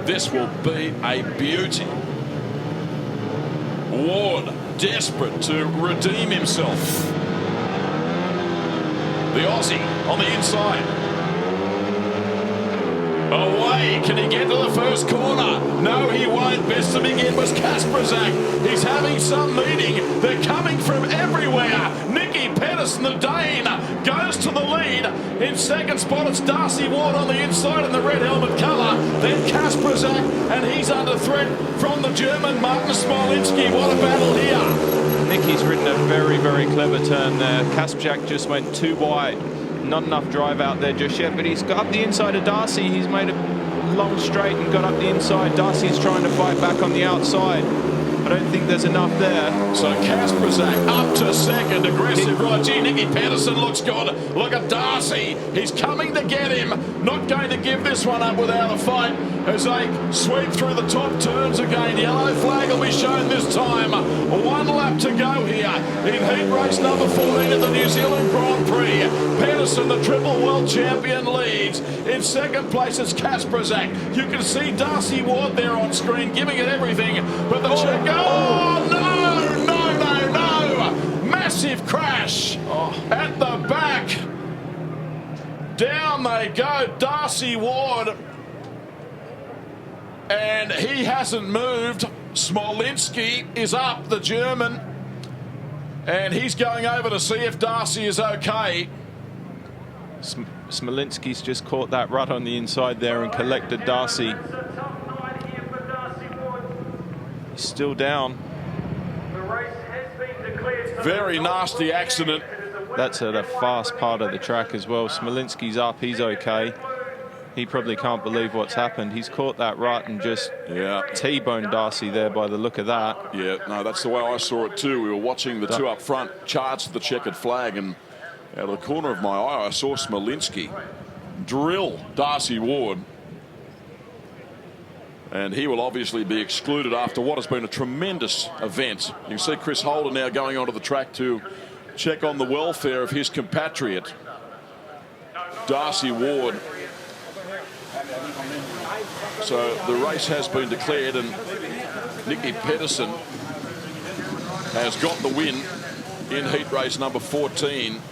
This will be a beauty. Ward desperate to redeem himself. The Aussie on the inside. Away, can he get to the first corner? No, he won't. Best to begin was Kasperzak. He's having some meeting. They're coming from everywhere. Nicky Pedersen, the Dane, goes to the lead. In second spot, it's Darcy Ward on the inside in the red helmet colour. Then Kasperzak, and he's under threat from the German Martin Smolinski. What a battle here. Nicky's ridden a very, very clever turn there. Kasperzak just went too wide. Not enough drive out there just yet, but he's got up the inside of Darcy. He's made a long straight and got up the inside. Darcy's trying to fight back on the outside. I don't think there's enough there. So Kasperzak up to second, aggressive right. Gee, Nicky Pedersen looks good. Look at Darcy. He's coming to get him. Not going to give this one up without a fight as they sweep through the top turns again. Yellow flag will be shown this time. 1 lap to go here in heat race number 14 of the New Zealand Grand Prix. Pedersen, the triple world champion, leads. In second place is Kasperzak. You can see Darcy Ward there on screen giving it everything, but the check. Oh, no, no, no, no. Massive crash at the back. Down they go, Darcy Ward. And he hasn't moved. Smolinski is up, the German. And he's going over to see if Darcy is okay. Smolinski's just caught that rut on the inside there and collected Darcy. He's still down. Very nasty accident. That's at a fast part of the track as well. Smolinski's up, he's okay. He probably can't believe what's happened. He's caught that rut and just T-boned Darcy there by the look of that. Yeah, no, that's the way I saw it too. We were watching the two up front charge the checkered flag, and out of the corner of my eye I saw Smolinski drill Darcy Ward. And he will obviously be excluded after what has been a tremendous event. You can see Chris Holder now going onto the track to check on the welfare of his compatriot, Darcy Ward. So the race has been declared, and Nicky Pedersen has got the win in heat race number 14.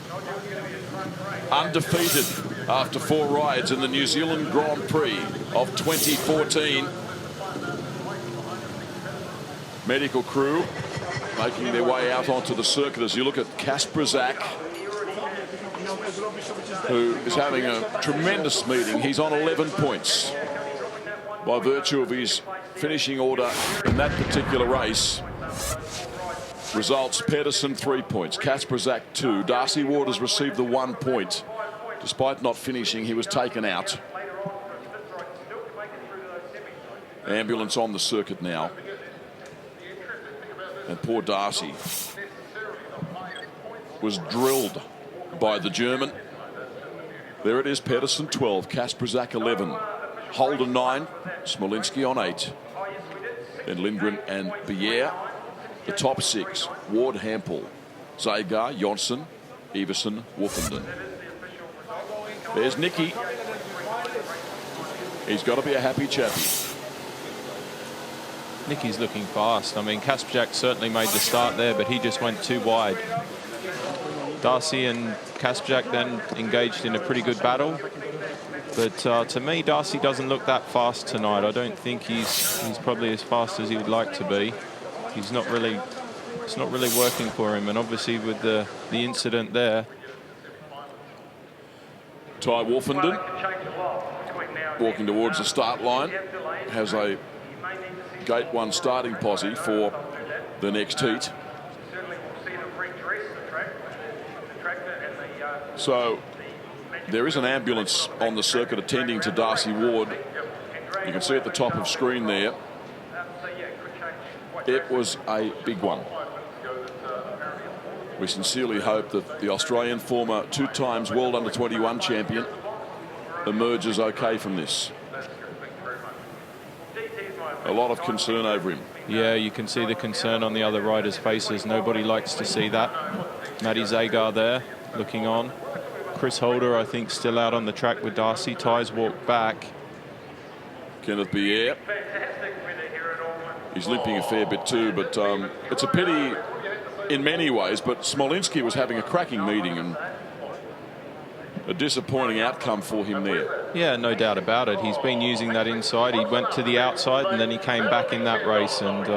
Undefeated after 4 rides in the New Zealand Grand Prix of 2014. Medical crew making their way out onto the circuit as you look at Kasperzak, who is having a tremendous meeting. He's on 11 points by virtue of his finishing order in that particular race. Results: Pedersen 3 points, Kasperzak 2. Darcy Ward has received the 1 point. Despite not finishing, he was taken out. Ambulance on the circuit now. And poor Darcy was drilled by the German. There it is, Pedersen 12, Kasperzak 11, Holder 9, Smolinski on 8. Then Lindgren and Bier, the top 6. Ward, Hampel, Zagar, Jonsson, Everson, Wolfenden. There's Nicky. He's got to be a happy chappy. Nicky's looking fast. I mean, Kasperzak certainly made the start there, but he just went too wide. Darcy and Kasperzak then engaged in a pretty good battle. But to me, Darcy doesn't look that fast tonight. I don't think he's probably as fast as he would like to be. He's not really, it's not really working for him. And obviously with the incident there. Ty Wolfenden walking towards the start line, has a Gate 1 starting posse for the next heat. So there is an ambulance on the circuit attending to Darcy Ward. You can see at the top of screen there. It was a big one. We sincerely hope that the Australian former 2 times World Under-21 champion emerges okay from this. A lot of concern over him. Yeah, you can see the concern on the other riders' faces. Nobody likes to see that. Matty Zagar there looking on. Chris Holder, I think, still out on the track with Darcy. Ty's walked back. Kenneth Bier. He's limping a fair bit too, but it's a pity in many ways, but Smolinski was having a cracking meeting and a disappointing outcome for him there. Yeah, no doubt about it. He's been using that inside. He went to the outside and then he came back in that race. And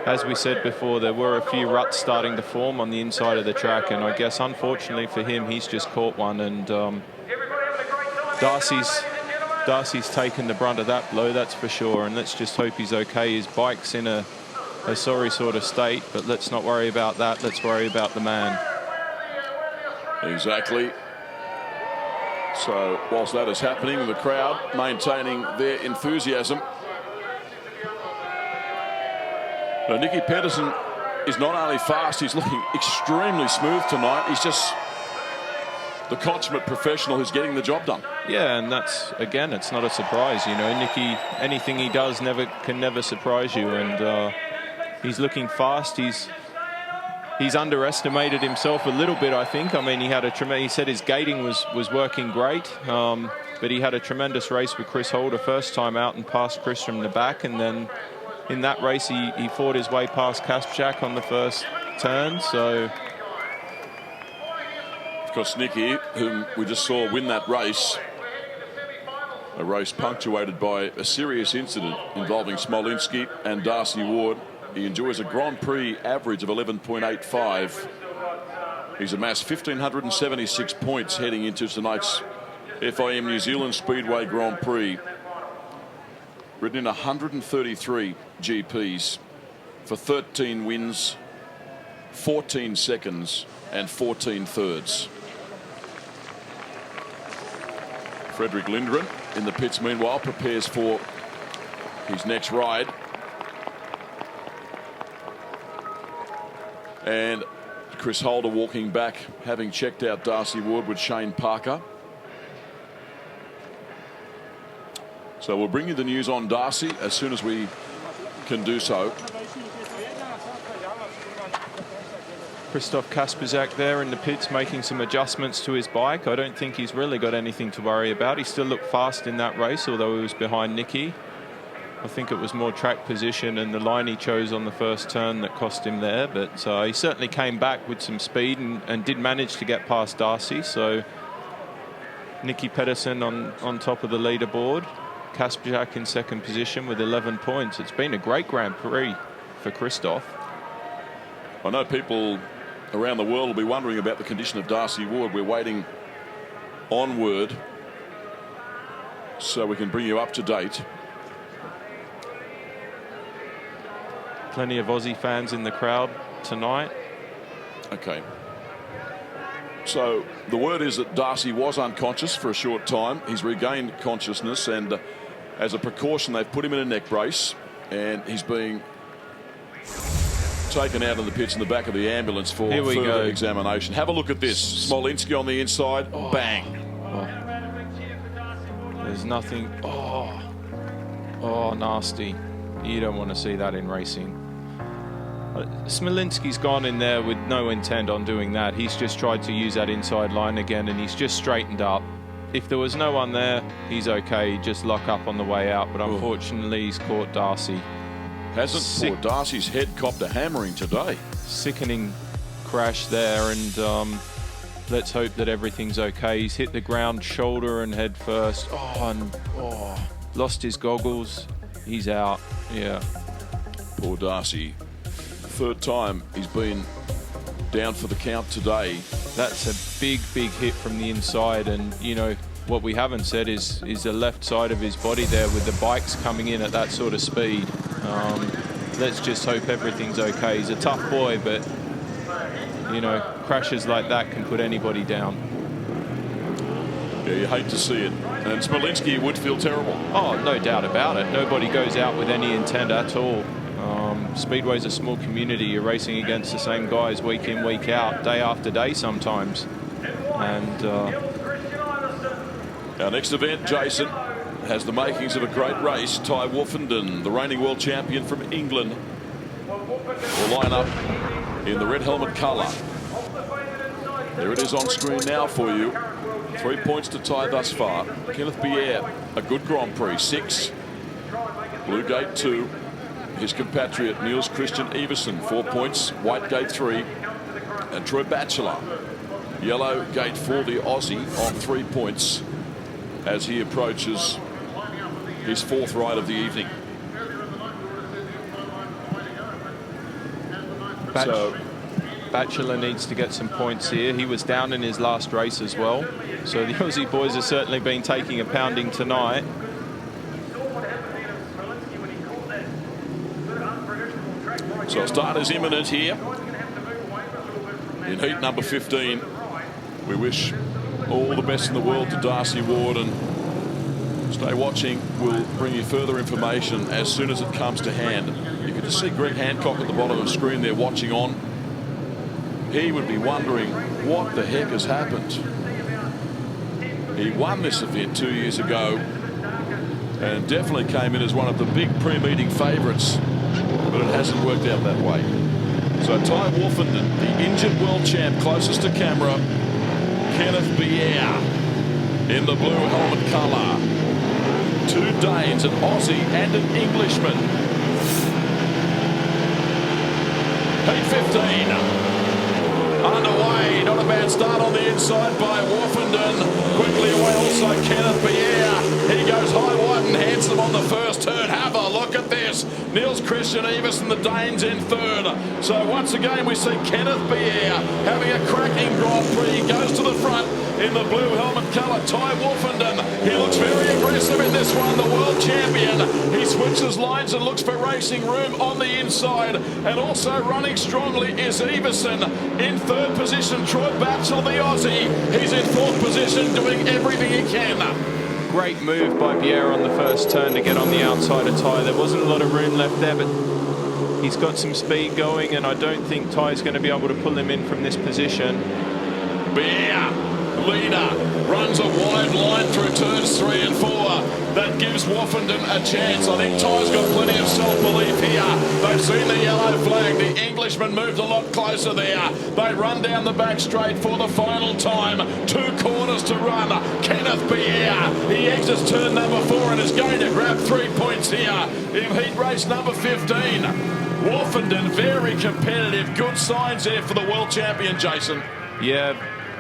as we said before, there were a few ruts starting to form on the inside of the track. And I guess, unfortunately for him, he's just caught one. And Darcy's taken the brunt of that blow, that's for sure. And let's just hope he's okay. His bike's in a sorry sort of state, but let's not worry about that. Let's worry about the man. Exactly. So whilst that is happening, the crowd maintaining their enthusiasm. Now, Nicky Pedersen is not only fast, he's looking extremely smooth tonight. He's just the consummate professional who's getting the job done. Yeah, and that's, again, it's not a surprise. You know, Nicky, anything he does can never surprise you. And he's looking fast. He's underestimated himself a little bit, I think. I mean, he said his gating was working great, but he had a tremendous race with Chris Holder first time out and passed Chris from the back. And then in that race, he fought his way past Kasprzak on the first turn. So, of course, Nicky, whom we just saw win that race, a race punctuated by a serious incident involving Smolinski and Darcy Ward. He enjoys a Grand Prix average of 11.85. He's amassed 1,576 points heading into tonight's FIM New Zealand Speedway Grand Prix. Ridden in 133 GPs for 13 wins, 14 seconds and 14 thirds. Frederick Lindgren in the pits, meanwhile, prepares for his next ride. And Chris Holder walking back, having checked out Darcy Ward with Shane Parker. So we'll bring you the news on Darcy as soon as we can do so. Christoph Kasprzak there in the pits making some adjustments to his bike. I don't think he's really got anything to worry about. He still looked fast in that race, although he was behind Nicky. I think it was more track position and the line he chose on the first turn that cost him there. But he certainly came back with some speed and did manage to get past Darcy. So Nicky Pedersen on top of the leaderboard. Kasprzak in second position with 11 points. It's been a great Grand Prix for Christoph. I know people around the world will be wondering about the condition of Darcy Ward. We're waiting on word so we can bring you up to date. Plenty of Aussie fans in the crowd tonight. Okay. So the word is that Darcy was unconscious for a short time. He's regained consciousness, and as a precaution, they've put him in a neck brace, and he's being taken out of the pits in the back of the ambulance for further examination. Have a look at this. Smolinski on the inside. Oh. Bang. Oh. There's nothing. Oh, nasty. You don't want to see that in racing. Smolinski's gone in there with no intent on doing that. He's just tried to use that inside line again, and he's just straightened up. If there was no one there, he's okay. He'd just lock up on the way out, but unfortunately he's caught Darcy. Hasn't poor Darcy's head copped a hammering today. Sickening crash there, and let's hope that everything's okay. He's hit the ground shoulder and head first. Lost his goggles. He's out. Yeah. Poor Darcy. Third time he's been down for the count today. That's a big hit from the inside, and you know what we haven't said is the left side of his body there with the bikes coming in at that sort of speed. Let's just hope everything's okay. He's a tough boy, but you know, crashes like that can put anybody down. Yeah, you hate to see it. And Smolinski would feel terrible. Oh, no doubt about it. Nobody goes out with any intent at all. Speedway's a small community. You're racing against the same guys week in, week out, day after day sometimes. And our next event, Jason, has the makings of a great race. Ty Wolfenden, the reigning world champion from England, will line up in the red helmet colour. There it is on screen now for you. 3 points to Ty thus far. Kenneth Pierre, a good Grand Prix, 6. Blue Gate 2. His compatriot Niels Christian Iversen, 4 points. White Gate 3. And Troy Batchelor, yellow Gate 4, the Aussie, on 3 points as he approaches his 4th ride of the evening. Batchelor needs to get some points here. He was down in his last race as well. So the Aussie boys have certainly been taking a pounding tonight. So start is imminent here in heat number 15. We wish all the best in the world to Darcy Ward, and stay watching. We'll bring you further information as soon as it comes to hand. You can just see Greg Hancock at the bottom of the screen there watching on. He would be wondering what the heck has happened. He won this event 2 years ago and definitely came in as one of the big pre-meeting favourites, but it hasn't worked out that way. So Ty Wolfenden, the injured world champ, closest to camera. Kenneth Pierre in the blue helmet colour. 2 Danes, an Aussie and an Englishman. Heat 15. Underway, not a bad start on the inside by Wolfenden. Quickly away also Kenneth Pierre. He goes high, wide and handsome on the first turn. Have a look at this. Niels Christian Iversen, the Danes, in 3rd. So once again we see Kenneth Pierre having a cracking Grand Prix. He goes to the front in the blue helmet colour. Ty Wolfenden, he looks very aggressive in this one, the world champion. He switches lines and looks for racing room on the inside. And also running strongly is Iversen. In 3rd position, Troy Batchelor, the Aussie. He's in 4th position, doing everything he can. Great move by Pierre on the first turn to get on the outside of Ty. There wasn't a lot of room left there, but he's got some speed going, and I don't think Ty's going to be able to pull him in from this position. Pierre, leader, runs a wide line through turns 3 and 4. That gives Wolfenden a chance. I think Ty's got plenty of self-belief here. They've seen the yellow flag. The Englishman moved a lot closer there. They run down the back straight for the final time. 2 corners to run. Kenneth Pierre, he exits turn number 4 and is going to grab 3 points here in heat race number 15. Wolfenden, very competitive. Good signs there for the world champion, Jason. Yeah.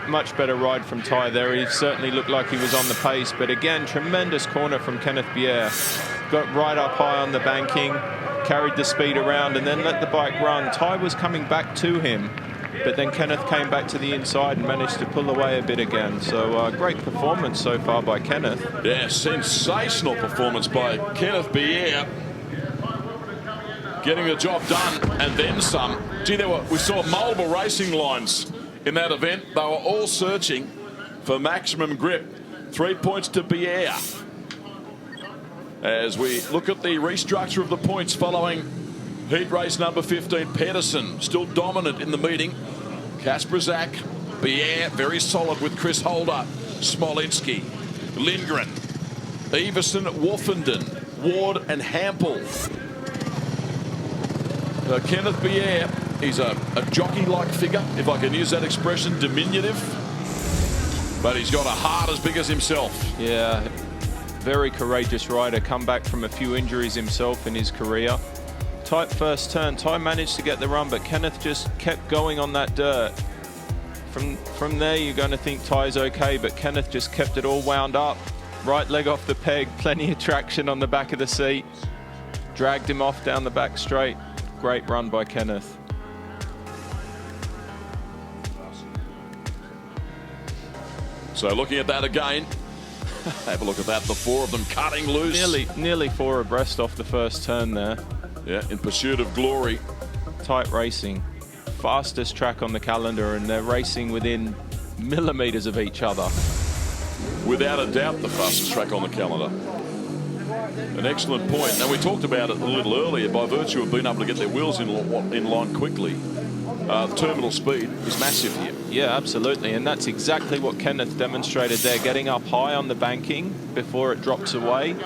Much better ride from Ty there. He certainly looked like he was on the pace, but again, tremendous corner from Kenneth Pierre. Got right up high on the banking, carried the speed around, and then let the bike run. Ty was coming back to him, but then Kenneth came back to the inside and managed to pull away a bit again. So great performance so far by Kenneth. Yeah, sensational performance by Kenneth Pierre. Getting the job done and then some. Gee, we saw multiple racing lines in that event. They were all searching for maximum grip. 3 points to Pierre. As we look at the restructure of the points following heat race number 15, Pedersen still dominant in the meeting. Kasper Zak, Pierre very solid with Chris Holder, Smolinski, Lindgren, Iversen, Wolfenden, Ward and Hampel. Kenneth Pierre, he's a jockey-like figure, if I can use that expression, diminutive. But he's got a heart as big as himself. Yeah, very courageous rider, come back from a few injuries himself in his career. Tight first turn. Ty managed to get the run, but Kenneth just kept going on that dirt. from there you're going to think Ty's okay, but Kenneth just kept it all wound up. Right leg off the peg, plenty of traction on the back of the seat. Dragged him off down the back straight. Great run by Kenneth. So looking at that again, have a look at that, the four of them cutting loose. Nearly four abreast off the first turn there. Yeah, in pursuit of glory. Tight racing. Fastest track on the calendar, and they're racing within millimetres of each other. Without a doubt, the fastest track on the calendar. An excellent point. Now, we talked about it a little earlier. By virtue of being able to get their wheels in line quickly, the terminal speed is massive here. Yeah, absolutely, and that's exactly what Kenneth demonstrated there, getting up high on the banking before it drops away.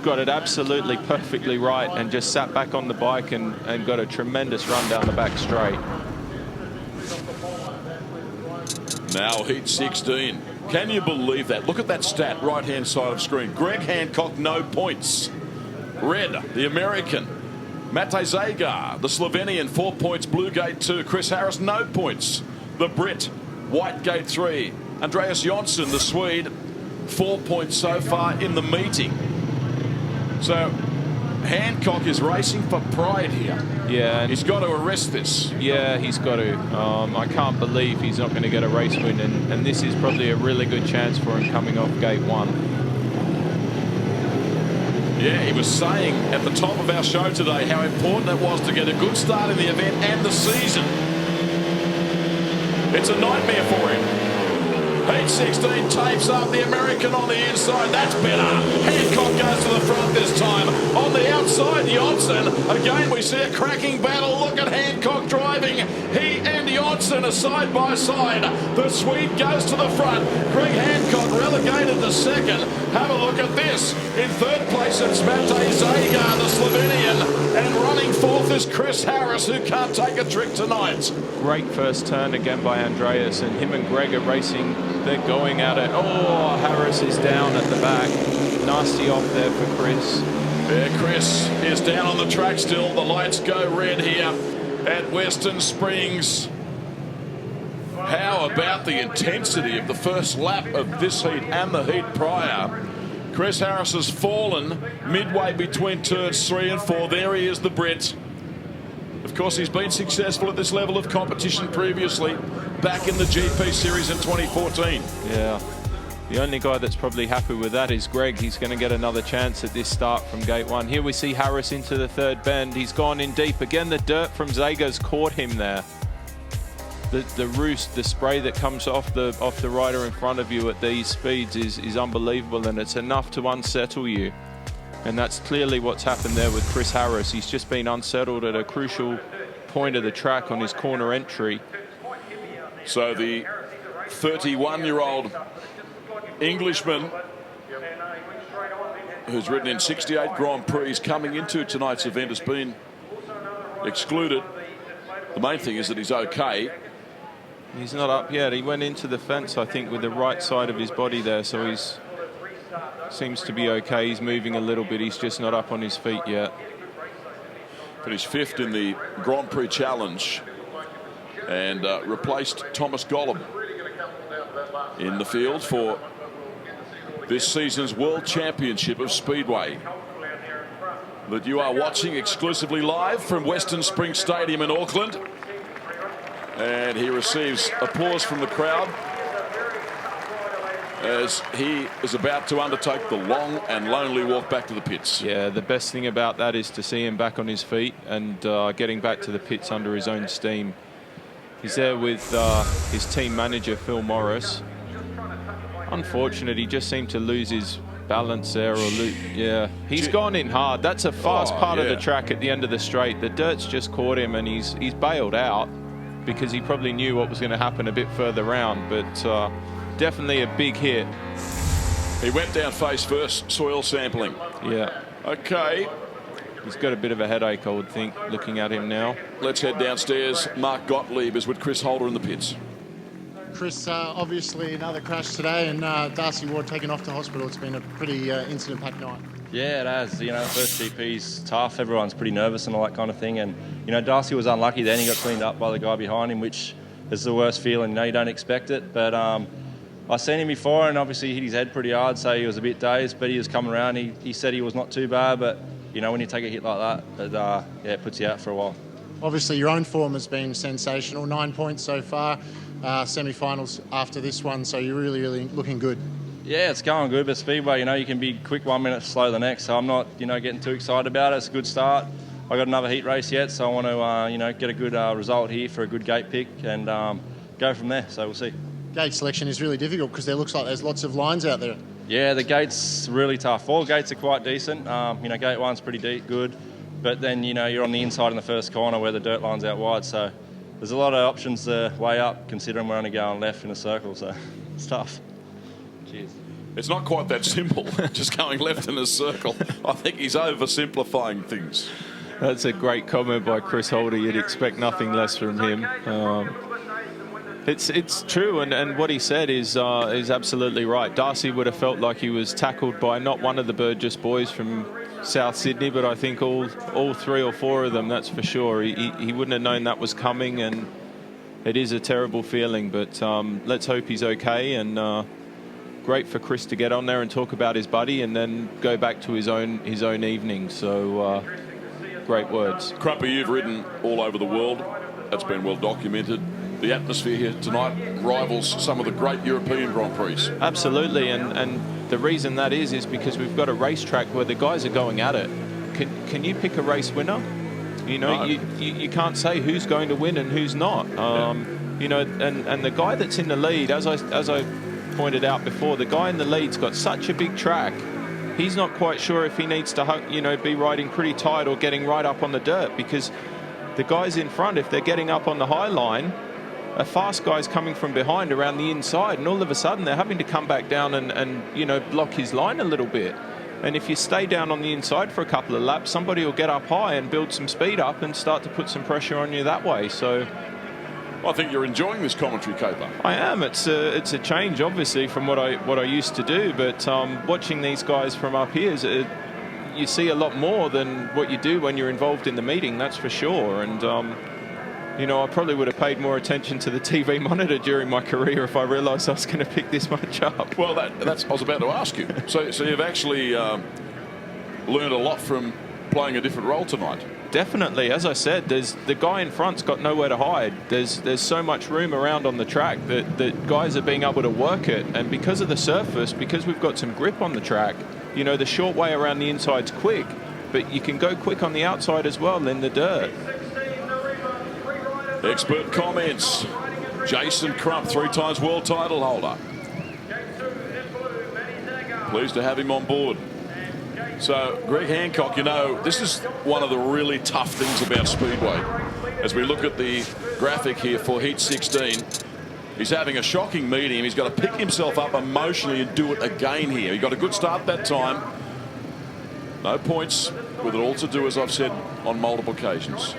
Got it absolutely perfectly right and just sat back on the bike and got a tremendous run down the back straight. Now heat 16. Can you believe that? Look at that stat, right-hand side of screen. Greg Hancock, no points. Red, the American. Matej Zagar, the Slovenian, 4 points. Blue gate 2. Chris Harris, no points. The Brit, white gate 3. Andreas Jonsson, the Swede, 4 points so far in the meeting. So Hancock is racing for pride here. Yeah, he's got to arrest this. Yeah, he's got to. I can't believe he's not going to get a race win, and this is probably a really good chance for him coming off gate 1. Yeah, he was saying at the top of our show today how important it was to get a good start in the event and the season. It's a nightmare for him. Heat 16 tapes up, the American on the inside. That's better. Hancock goes to the front this time. On the outside, Jonsson. Again, we see a cracking battle. Look at Hancock driving. He and Jonsson are side by side. The Swede goes to the front. Greg Hancock relegated to second. Have a look at this. In third place, it's Matej Zagar, the Slovenian. And running fourth is Chris Harris, who can't take a trick tonight. Great first turn again by Andreas, and him and Greg are racing. They're going at it. Oh, Harris is down at the back. Nasty off there for Chris. Yeah, Chris is down on the track still. The lights go red here at Western Springs. How about the intensity of the first lap of this heat and the heat prior? Chris Harris has fallen midway between turns 3 and 4. There he is, the Brit. Of course, he's been successful at this level of competition previously, back in the GP Series in 2014. Yeah, the only guy that's probably happy with that is Greg. He's going to get another chance at this start from gate 1. Here we see Harris into the third bend. He's gone in deep. Again, the dirt from Zagar's caught him there. The roost, the spray that comes off the rider in front of you at these speeds is unbelievable, and it's enough to unsettle you. And that's clearly what's happened there with Chris Harris. He's just been unsettled at a crucial point of the track on his corner entry. So the 31-year-old Englishman who's ridden in 68 Grand Prix coming into tonight's event has been excluded. The main thing is that he's okay. He's not up yet. He went into the fence, I think, with the right side of his body there, so he's seems to be okay. He's moving a little bit. He's just not up on his feet yet. Finished 5th in the Grand Prix Challenge and replaced Thomas Gollum in the field for this season's World Championship of Speedway that you are watching exclusively live from Western Springs Stadium in Auckland. And he receives applause from the crowd as he is about to undertake the long and lonely walk back to the pits. Yeah, the best thing about that is to see him back on his feet and getting back to the pits under his own steam. He's there with his team manager, Phil Morris. Unfortunate, he just seemed to lose his balance there. Yeah, he's gone in hard. That's a fast part of the track at the end of the straight. The dirt's just caught him, and he's bailed out because he probably knew what was going to happen a bit further round, but definitely a big hit. He went down face first, soil sampling. Yeah. Okay. He's got a bit of a headache, I would think, looking at him now. Let's head downstairs. Mark Gottlieb is with Chris Holder in the pits. Chris, obviously another crash today, and Darcy Ward taken off to hospital. It's been a pretty incident-packed night. Yeah, it has. You know, first GP's tough. Everyone's pretty nervous and all that kind of thing. And, you know, Darcy was unlucky then. He got cleaned up by the guy behind him, which it's the worst feeling. You know, you don't expect it. But I seen him before, and obviously he hit his head pretty hard, so he was a bit dazed. But he was coming around. He said he was not too bad, but you know, when you take a hit like that, yeah, it puts you out for a while. Obviously, your own form has been sensational. 9 points so far, semi-finals after this one, so you're really, really looking good. Yeah, it's going good, but Speedway, you know, you can be quick 1 minute, slow the next, so I'm not, you know, getting too excited about it. It's a good start. I got another heat race yet, so I want to, you know, get a good result here for a good gate pick and go from there, so we'll see. Gate selection is really difficult because there looks like there's lots of lines out there. Yeah, the gate's really tough. All gates are quite decent. You know, gate one's pretty good, but then, you know, you're on the inside in the first corner where the dirt line's out wide, so there's a lot of options way up considering we're only going left in a circle, so it's tough. Cheers. It's not quite that simple, just going left in a circle. I think he's oversimplifying things. That's a great comment by Chris Holder. You'd expect nothing less from him. It's true, and what he said is absolutely right. Darcy would have felt like he was tackled by not one of the Burgess boys from South Sydney, but I think all 3 or 4 of them, that's for sure. He wouldn't have known that was coming, and it is a terrible feeling, but let's hope he's okay. And great for Chris to get on there and talk about his buddy and then go back to his own evening. So great words. Crumpy, you've ridden all over the world. That's been well documented. The atmosphere here tonight rivals some of the great European Grand Prix. Absolutely, and the reason that is because we've got a racetrack where the guys are going at it. Can you pick a race winner? You know, no. you can't say who's going to win and who's not. You know, and the guy that's in the lead, as I pointed out before, the guy in the lead's got such a big track. He's not quite sure if he needs to, you know, be riding pretty tight or getting right up on the dirt, because the guys in front, if they're getting up on the high line, a fast guy's coming from behind around the inside, and all of a sudden they're having to come back down and you know, block his line a little bit. And if you stay down on the inside for a couple of laps, somebody will get up high and build some speed up and start to put some pressure on you that way. So I think you're enjoying this commentary caper. I am. It's a change, obviously, from what I used to do. But watching these guys from up here, you see a lot more than what you do when you're involved in the meeting. That's for sure. And you know, I probably would have paid more attention to the TV monitor during my career if I realised I was going to pick this much up. Well, that's I was about to ask you. So you've actually learned a lot from playing a different role tonight. Definitely. As I said, the guy in front's got nowhere to hide. There's so much room around on the track that guys are being able to work it. And because of the surface, because we've got some grip on the track, you know, the short way around the inside's quick, but you can go quick on the outside as well in the dirt. Expert comments. Jason Crump, 3 times world title holder. Pleased to have him on board. So, Greg Hancock, you know, this is one of the really tough things about Speedway. As we look at the graphic here for Heat 16, he's having a shocking meeting. He's got to pick himself up emotionally and do it again here. He got a good start that time. No points, with it all to do, as I've said, on multiple occasions.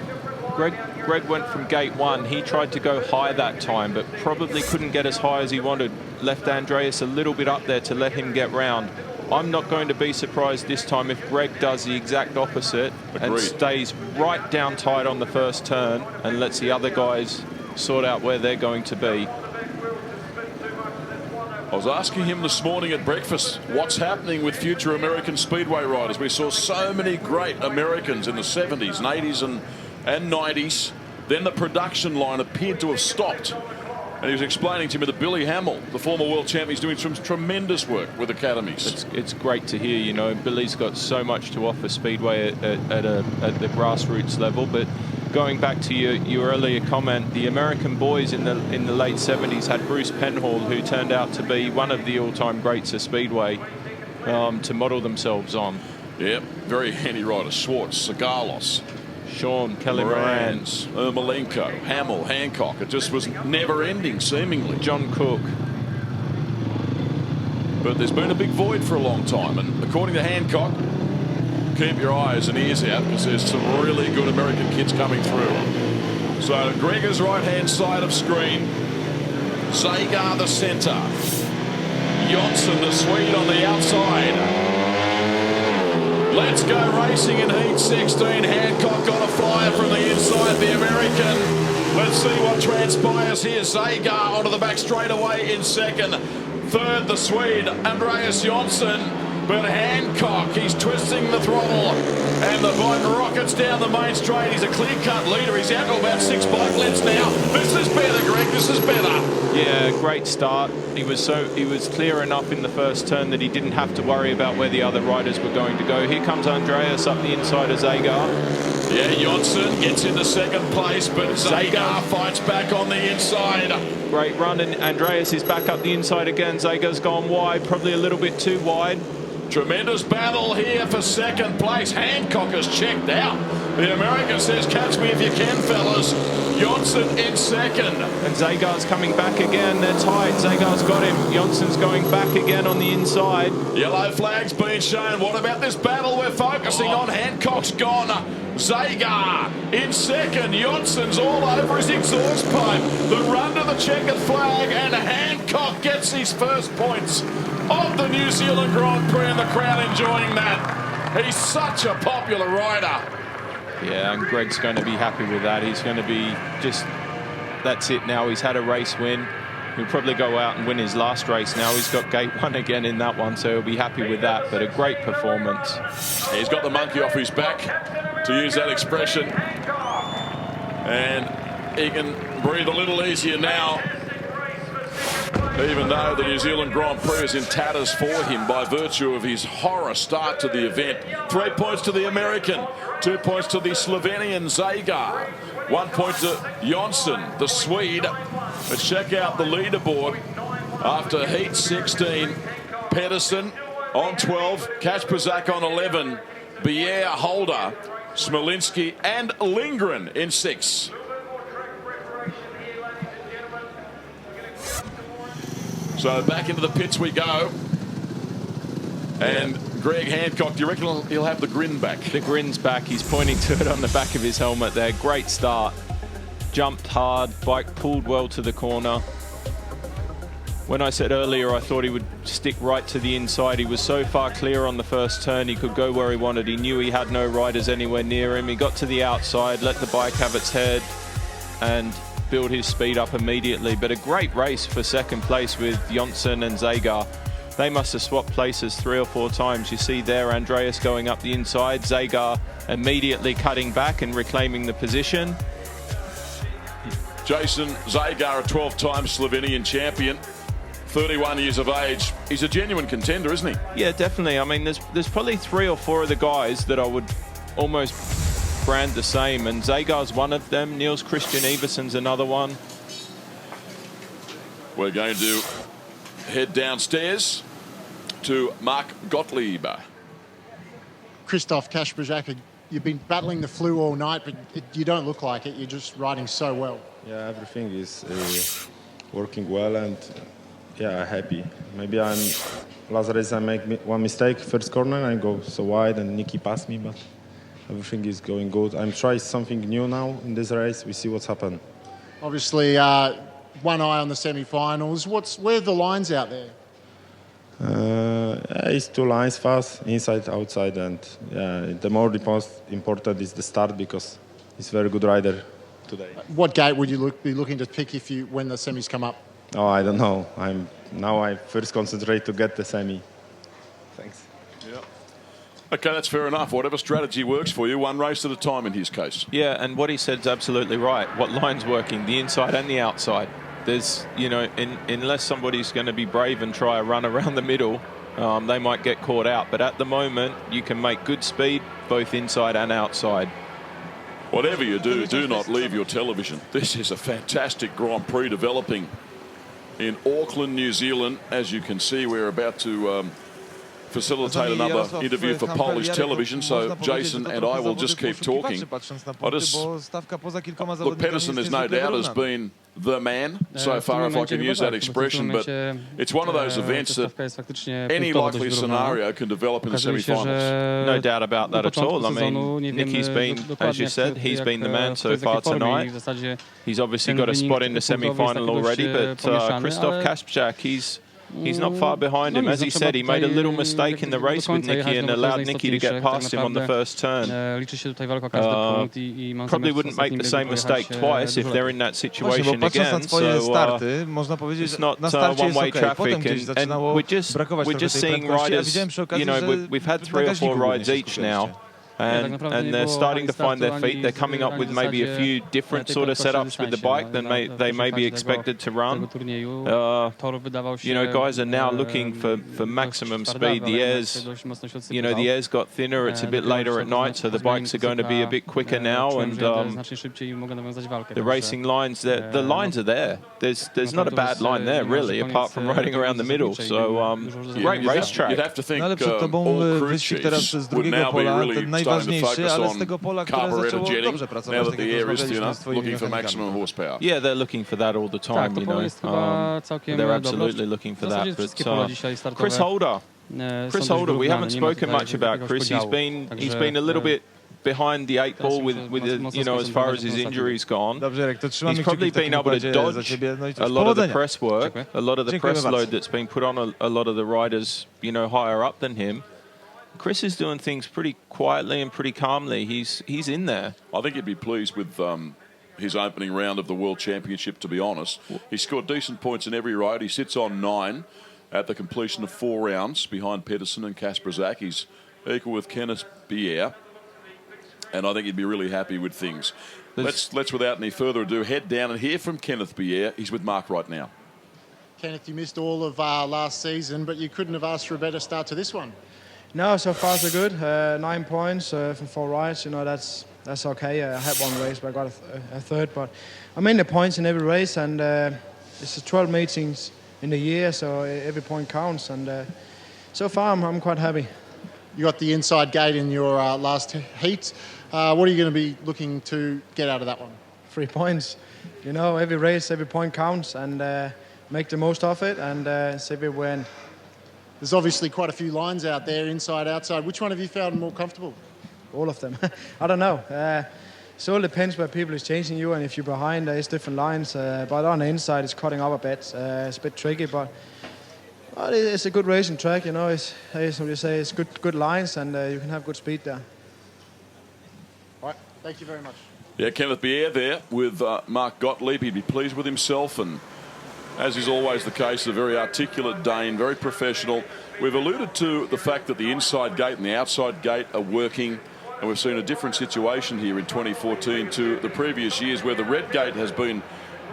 Greg went from gate 1. He tried to go high that time, but probably couldn't get as high as he wanted. Left Andreas a little bit up there to let him get round. I'm not going to be surprised this time if Greg does the exact opposite. Agreed. And stays right down tight on the first turn and lets the other guys sort out where they're going to be. I was asking him this morning at breakfast, what's happening with future American Speedway riders? We saw so many great Americans in the 70s and 80s and 90s. Then the production line appeared to have stopped. And he was explaining to me that Billy Hamill, the former world champion, is doing some tremendous work with academies. It's great to hear. You know, Billy's got so much to offer Speedway at the grassroots level. But going back to your earlier comment, the American boys in the late 70s had Bruce Penhall, who turned out to be one of the all-time greats of Speedway, to model themselves on. Yep, very handy riders. Schwartz, Sagalos, Sean, Kelly Moran, Ermolenko, Hamill, Hancock. It just was never ending, seemingly. John Cook. But there's been a big void for a long time, and according to Hancock, keep your eyes and ears out because there's some really good American kids coming through. So Gregor's right-hand side of screen, Zagar the centre, Jonsson the Swede on the outside. Let's go racing in Heat 16. Hancock got a flyer from the inside. The American Let's see what transpires here. Zagar onto the back straight away in second. Third, the Swede, Andreas Jonsson. But Hancock, he's twisting the throttle. And the bike rockets down the main straight. He's a clear-cut leader. He's out to about 6 bike lengths now. This is better, Greg. This is better. Yeah, great start. He was clear enough in the first turn that he didn't have to worry about where the other riders were going to go. Here comes Andreas up the inside of Zagar. Yeah, Jonsson gets into second place, but Zagar fights back on the inside. Great run, and Andreas is back up the inside again. Zagar's gone wide, probably a little bit too wide. Tremendous battle here for second place. Hancock has checked out. The American says, catch me if you can, fellas. Jonsson in second. And Zagar's coming back again. They're tight. Zagar's got him. Jonsson's going back again on the inside. Yellow flag's been shown. What about this battle we're focusing on? Hancock's gone. Zagar in second. Jonsson's all over his exhaust pipe. The run to the checkered flag, and Hancock gets his first points of the New Zealand Grand Prix, and the crowd enjoying that. He's such a popular rider. Yeah, and Greg's going to be happy with that. He's going to be just, that's it now. He's had a race win. He'll probably go out and win his last race now. He's got gate 1 again in that one, so he'll be happy with that. But a great performance. He's got the monkey off his back, to use that expression. And he can breathe a little easier now, even though the New Zealand Grand Prix is in tatters for him by virtue of his horror start to the event. 3 points to the American, 2 points to the Slovenian Zagar, 1 point to Jonsson, the Swede. Let's check out the leaderboard after heat 16. Pedersen on 12, Kacperzak on 11, Bier, Holder, Smolinski and Lindgren in 6. So back into the pits we go. And Greg Hancock, do you reckon he'll have the grin back? The grin's back. He's pointing to it on the back of his helmet there. Great start. Jumped hard. Bike pulled well to the corner. When I said earlier I thought he would stick right to the inside, he was so far clear on the first turn he could go where he wanted. He knew he had no riders anywhere near him. He got to the outside, let the bike have its head and build his speed up immediately. But a great race for second place with Jonsson and Zagar. They must have swapped places 3 or 4 times. You see there Andreas going up the inside, Zagar immediately cutting back and reclaiming the position. Jason Zagar, a 12-time Slovenian champion, 31 years of age. He's a genuine contender, isn't he? Yeah, definitely. I mean, there's probably 3 or 4 of the guys that I would almost brand the same, and Zagar's one of them. Niels Christian Iverson's another one. We're going to head downstairs to Mark Gottlieb. Christoph Kacperzak, you've been battling the flu all night, but you don't look like it. You're just riding so well. Yeah, everything is working well, and yeah, happy. Maybe last race I make one mistake, first corner, I go so wide and Nicky passed me, but everything is going good. I'm trying something new now in this race. We see what's happened. Obviously, one eye on the semi-finals. Where are the lines out there? It's 2 lines fast, inside, outside, and yeah, the more important is the start because he's a very good rider today. What gate would you be looking to pick when the semis come up? Oh, I don't know. I first concentrate to get the semi. Thanks. Yeah. Okay, that's fair enough. Whatever strategy works for you, one race at a time in his case. Yeah, and what he said is absolutely right. What line's working, the inside and the outside. There's, you know, unless somebody's going to be brave and try a run around the middle, they might get caught out. But at the moment, you can make good speed both inside and outside. Whatever you do, do not leave your television. This is a fantastic Grand Prix developing in Auckland, New Zealand. As you can see, we're about to facilitate another interview for Polish television, so Jason and I will just keep talking. Look, Pedersen, there's no doubt, has been the man so far, if I can use that expression, but it's one of those events that any likely scenario can develop in the semi-finals. No doubt about that at all. I mean, Nicky's been, as you said, he's been the man so far tonight. He's obviously got a spot in the semi-final already, but Christoph Kacperzak, he's He's not far behind him. As he said, he made a little mistake in the race with Nicky and allowed Nicky to get past him on the first turn. Probably wouldn't make the same mistake twice if they're in that situation again. So it's not one-way traffic, and we're just seeing riders. You know, we've had 3 or 4 rides each now. And they're starting to find their feet. They're coming up with maybe a few different sort of setups with the bike than they may be expected to run. You know, guys are now looking for maximum speed. The air's, you know, the air's got thinner. It's a bit later at night, so the bikes are going to be a bit quicker now. And the racing lines, the lines are there. There's not a bad line there, really, apart from riding around the middle. So great racetrack. You'd have to think all crew chiefs would now be really starting to focus on carburetor jetting now that the air is thinner, looking for maximum horsepower. Yeah, they're looking for that all the time, you know. They're absolutely looking for that. But Chris Holder, we haven't spoken much about Chris. He's been a little bit behind the 8 ball with you know, as far as his injury's gone. He's probably been able to dodge a lot of the press work, a lot of the press load that's been put on a lot of the riders, you know, higher up than him. Chris is doing things pretty quietly and pretty calmly. He's in there. I think he'd be pleased with his opening round of the World Championship, to be honest. He scored decent points in every ride. He sits on 9 at the completion of 4 rounds behind Pedersen and Kasper Zak. He's equal with Kenneth Bier. And I think he'd be really happy with things. Let's without any further ado, head down and hear from Kenneth Bier. He's with Mark right now. Kenneth, you missed all of last season, but you couldn't have asked for a better start to this one. No, so far so good. 9 points from 4 rides. You know, that's okay. I had 1 race, but I got a third. But I'm in the points in every race, and it's 12 meetings in the year, so every point counts. And so far, I'm quite happy. You got the inside gate in your last heat. What are you going to be looking to get out of that one? 3 points. You know, every race, every point counts, and make the most of it, and see if we win. There's obviously quite a few lines out there, inside, outside. Which one have you found more comfortable? All of them. I don't know. So it depends where people is chasing you, and if you're behind, there's different lines. But on the inside, it's cutting up a bit. It's a bit tricky, but it's a good racing track. You know, it's what you say, it's good lines, and you can have good speed there. All right. Thank you very much. Yeah, Kenneth Bier there with Mark Gottlieb. He'd be pleased with himself, and as is always the case, a very articulate Dane, very professional. We've alluded to the fact that the inside gate and the outside gate are working, and we've seen a different situation here in 2014 to the previous years where the red gate has been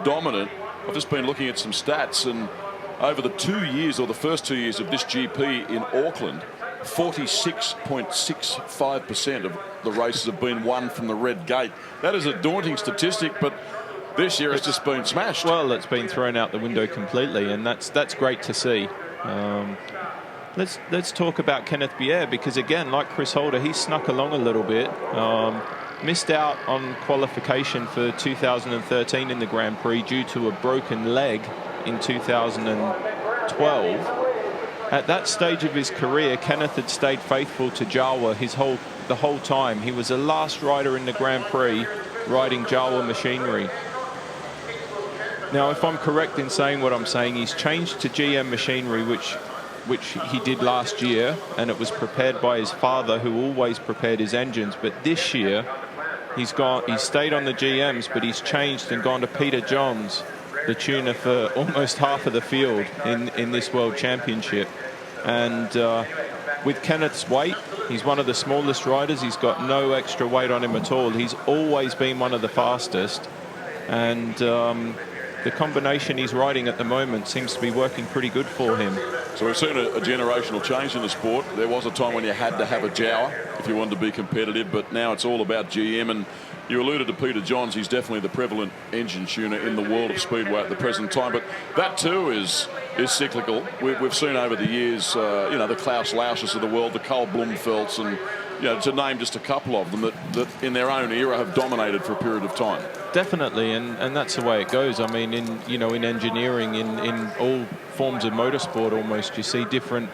dominant. I've just been looking at some stats, and over the 2 years, or the first 2 years of this GP in Auckland, 46.65% of the races have been won from the red gate. That is a daunting statistic, but this year it's just been smashed. Well, it's been thrown out the window completely, and that's great to see. Let's talk about Kenneth Bier, because again, like Chris Holder, he snuck along a little bit. Missed out on qualification for 2013 in the Grand Prix due to a broken leg in 2012. At that stage of his career, Kenneth had stayed faithful to Jawa the whole time. He was the last rider in the Grand Prix riding Jawa machinery. Now, if I'm correct in saying what I'm saying, he's changed to GM machinery, which he did last year, and it was prepared by his father, who always prepared his engines. But this year, he's stayed on the GMs, but he's changed and gone to Peter Johns, the tuner for almost half of the field in this World Championship. And with Kenneth's weight, he's one of the smallest riders. He's got no extra weight on him at all. He's always been one of the fastest, and the combination he's riding at the moment seems to be working pretty good for him. So we've seen a generational change in the sport. There was a time when you had to have a Jawa if you wanted to be competitive, but now it's all about GM. And you alluded to Peter Johns. He's definitely the prevalent engine tuner in the world of Speedway at the present time, but that too is cyclical. We've seen over the years, you know, the Klaus Lausches of the world, the Cole Blumfelds, and you know, to name just a couple of them that in their own era have dominated for a period of time. Definitely, and that's the way it goes. I mean, in engineering, in all forms of motorsport, almost you see different,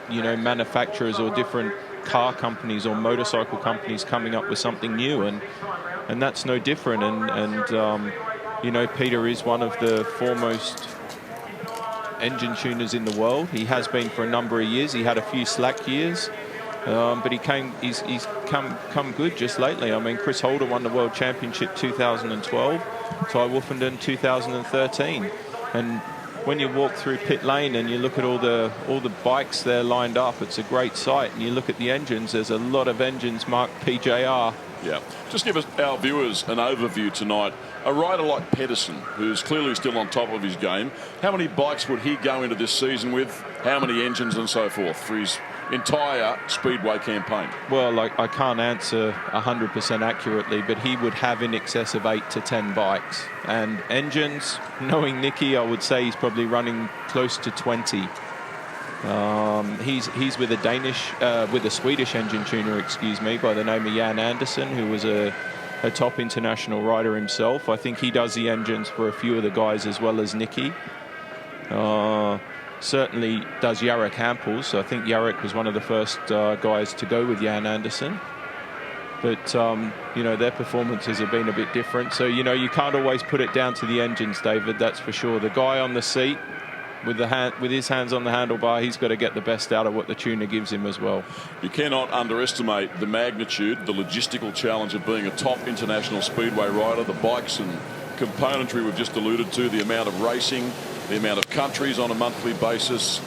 manufacturers or different car companies or motorcycle companies coming up with something new, and that's no different. And Peter is one of the foremost engine tuners in the world. He has been for a number of years. He had a few slack years, but he's come good just lately. I mean, Chris Holder won the World Championship 2012, Ty Woofenden 2013, and when you walk through pit lane and you look at all the bikes there lined up, it's a great sight. And you look at the engines, there's a lot of engines marked PJR. Yeah, just give us our viewers an overview tonight. A rider like Pedersen, who's clearly still on top of his game, how many bikes would he go into this season with? How many engines and so forth for his entire Speedway campaign? Well, I can't answer 100% accurately, but he would have in excess of 8 to 10 bikes. And engines, knowing Nicky, I would say he's probably running close to 20. He's with a Swedish engine tuner, excuse me, by the name of Jan Andersson, who was a top international rider himself. I think he does the engines for a few of the guys as well as Nicky. Certainly does Jarek Hampels. So I think Jarek was one of the first guys to go with Jan Andersson. But, you know, their performances have been a bit different. So, you know, you can't always put it down to the engines, David, that's for sure. The guy on the seat with his hands on the handlebar, he's got to get the best out of what the tuner gives him as well. You cannot underestimate the magnitude, the logistical challenge of being a top international Speedway rider, the bikes and componentry we've just alluded to, the amount of racing, the amount of countries on a monthly basis,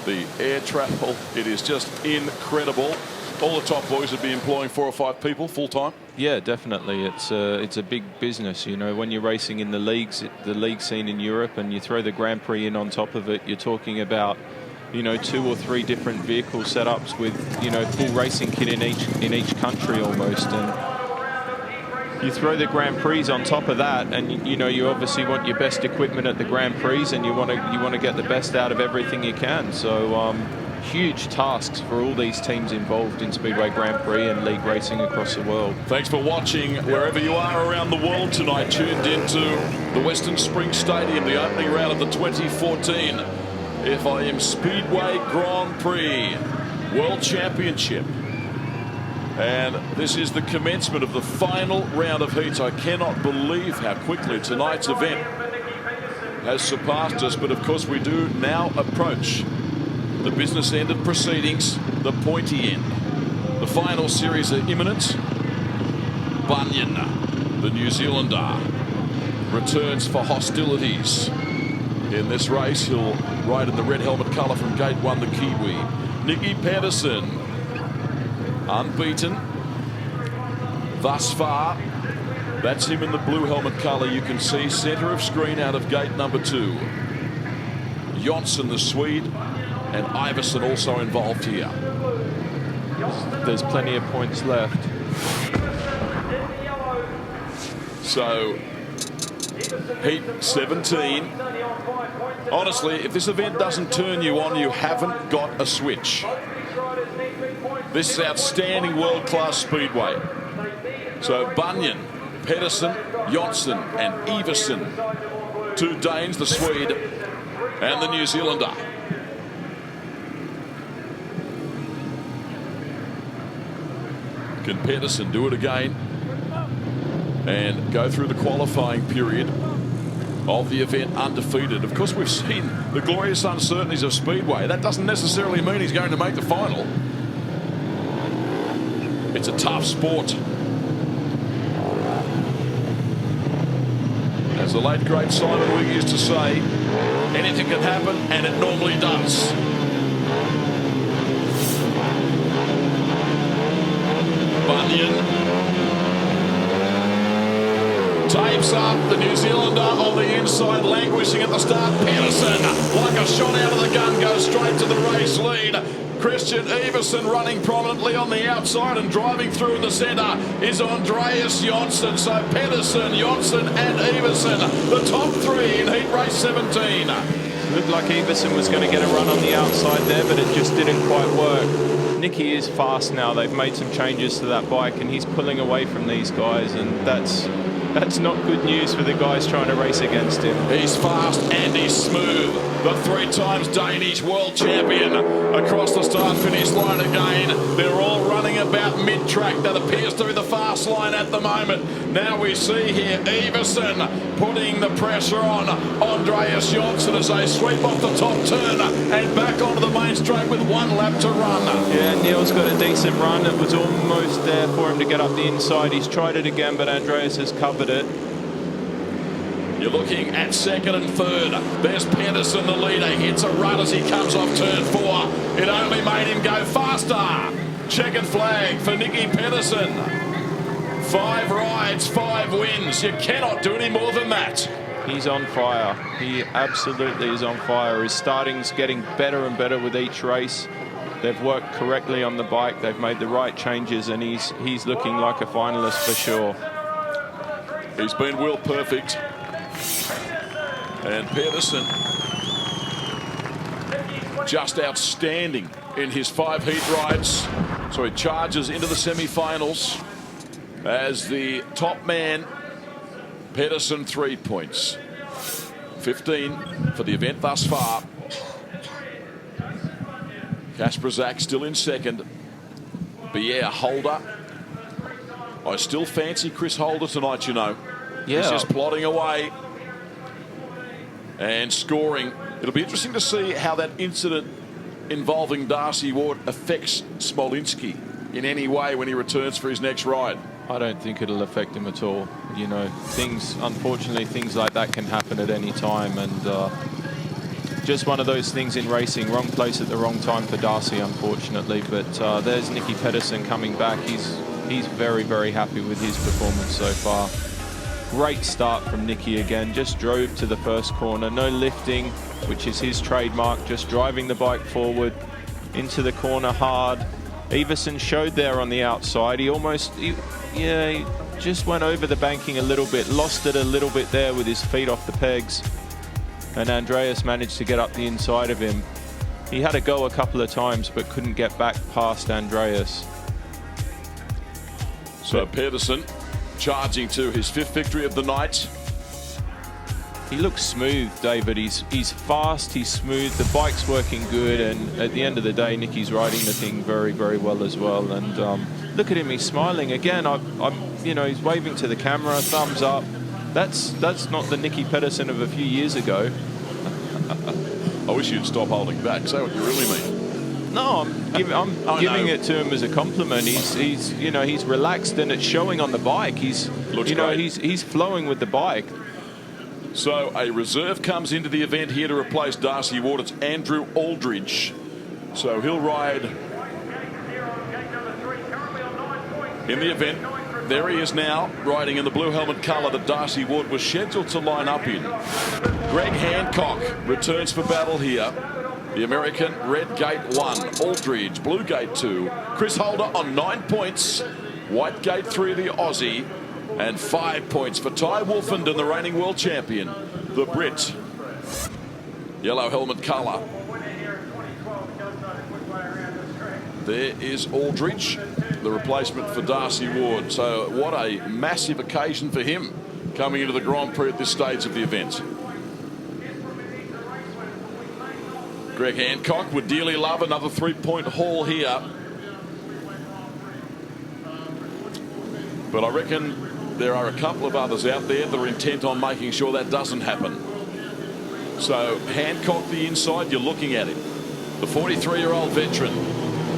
the air travel. It is just incredible. All the top boys would be employing 4 or 5 people full time. Yeah, definitely. It's a big business. You know, when you're racing in the leagues, the league scene in Europe, and you throw the Grand Prix in on top of it, you're talking about, you know, 2 or 3 different vehicle setups with, you know, full racing kit in each country almost. And you throw the Grand Prix on top of that, and you know, you obviously want your best equipment at the Grand Prix, and you want to get the best out of everything you can. So huge tasks for all these teams involved in Speedway Grand Prix and league racing across the world. Thanks for watching wherever you are around the world tonight. Tuned into the Western Springs Stadium, the opening round of the 2014 FIM Speedway Grand Prix World Championship. And this is the commencement of the final round of heats. I cannot believe how quickly tonight's event has surpassed us, but of course we do now approach the business end of proceedings, the pointy end. The final series are imminent. Bunyan, the New Zealander, returns for hostilities in this race. He'll ride in the red helmet colour from gate 1, the Kiwi. Nicky Pedersen, unbeaten thus far. That's him in the blue helmet colour. You can see centre of screen out of gate number 2. Jonsson, the Swede, and Iverson also involved here. There's plenty of points left. So, heat 17. Honestly, if this event doesn't turn you on, you haven't got a switch. This is outstanding world-class Speedway. So, Bunyan, Pedersen, Jonsson, and Iverson. 2 Danes, the Swede, and the New Zealander. Can Pedersen do it again and go through the qualifying period of the event undefeated? Of course, we've seen the glorious uncertainties of Speedway. That doesn't necessarily mean he's going to make the final. It's a tough sport. As the late great Simon Wigg used to say, anything can happen, and it normally does. Bunyan tapes up the New Zealander on the inside, languishing at the start. Pedersen, like a shot out of the gun, goes straight to the race lead. Christian Iverson running prominently on the outside, and driving through in the centre is Andreas Jonsson. So Pedersen, Jonsson and Iverson, the top 3 in heat race 17. Looked like Iverson was going to get a run on the outside there, but it just didn't quite work. Nicky is fast now. They've made some changes to that bike, and he's pulling away from these guys, and that's not good news for the guys trying to race against him. He's fast and he's smooth. The 3 times Danish world champion across the start-finish line again. They're all running about mid-track. That appears to be the fast line at the moment. Now we see here Everson putting the pressure on Andreas Johnson as they sweep off the top turn and back onto the main straight with 1 lap to run. Yeah, Neil's got a decent run. It was almost there for him to get up the inside. He's tried it again, but Andreas has covered it. You're looking at second and third. There's Pedersen, the leader. Hits a run as he comes off turn 4. It only made him go faster. Checkered flag for Nicky Pedersen. 5 rides, 5 wins. You cannot do any more than that. He's on fire. He absolutely is on fire. His starting's getting better and better with each race. They've worked correctly on the bike. They've made the right changes, and he's looking like a finalist for sure. He's been wheel perfect. And Pedersen just outstanding in his 5 heat rides. So he charges into the semi-finals as the top man. Pedersen 3 points. 15 for the event thus far. Kasper Zak still in second. Pierre Holder. I still fancy Chris Holder tonight, you know. Yeah. He's just plodding away and scoring. It'll be interesting to see how that incident involving Darcy Ward affects Smolinski in any way when he returns for his next ride. I don't think it'll affect him at all. You know, unfortunately, things like that can happen at any time, and just one of those things in racing. Wrong place at the wrong time for Darcy, unfortunately. But there's Nicky Pedersen coming back. He's very, very happy with his performance so far. Great start from Nicky again. Just drove to the first corner. No lifting, which is his trademark. Just driving the bike forward into the corner hard. Everson showed there on the outside. He just went over the banking a little bit. Lost it a little bit there with his feet off the pegs. And Andreas managed to get up the inside of him. He had a go a couple of times, but couldn't get back past Andreas. So Pedersen charging to his 5th victory of the night. He looks smooth, David. He's fast, he's smooth, the bike's working good, and at the end of the day, Nicky's riding the thing very, very well as well. And look at him, he's smiling again. He's waving to the camera, thumbs up. That's not the Nicky Pedersen of a few years ago. I wish you'd stop holding back. Say what you really mean. No, I'm giving it to him as a compliment. He's relaxed, and it's showing on the bike. He's flowing with the bike. So a reserve comes into the event here to replace Darcy Ward. It's Andrew Aldridge. So he'll ride in the event. There he is now, riding in the blue helmet colour that Darcy Ward was scheduled to line up in. Greg Hancock returns for battle here. The American, red gate 1, Aldridge, blue gate 2. Chris Holder on 9 points. White gate 3, the Aussie. And 5 points for Ty Wolfenden, the reigning world champion, the Brit. Yellow helmet colour. There is Aldridge, the replacement for Darcy Ward. So what a massive occasion for him coming into the Grand Prix at this stage of the event. Greg Hancock would dearly love another 3-point haul here. But I reckon there are a couple of others out there that are intent on making sure that doesn't happen. So Hancock the inside, you're looking at him. The 43-year-old veteran.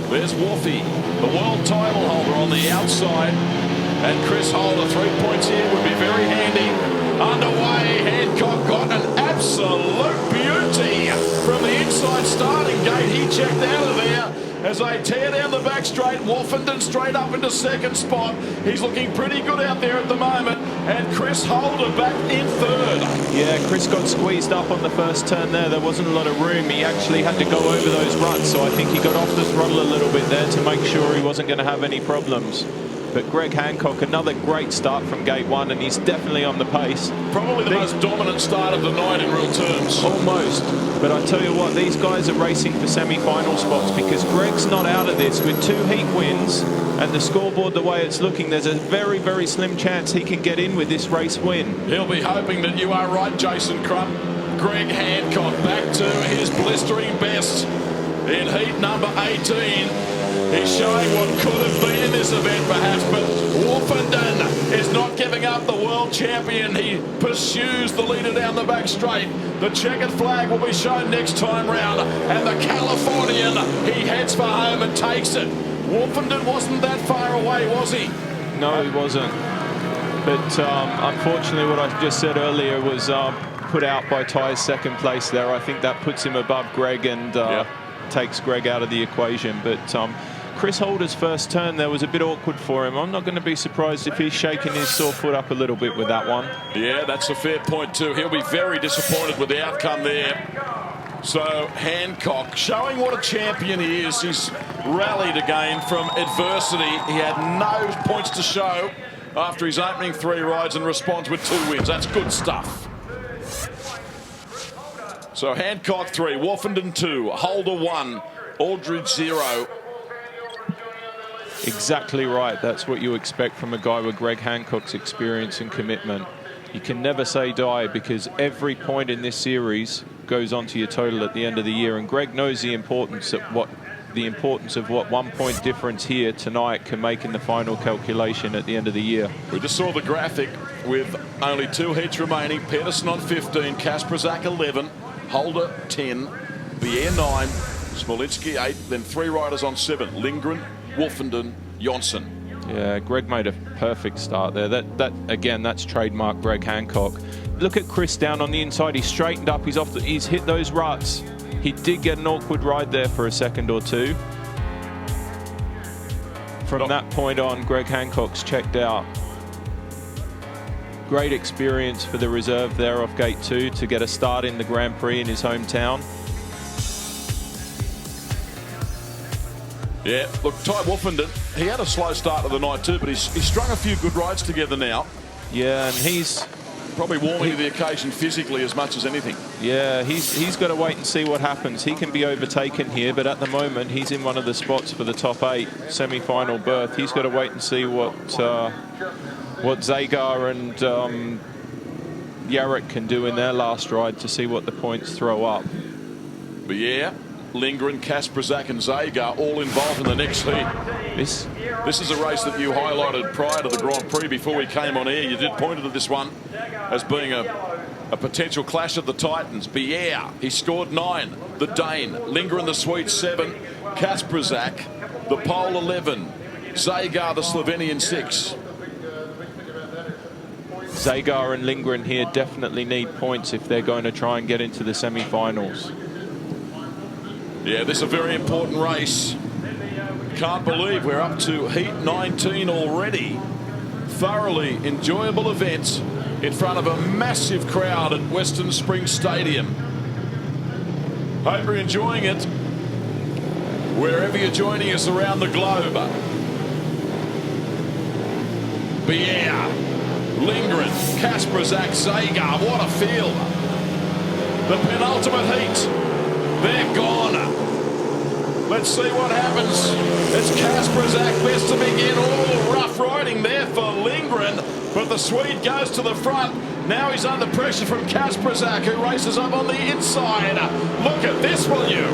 There's Wolfie, the world title holder on the outside. And Chris Holder, 3 points here would be very handy. Underway, Hancock got an absolute beauty from the inside starting gate. He checked out of there as they tear down the back straight. Wolfenden straight up into second spot. He's looking pretty good out there at the moment. And Chris Holder back in third. Yeah, Chris got squeezed up on the first turn there. There wasn't a lot of room. He actually had to go over those ruts. So I think he got off the throttle a little bit there to make sure he wasn't going to have any problems. But Greg Hancock, another great start from gate 1, and he's definitely on the pace. Probably the most dominant start of the night in real terms. Almost. But I tell you what, these guys are racing for semi-final spots because Greg's not out of this. With 2 heat wins and the scoreboard the way it's looking, there's a very, very slim chance he can get in with this race win. He'll be hoping that you are right, Jason Crump. Greg Hancock back to his blistering best in heat number 18. He's showing what could have been this event perhaps, but Wolfenden is not giving up. The world champion, he pursues the leader down the back straight. The checkered flag will be shown next time round, and the Californian, he heads for home and takes it. Wolfenden wasn't that far away, was he? No, he wasn't. But unfortunately, what I just said earlier was put out by Ty's second place there. I think that puts him above Greg and takes Greg out of the equation. But Chris Holder's first turn there was a bit awkward for him. I'm not going to be surprised if he's shaking his sore foot up a little bit with that one. Yeah, that's a fair point too. He'll be very disappointed with the outcome there. So Hancock showing what a champion he is. He's rallied again from adversity. He had no points to show after his opening 3 rides and responds with 2 wins. That's good stuff. So Hancock 3, Wolfenden 2, Holder 1, Aldridge 0. Exactly right. That's what you expect from a guy with Greg Hancock's experience and commitment. You can never say die, because every point in this series goes onto your total at the end of the year. And Greg knows the importance of what 1 point difference here tonight can make in the final calculation at the end of the year. We just saw the graphic with only 2 heats remaining. Pedersen on 15, Kasperzak 11, Holder 10, Bier 9, Smolitsky 8, then 3 riders on 7, Lindgren, Wolfenden, Jonsson. Yeah, Greg made a perfect start there. That again, that's trademark Greg Hancock. Look at Chris down on the inside. He's straightened up. He's hit those ruts. He did get an awkward ride there for a second or two. From that point on, Greg Hancock's checked out. Great experience for the reserve there off gate 2 to get a start in the Grand Prix in his hometown. Yeah, look, Ty Wolfenden, he had a slow start of the night too, but he's strung a few good rides together now. Yeah, and he's probably warming to the occasion physically as much as anything. Yeah, he's got to wait and see what happens. He can be overtaken here, but at the moment he's in one of the spots for the top 8 semi-final berth. He's got to wait and see what Zagar and Jarek can do in their last ride to see what the points throw up. But yeah, Lindgren, Kasperzak and Zagar all involved in the next heat. This is a race that you highlighted prior to the Grand Prix before we came on air. You did point to this one as being a potential clash of the Titans. Bier, he scored 9. The Dane. Lindgren, the Swede, 7. Kasperzak, the Pole, 11. Zagar, the Slovenian, 6. Zagar and Lindgren here definitely need points if they're going to try and get into the semi-finals. Yeah, this is a very important race. Can't believe we're up to heat 19 already. Thoroughly enjoyable event in front of a massive crowd at Western Springs Stadium. Hope you're enjoying it wherever you're joining us around the globe. Bier, Lindgren, Kasperzak, Zagar, what a field. The penultimate heat. They're gone. Let's see what happens. It's Kasperzak best to begin. All rough riding there for Lindgren, but the Swede goes to the front. Now he's under pressure from Kasperzak, who races up on the inside. Look at this, will you?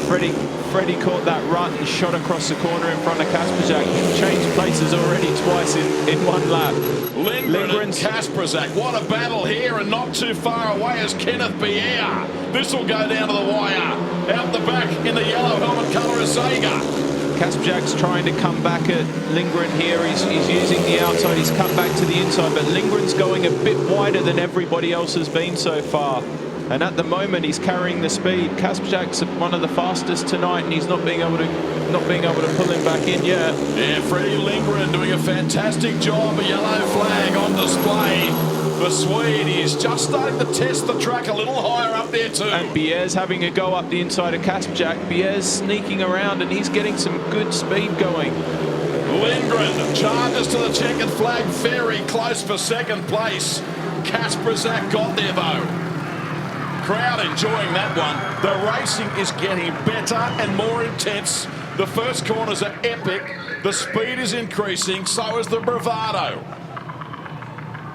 Freddie caught that rut and shot across the corner in front of Kasperzak. Changed places already twice in 1 lap. Lindgren and Kasperzak. What a battle here, and not too far away is Kenneth Bier. This will go down to the wire. Out the back in the yellow helmet colour is Zagar. Kasperzak's trying to come back at Lindgren here. He's using the outside. He's come back to the inside, but Lindgren's going a bit wider than everybody else has been so far. And at the moment, he's carrying the speed. Kasperzak's one of the fastest tonight, and he's not being able to pull him back in yet. Yeah, Freddie Lindgren doing a fantastic job. A yellow flag on display. The Swede is just starting to test the track a little higher up there too. And Bier's having a go up the inside of Kasperzak. Bier's sneaking around, and he's getting some good speed going. Lindgren charges to the checkered flag, very close for second place. Kasperzak got there though. Crowd enjoying that one. The racing is getting better and more intense. The first corners are epic. The speed is increasing, so is the bravado.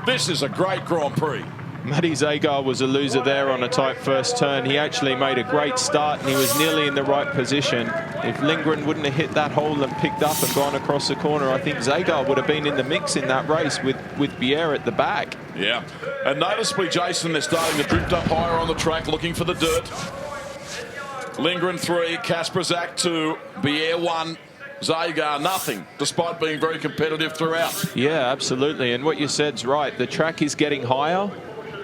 This is a great Grand Prix. Matty Zagar was a loser there on a tight first turn. He actually made a great start and he was nearly in the right position. If Lindgren wouldn't have hit that hole and picked up and gone across the corner, I think Zagar would have been in the mix in that race with Bier at the back. Yeah, and noticeably, Jason, they're starting to drift up higher on the track, looking for the dirt. Lindgren 3, Kasperzak 2, Bier 1, Zagar nothing, despite being very competitive throughout. Yeah, absolutely. And what you said's right. The track is getting higher,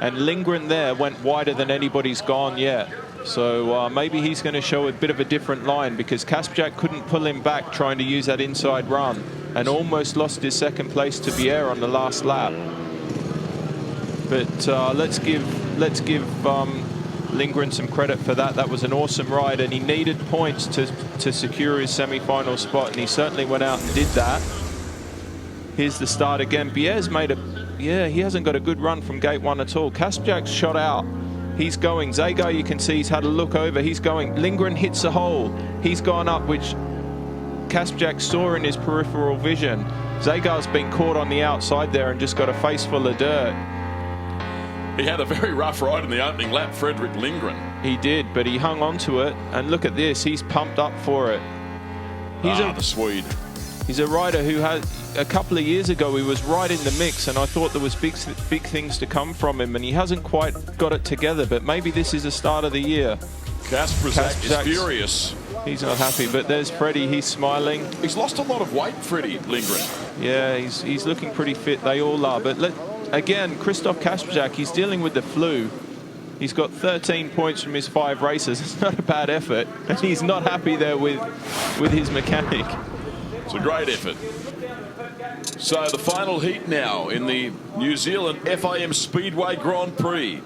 and Lindgren there went wider than anybody's gone yet. So maybe he's going to show a bit of a different line, because Kasperzak couldn't pull him back trying to use that inside run and almost lost his second place to Bier on the last lap. But let's give Lindgren some credit for that. That was an awesome ride, and he needed points to secure his semi-final spot, and he certainly went out and did that. Here's the start again. Bier's made he hasn't got a good run from gate 1 at all. Kasperzak's shot out. He's going. Zagar, you can see he's had a look over. He's going. Lindgren hits a hole. He's gone up, which Kasperzak saw in his peripheral vision. Zagar's been caught on the outside there and just got a face full of dirt. He had a very rough ride in the opening lap, Fredrik Lindgren. He did, but he hung on to it. And look at this. He's pumped up for it. The Swede. He's a rider who had, a couple of years ago, he was right in the mix, and I thought there was big things to come from him, and he hasn't quite got it together, but maybe this is the start of the year. Kasperzak is furious. He's not happy, but there's Freddie. He's smiling. He's lost a lot of weight, Freddie Lindgren. Yeah, he's looking pretty fit. They all are. But again, Christoph Kasperzak, he's dealing with the flu. He's got 13 points from his 5 races. It's not a bad effort, and he's not happy there with his mechanic. It's a great effort. So the final heat now in the New Zealand FIM Speedway Grand Prix.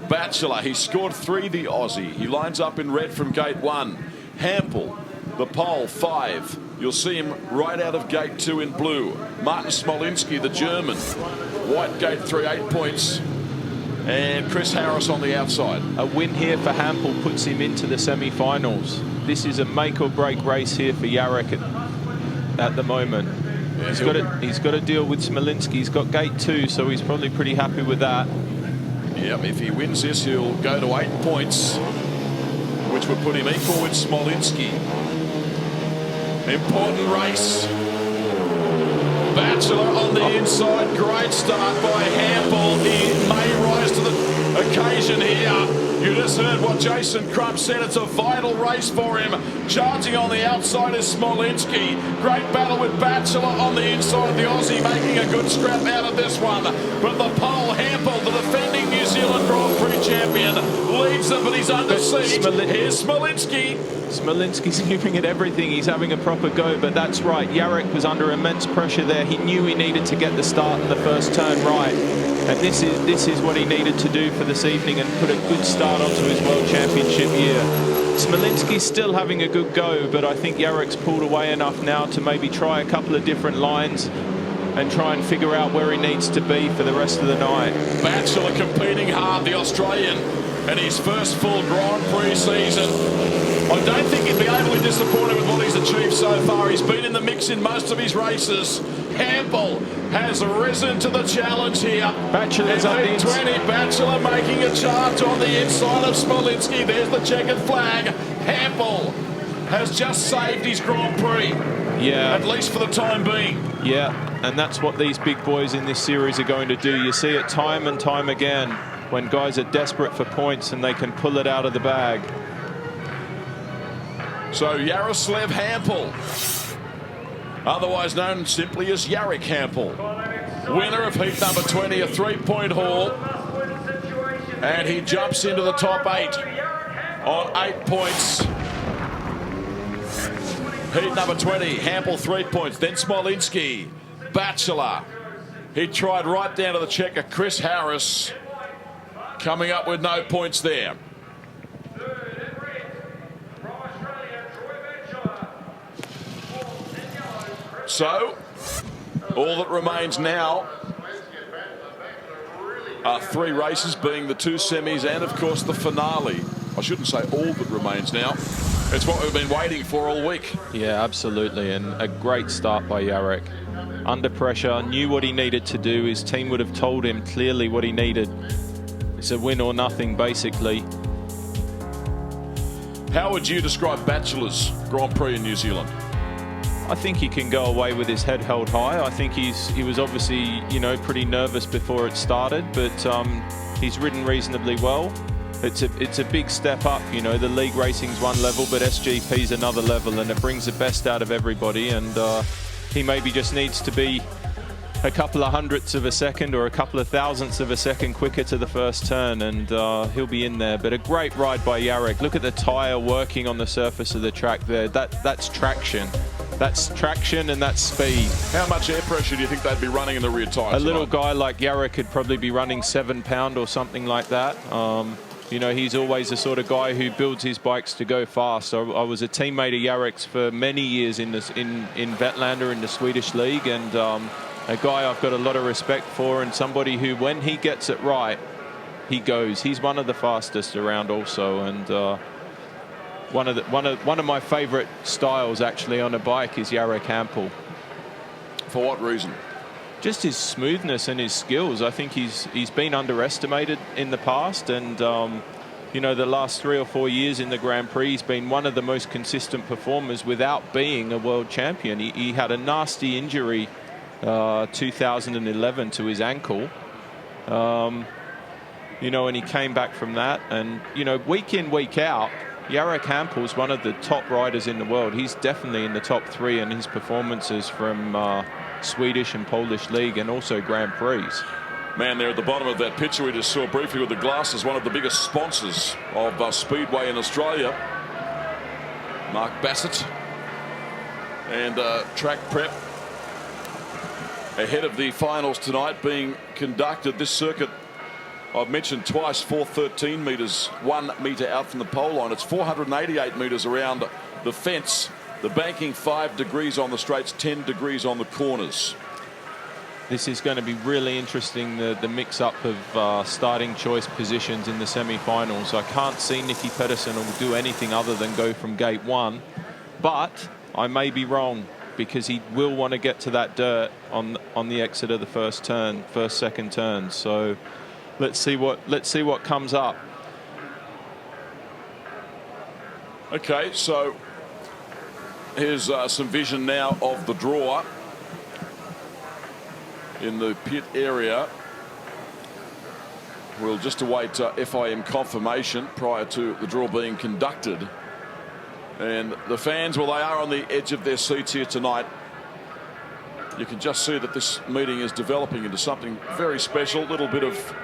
Batchelor, he scored 3, the Aussie. He lines up in red from gate 1. Hampel, the pole, 5. You'll see him right out of gate 2 in blue. Martin Smolinski, the German. White gate 3, 8 points. And Chris Harris on the outside. A win here for Hampel puts him into the semi-finals. This is a make or break race here for Jarek at the moment. Yeah, he's got to deal with Smolinski. He's got gate 2, so he's probably pretty happy with that. Yep, if he wins this, he'll go to 8 points, which would put him equal with Smolinski. Important race. Batchelor on the inside. Great start by Hampel. He may rise to the occasion here. You just heard what Jason Crump said. It's a vital race for him. Charging on the outside is Smolinski. Great battle with Batchelor on the inside. The Aussie making a good scrap out of this one. But the pole, Hampel, the defending New Zealand Grand Prix champion, leads them, but he's under siege. Here's Smolinski. Smolinski's giving it everything. He's having a proper go, but that's right. Jarek was under immense pressure there. He knew he needed to get the start in the first turn right. And this is what he needed to do for this evening and put a good start onto his World Championship year. Smolinski's still having a good go, but I think Jarek's pulled away enough now to maybe try a couple of different lines and try and figure out where he needs to be for the rest of the night. Batchelor competing hard, the Australian, and his first full Grand Prix season. I don't think he'd be overly disappointed with what he's achieved so far. He's been in the mix in most of his races. Hampel has risen to the challenge here. Batchelor's up the 20. Batchelor making a charge on the inside of Smolinski. There's the checkered flag. Hampel has just saved his Grand Prix. Yeah. At least for the time being. Yeah, and that's what these big boys in this series are going to do. You see it time and time again when guys are desperate for points and they can pull it out of the bag. So Jaroslav Hampel, otherwise known simply as Jarek Hampel, winner of heat number 20, a 3-point haul, and he jumps into the top 8 on 8 points. Heat number 20, Hampel 3 points, then Smolinski, Batchelor. He tried right down to the checker, Chris Harris, coming up with no points there. So, all that remains now are 3 races, being the 2 semis and, of course, the finale. I shouldn't say all that remains now. It's what we've been waiting for all week. Yeah, absolutely, and a great start by Jarek. Under pressure, knew what he needed to do. His team would have told him clearly what he needed It's a win or nothing, basically. How would you describe Bachelor's Grand Prix in New Zealand? I think he can go away with his head held high. I think he was obviously, you know, pretty nervous before it started, but he's ridden reasonably well. It's a big step up, you know. The league racing's one level, but SGP's another level, and it brings the best out of everybody. And he maybe just needs to be a couple of hundredths of a second or a couple of thousandths of a second quicker to the first turn, and he'll be in there. But a great ride by Jarek. Look at the tyre working on the surface of the track there. That's traction. That's traction and that's speed. How much air pressure do you think they'd be running in the rear tyres? A little guy like Jarek could probably be running 7 pound or something like that. You know, he's always the sort of guy who builds his bikes to go fast. I was a teammate of Jarek's for many years in Vetlanda in the Swedish league, and a guy I've got a lot of respect for, and somebody who, when he gets it right, he goes. He's one of the fastest around also, and one of my favourite styles actually on a bike is Jarek Hampel. For what reason? Just his smoothness and his skills. I think he's been underestimated in the past, and you know, the last 3 or 4 years in the Grand Prix, he's been one of the most consistent performers without being a world champion. He had a nasty injury 2011 to his ankle, you know, and he came back from that, and you know, week in, week out, Jarek Hampel's one of the top riders in the world. He's definitely in the top 3 in his performances from Swedish and Polish league, and also Grand Prix. Man, there at the bottom of that picture we just saw briefly with the glasses, one of the biggest sponsors of Speedway in Australia, Mark Bassett. And track prep ahead of the finals tonight being conducted. This circuit, I've mentioned twice, 413 metres, 1 metre out from the pole line. It's 488 metres around the fence. The banking 5 degrees on the straights, 10 degrees on the corners. This is going to be really interesting, the mix-up of starting choice positions in the semi-finals. I can't see Nicky Pedersen will do anything other than go from gate 1, but I may be wrong, because he will want to get to that dirt on the exit of the first second turn. So let's see what comes up. Okay, so here's some vision now of the draw in the pit area. We'll just await FIM confirmation prior to the draw being conducted. And the fans, well, they are on the edge of their seats here tonight. You can just see that this meeting is developing into something very special. A little bit of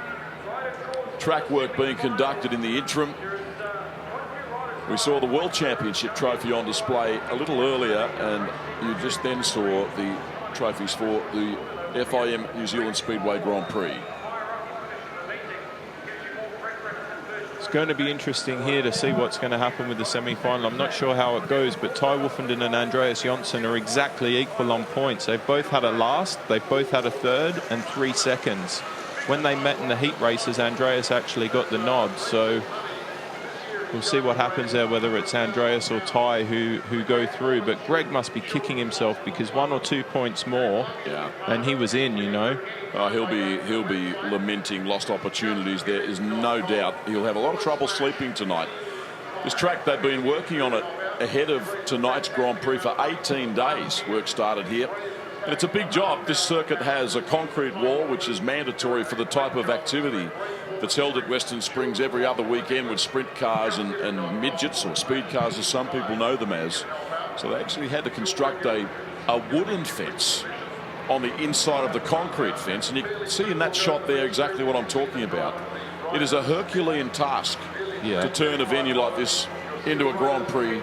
track work being conducted in the interim. We saw the World Championship trophy on display a little earlier, and you just then saw the trophies for the FIM New Zealand Speedway Grand Prix. It's going to be interesting here to see what's going to happen with the semi-final. I'm not sure how it goes, but Ty Wolfenden and Andreas Jonsson are exactly equal on points. They've both had a last, they've both had a third and 3 seconds. When they met in the heat races, Andreas actually got the nod, so we'll see what happens there, whether it's Andreas or Ty who go through. But Greg must be kicking himself, because 1 or 2 points more, and he was in, you know. He'll be lamenting lost opportunities. There is no doubt he'll have a lot of trouble sleeping tonight. This track, they've been working on it ahead of tonight's Grand Prix for 18 days. Work started here. And it's a big job. This circuit has a concrete wall, which is mandatory for the type of activity that's held at Western Springs every other weekend with sprint cars and midgets, or speed cars as some people know them as. So they actually had to construct a wooden fence on the inside of the concrete fence, and you can see in that shot there exactly what I'm talking about. It is a Herculean task to turn a venue like this into a Grand Prix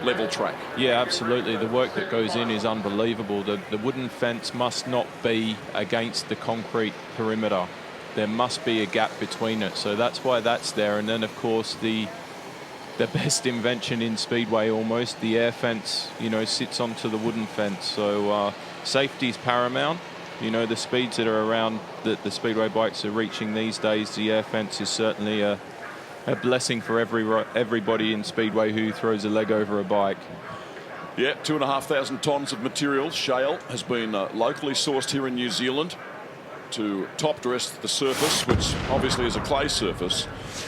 level track. Yeah, absolutely. The work that goes in is unbelievable. The wooden fence must not be against the concrete perimeter. There must be a gap between it, so that's why that's there. And then of course the best invention in Speedway, almost, the air fence, you know, sits onto the wooden fence. So safety is paramount. You know, the speeds that are around that the Speedway bikes are reaching these days, the air fence is certainly a blessing for everybody in Speedway who throws a leg over a bike. Yeah, 2,500 tonnes of material, shale, has been locally sourced here in New Zealand to top dress the surface, which obviously is a clay surface.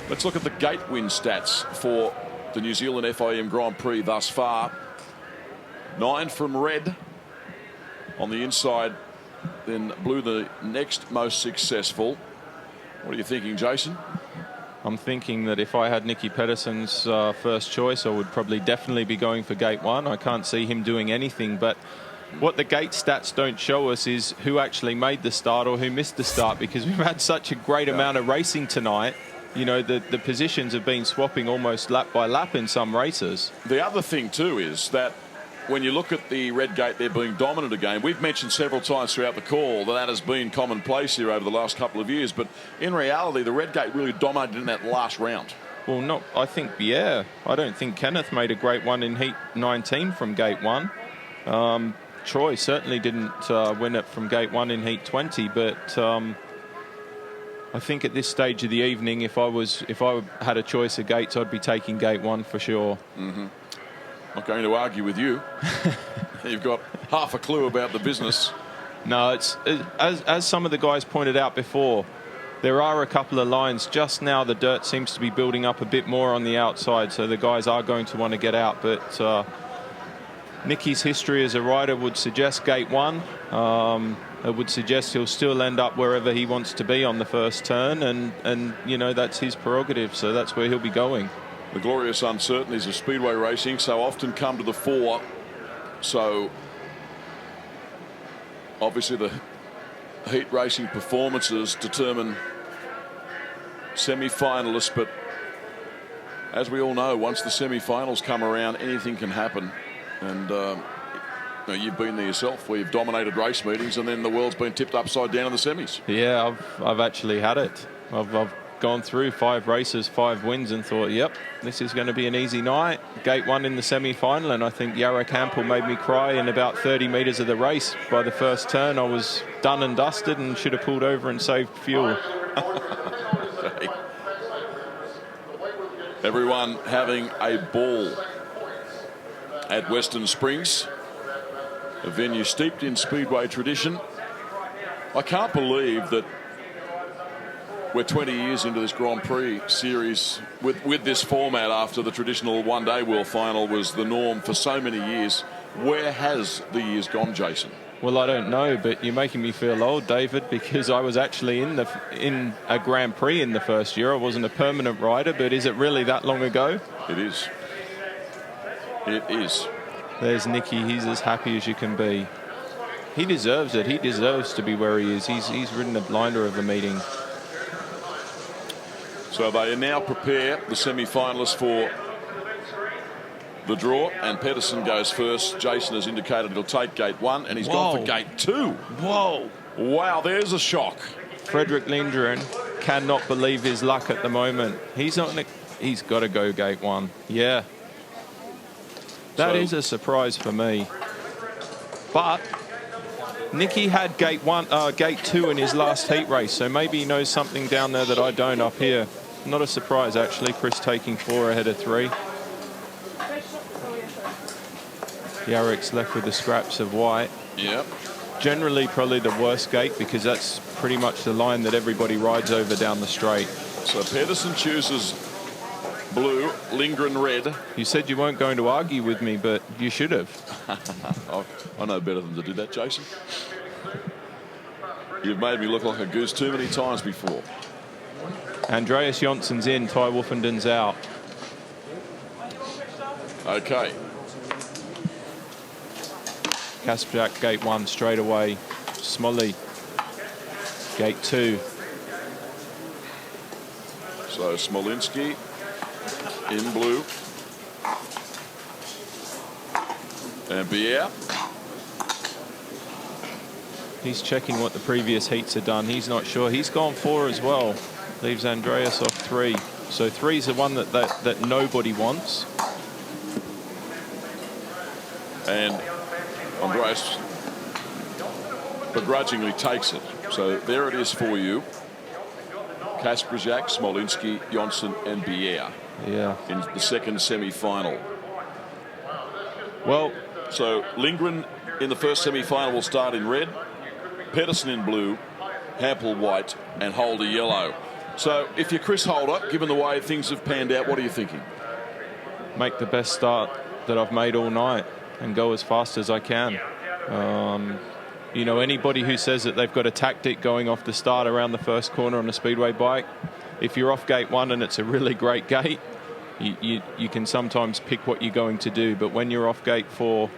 Let's look at the gate win stats for the New Zealand FIM Grand Prix thus far. 9 from red on the inside, then blue the next most successful. What are you thinking, Jason? I'm thinking that if I had Nicky Pedersen's first choice, I would probably definitely be going for gate 1. I can't see him doing anything, but what the gate stats don't show us is who actually made the start or who missed the start, because we've had such a great amount of racing tonight. You know, the positions have been swapping almost lap by lap in some races. The other thing too is that when you look at the red gate, they're being dominant again. We've mentioned several times throughout the call that has been commonplace here over the last couple of years, but in reality the red gate really dominated in that last round. Well, I think, yeah. I don't think Kenneth made a great one in heat 19 from gate 1. Troy certainly didn't win it from gate 1 in heat 20, but I think at this stage of the evening, if I had a choice of gates, I'd be taking gate 1 for sure. Not going to argue with you. You've got half a clue about the business. No, it's as some of the guys pointed out before, there are a couple of lines. Just now the dirt seems to be building up a bit more on the outside, so the guys are going to want to get out, but Nicky's history as a rider would suggest gate 1. It would suggest he'll still end up wherever he wants to be on the first turn, and you know, that's his prerogative, so that's where he'll be going. The glorious uncertainties of speedway racing so often come to the fore. So obviously the heat racing performances determine semi-finalists, but as we all know, once the semi-finals come around, anything can happen. And you know, you've been there yourself, where you've dominated race meetings and then the world's been tipped upside down in the semis. Yeah, I've actually had it. I've gone through 5 races, 5 wins, and thought, yep, this is going to be an easy night. Gate 1 in the semi-final, and I think Yarra Campbell made me cry in about 30 metres of the race. By the first turn, I was done and dusted and should have pulled over and saved fuel. Okay. Everyone having a ball at Western Springs, a venue steeped in speedway tradition. I can't believe that we're 20 years into this Grand Prix series with this format after the traditional one-day World Final was the norm for so many years. Where has the years gone, Jason? Well, I don't know, but you're making me feel old, David, because I was actually in a Grand Prix in the first year. I wasn't a permanent rider, but is it really that long ago? It is. It is. There's Nicky. He's as happy as you can be. He deserves it. He deserves to be where he is. He's ridden the blinder of the meeting. So they now prepare the semi-finalists for the draw, and Pedersen goes first. Jason has indicated he'll take gate 1, and he's gone for gate 2. Whoa. Wow, there's a shock. Frederick Lindgren cannot believe his luck at the moment. He's got to go gate 1. Yeah. That is a surprise for me. But Nicky had gate 2 in his last heat race, so maybe he knows something down there that I don't up here. Not a surprise, actually. Chris taking 4 ahead of 3. Yarrick's left with the scraps of white. Yep. Generally probably the worst gate, because that's pretty much the line that everybody rides over down the straight. So Pedersen chooses blue, Lindgren red. You said you weren't going to argue with me, but you should have. I know better than to do that, Jason. You've made me look like a goose too many times before. Andreas Jonsson's in, Ty Wolfenden's out. Okay. Kasperjak gate 1 straight away. Smolly gate 2. So Smolinski in blue. And Bier. He's checking what the previous heats have done. He's not sure. He's gone 4 as well. Leaves Andreas off 3. So 3's the one that nobody wants. And Andreas begrudgingly takes it. So there it is for you. Kasperjak, Smolinski, Jonsson and Bier. Yeah. In the second semi-final. Well, so Lindgren in the first semi-final will start in red. Pedersen in blue. Hampel white, and Holder yellow. So if you're Chris Holder, given the way things have panned out, what are you thinking? Make the best start that I've made all night and go as fast as I can. You know, anybody who says that they've got a tactic going off the start around the first corner on a Speedway bike, if you're off gate 1 and it's a really great gate, you can sometimes pick what you're going to do. But when you're off gate 4,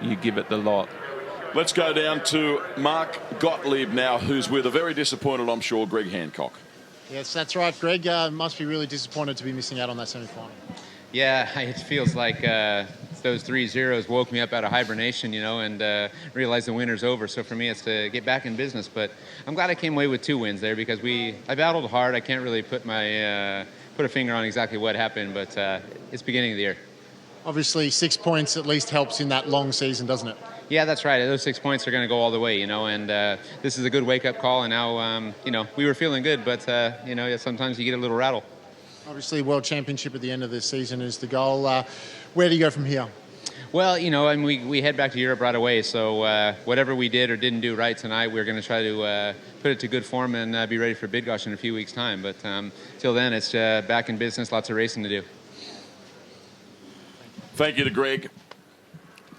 you give it the lot. Let's go down to Mark Gottlieb now, who's with a very disappointed, I'm sure, Greg Hancock. Yes, that's right. Greg must be really disappointed to be missing out on that semi-final. Yeah, it feels like those 3 zeros woke me up out of hibernation, you know, and realized the winter's over. So for me, it's to get back in business. But I'm glad I came away with 2 wins there because I battled hard. I can't really put a finger on exactly what happened, but it's beginning of the year. Obviously, 6 points at least helps in that long season, doesn't it? Yeah, that's right. Those 6 points are going to go all the way, you know, and this is a good wake-up call. And now, you know, we were feeling good, but, you know, sometimes you get a little rattle. Obviously, World Championship at the end of this season is the goal. Where do you go from here? Well, you know, and we head back to Europe right away. So whatever we did or didn't do right tonight, we're going to try to put it to good form and be ready for Bydgoszcz in a few weeks' time. But till then, it's back in business, lots of racing to do. Thank you to Greg.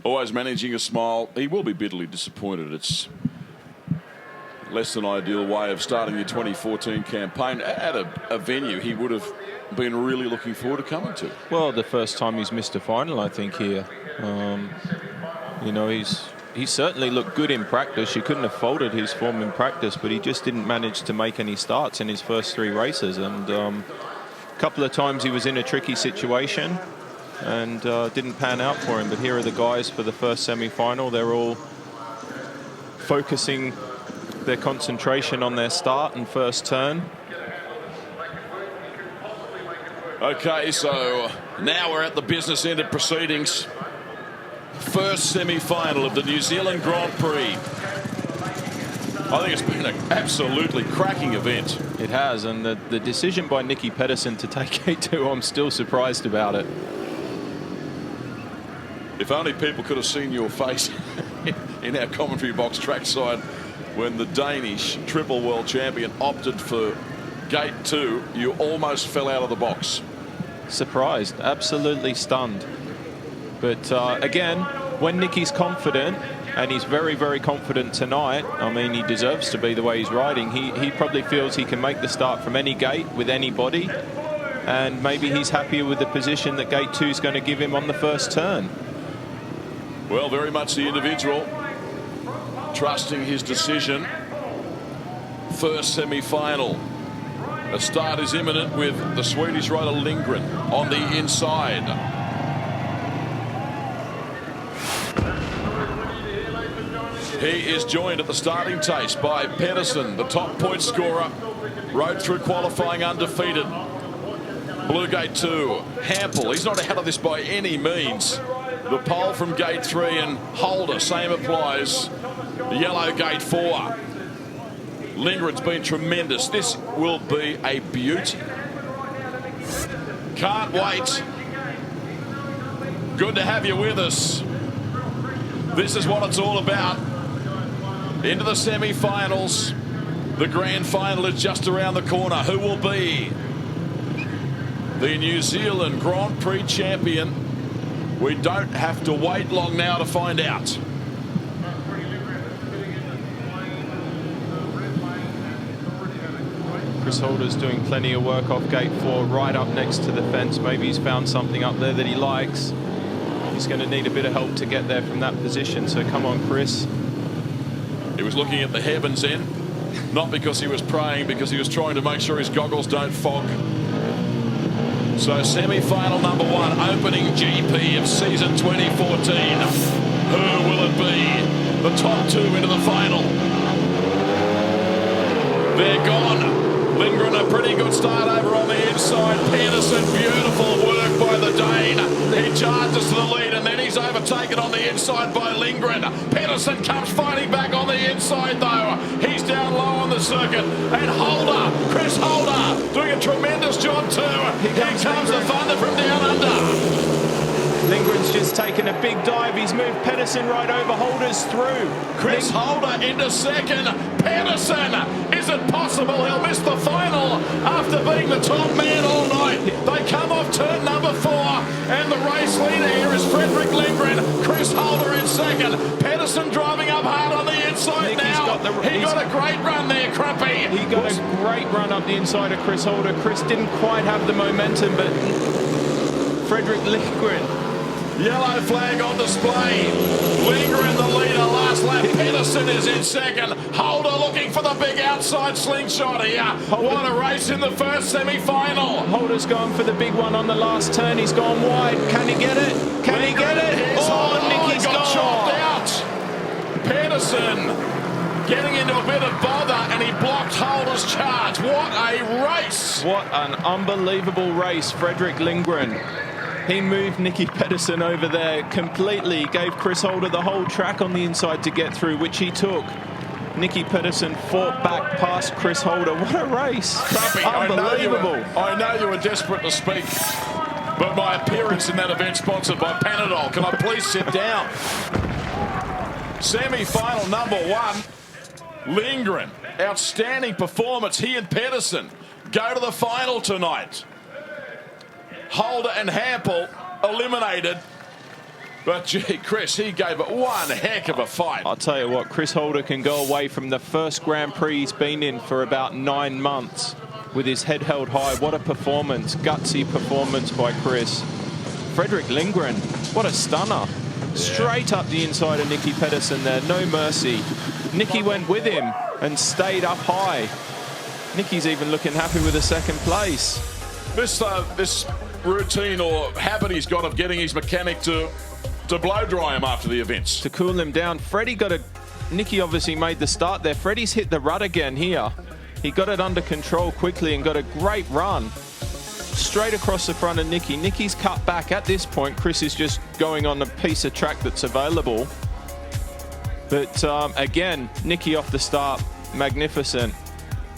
Always managing a smile. He will be bitterly disappointed. It's less than ideal way of starting your 2014 campaign at a venue he would have been really looking forward to coming to. Well, the first time he's missed a final, I think, here. You know, he certainly looked good in practice. You couldn't have faulted his form in practice, but he just didn't manage to make any starts in his first 3 races. And a couple of times he was in a tricky situation and didn't pan out for him. But here are the guys for the first semi-final. They're all focusing their concentration on their start and first turn. Okay, so now we're at the business end of proceedings. First semi-final of the New Zealand Grand Prix. I think it's been an absolutely cracking event. It has, and the decision by Nicky Pedersen to take A2, I'm still surprised about it. If only people could have seen your face in our commentary box trackside when the Danish triple world champion opted for gate 2, you almost fell out of the box. Surprised, absolutely stunned. But again, when Nicky's confident, and he's very, very confident tonight, I mean, he deserves to be the way he's riding. He probably feels he can make the start from any gate with anybody, and maybe he's happier with the position that gate 2 is going to give him on the first turn. Well, very much the individual trusting his decision. First semi-final. A start is imminent with the Swedish rider Lindgren on the inside. He is joined at the starting taste by Pedersen, the top point scorer. Rode through qualifying undefeated. Blue gate 2, Hampel. He's not out of this by any means. The pole from gate 3 and Holder, same applies. Yellow gate 4. Lindgren's been tremendous. This will be a beauty. Can't wait. Good to have you with us. This is what it's all about. Into the semi-finals. The grand final is just around the corner. Who will be the New Zealand Grand Prix champion? We don't have to wait long now to find out. Chris Holder's doing plenty of work off gate 4, right up next to the fence. Maybe he's found something up there that he likes. He's going to need a bit of help to get there from that position, so come on, Chris. He was looking at the heavens then, not because he was praying, because he was trying to make sure his goggles don't fog. So semi-final number 1, opening GP of season 2014. Who will it be? The top 2 into the final. They're gone. Lindgren, a pretty good start over on the inside. Pedersen, beautiful work by the Dane. He charges to the lead and then he's overtaken on the inside by Lindgren. Pedersen comes fighting back on the inside though. He's down low on the circuit. And Holder, Chris Holder, doing a tremendous job too. Here comes the thunder from down under. Lindgren's just taken a a big dive. He's moved Pedersen right over. Holder's through. Chris Holder into second. Pedersen, is it possible he'll miss the final after being the top man all night? They come off turn number 4, and the race leader here is Frederick Lindgren. Chris Holder in second. Pedersen driving up hard on the inside now. He got a great run there, Crumpy. He got a great run up the inside of Chris Holder. Chris didn't quite have the momentum, but Frederick Lindgren. Yellow flag on display. Lindgren the leader, last lap. Pedersen is in second. Holder looking for the big outside slingshot here. What a race in the first semi-final. Holder's gone for the big one on the last turn. He's gone wide. Can he get it? Can he get it? Nicky's got gone. chopped out. Pedersen getting into a bit of bother, and he blocked Holder's charge. What a race. What an unbelievable race, Frederick Lindgren. He moved Nicky Pedersen over there completely, gave Chris Holder the whole track on the inside to get through, which he took. Nicky Pedersen fought back past Chris Holder. What a race. Crumpy, unbelievable. I know you were desperate to speak, but my appearance in that event sponsored by Panadol. Can I please sit down? Semi-final number 1. Lindgren, outstanding performance. He and Pedersen go to the final tonight. Holder and Hampel eliminated. But gee, Chris, he gave it one heck of a fight. I'll tell you what, Chris Holder can go away from the first Grand Prix he's been in for about 9 months with his head held high. What a performance, gutsy performance by Chris. Frederick Lindgren, what a stunner. Straight up the inside of Nicky Pedersen there, no mercy. Nicky went with him and stayed up high. Nicky's even looking happy with a second place. This routine or habit he's got of getting his mechanic to blow dry him after the events. To cool him down. Nicky obviously made the start there. Freddie's hit the rut again here. He got it under control quickly and got a great run. Straight across the front of Nicky. Nicky's cut back. At this point, Chris is just going on a piece of track that's available. But again, Nicky off the start, magnificent.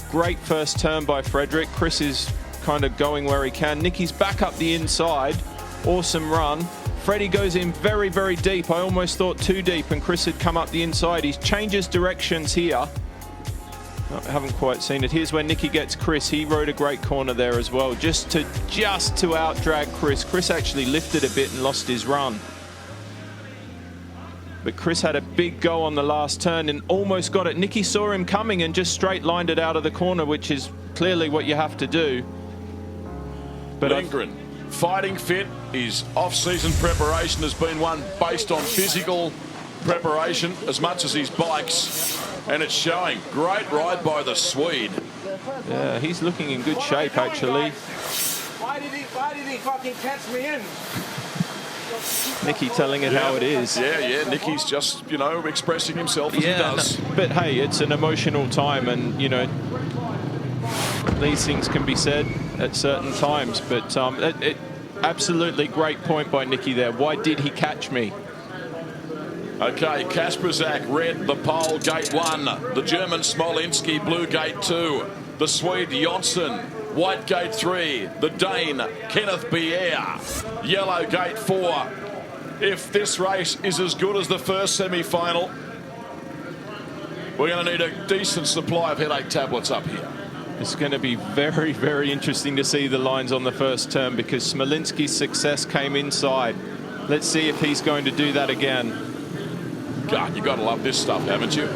Great first turn by Frederick. Chris is kind of going where he can. Nicky's back up the inside. Awesome run. Freddie goes in very, very deep. I almost thought too deep, and Chris had come up the inside. He changes directions here. I haven't quite seen it. Here's where Nicky gets Chris. He rode a great corner there as well, just to out-drag Chris. Chris actually lifted a bit and lost his run. But Chris had a big go on the last turn and almost got it. Nicky saw him coming and just straight lined it out of the corner, which is clearly what you have to do. But Lindgren, fighting fit. His off-season preparation has been one based on physical preparation as much as his bikes, and it's showing. Great ride by the Swede. Yeah, he's looking in good shape actually. Why did he fucking catch me in? Nicky telling it how it is. Yeah, Nicky's just, you know, expressing himself as he does. No, but hey, it's an emotional time, and you know, these things can be said at certain times. But absolutely great point by Nicky there. Why did he catch me? Okay, Kasperzak, red, the pole, gate 1. The German Smolinski, blue, gate 2. The Swede, Jonsson, white, gate 3. The Dane, Kenneth Bier, yellow, gate 4. If this race is as good as the first semi-final, we're going to need a decent supply of headache tablets up here. It's going to be very, very interesting to see the lines on the first turn, because Smolinski's success came inside. Let's see if he's going to do that again. God, you got to love this stuff, haven't you?